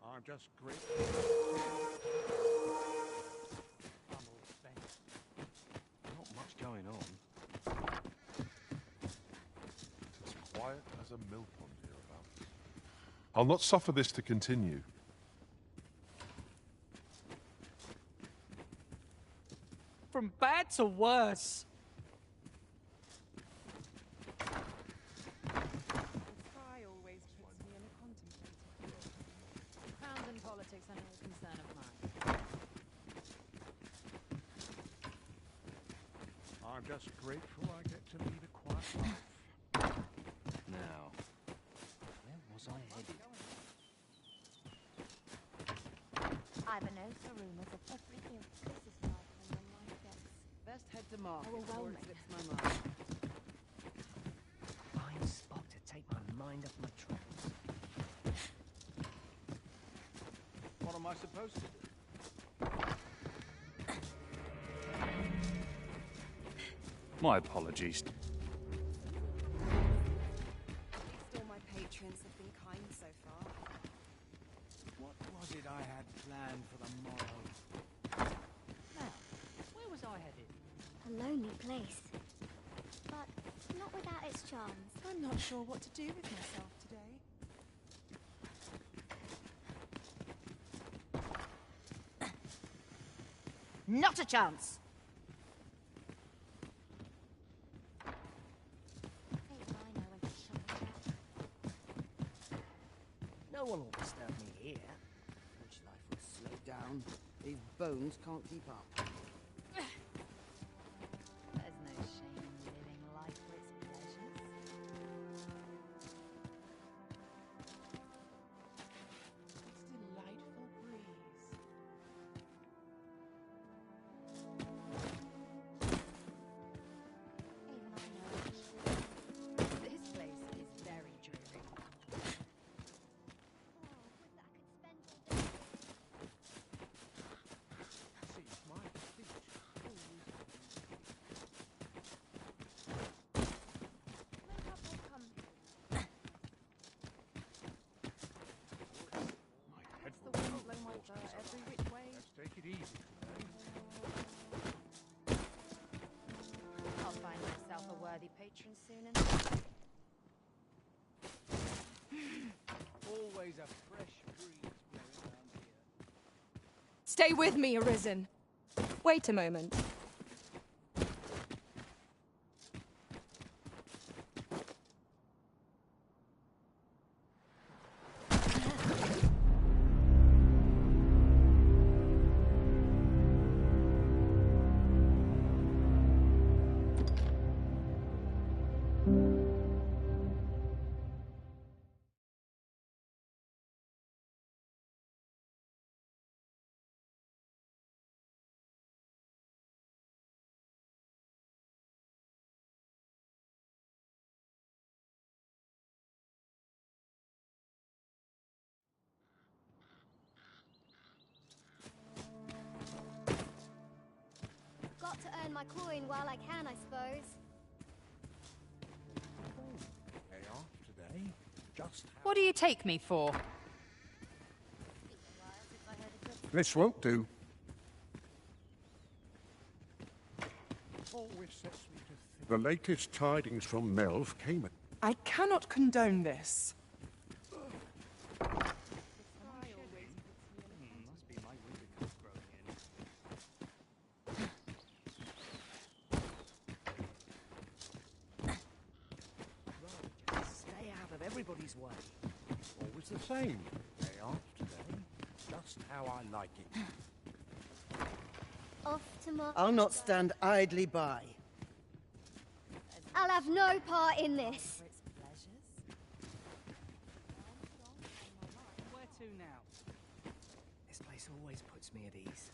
I'm just grateful. Not much going on. As quiet as a mill pond hereabouts. I'll not suffer this to continue. From bad to worse. Sky always puts me in a contemplative. Crowns and politics are no concern of mine. I'm just grateful I get to lead a quiet life. Now, where was I headed? Ivanhoe for rumours of every ilk. This is like when the light gets. Best head to market Overwhelming. before it slips my mind. Fine spot to take my mind off my troubles. What am I supposed to do? My apologies. At least all my patrons have been kind so far. What was it I had planned for the morrow? Now, where was I headed? A lonely place. But not without its charms. I'm not sure what to do with myself today. Not a chance! No one will disturb me here. Which life will slow down. These bones can't keep up. There's no shame in living life for its pleasures. It's delightful breeze. This place is very dreary. It's the wind blow my fur every which way. Let's take it easy. I'll find myself a worthy patron soon enough. Always a fresh breeze blowing around here. Stay with me, Arisen. Wait a moment. my coin while I can, I suppose. They are today. Just What do you take me for? this won't do. Always sets me to think. The latest tidings from Melv came at. I cannot condone this. Must be my winter coat growing in. Stay out of everybody's way. Always the same. They are today. Just how I like it. Off to my... I'll not stand idly by. I'll have no part in this. Where to now? This place always puts me at ease.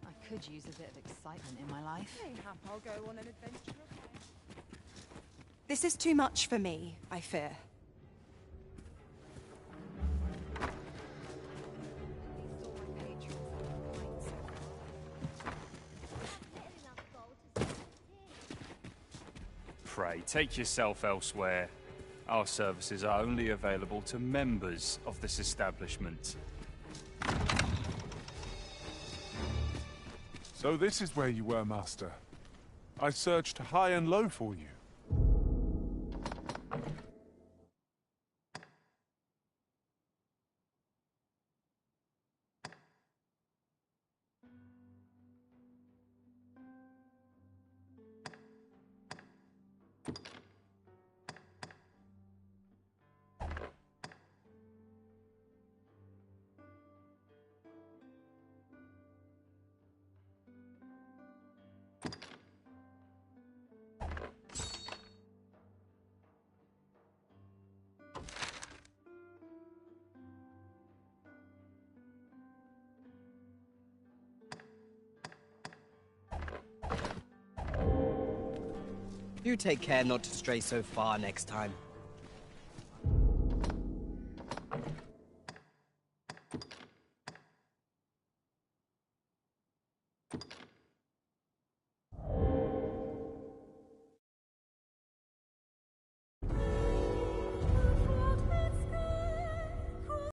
I could use a bit of excitement in my life. Hey, Hap, I'll go on an adventure. This is too much for me, I fear. Pray, take yourself elsewhere. Our services are only available to members of this establishment. So this is where you were, Master. I searched high and low for you. You take care not to stray so far next time.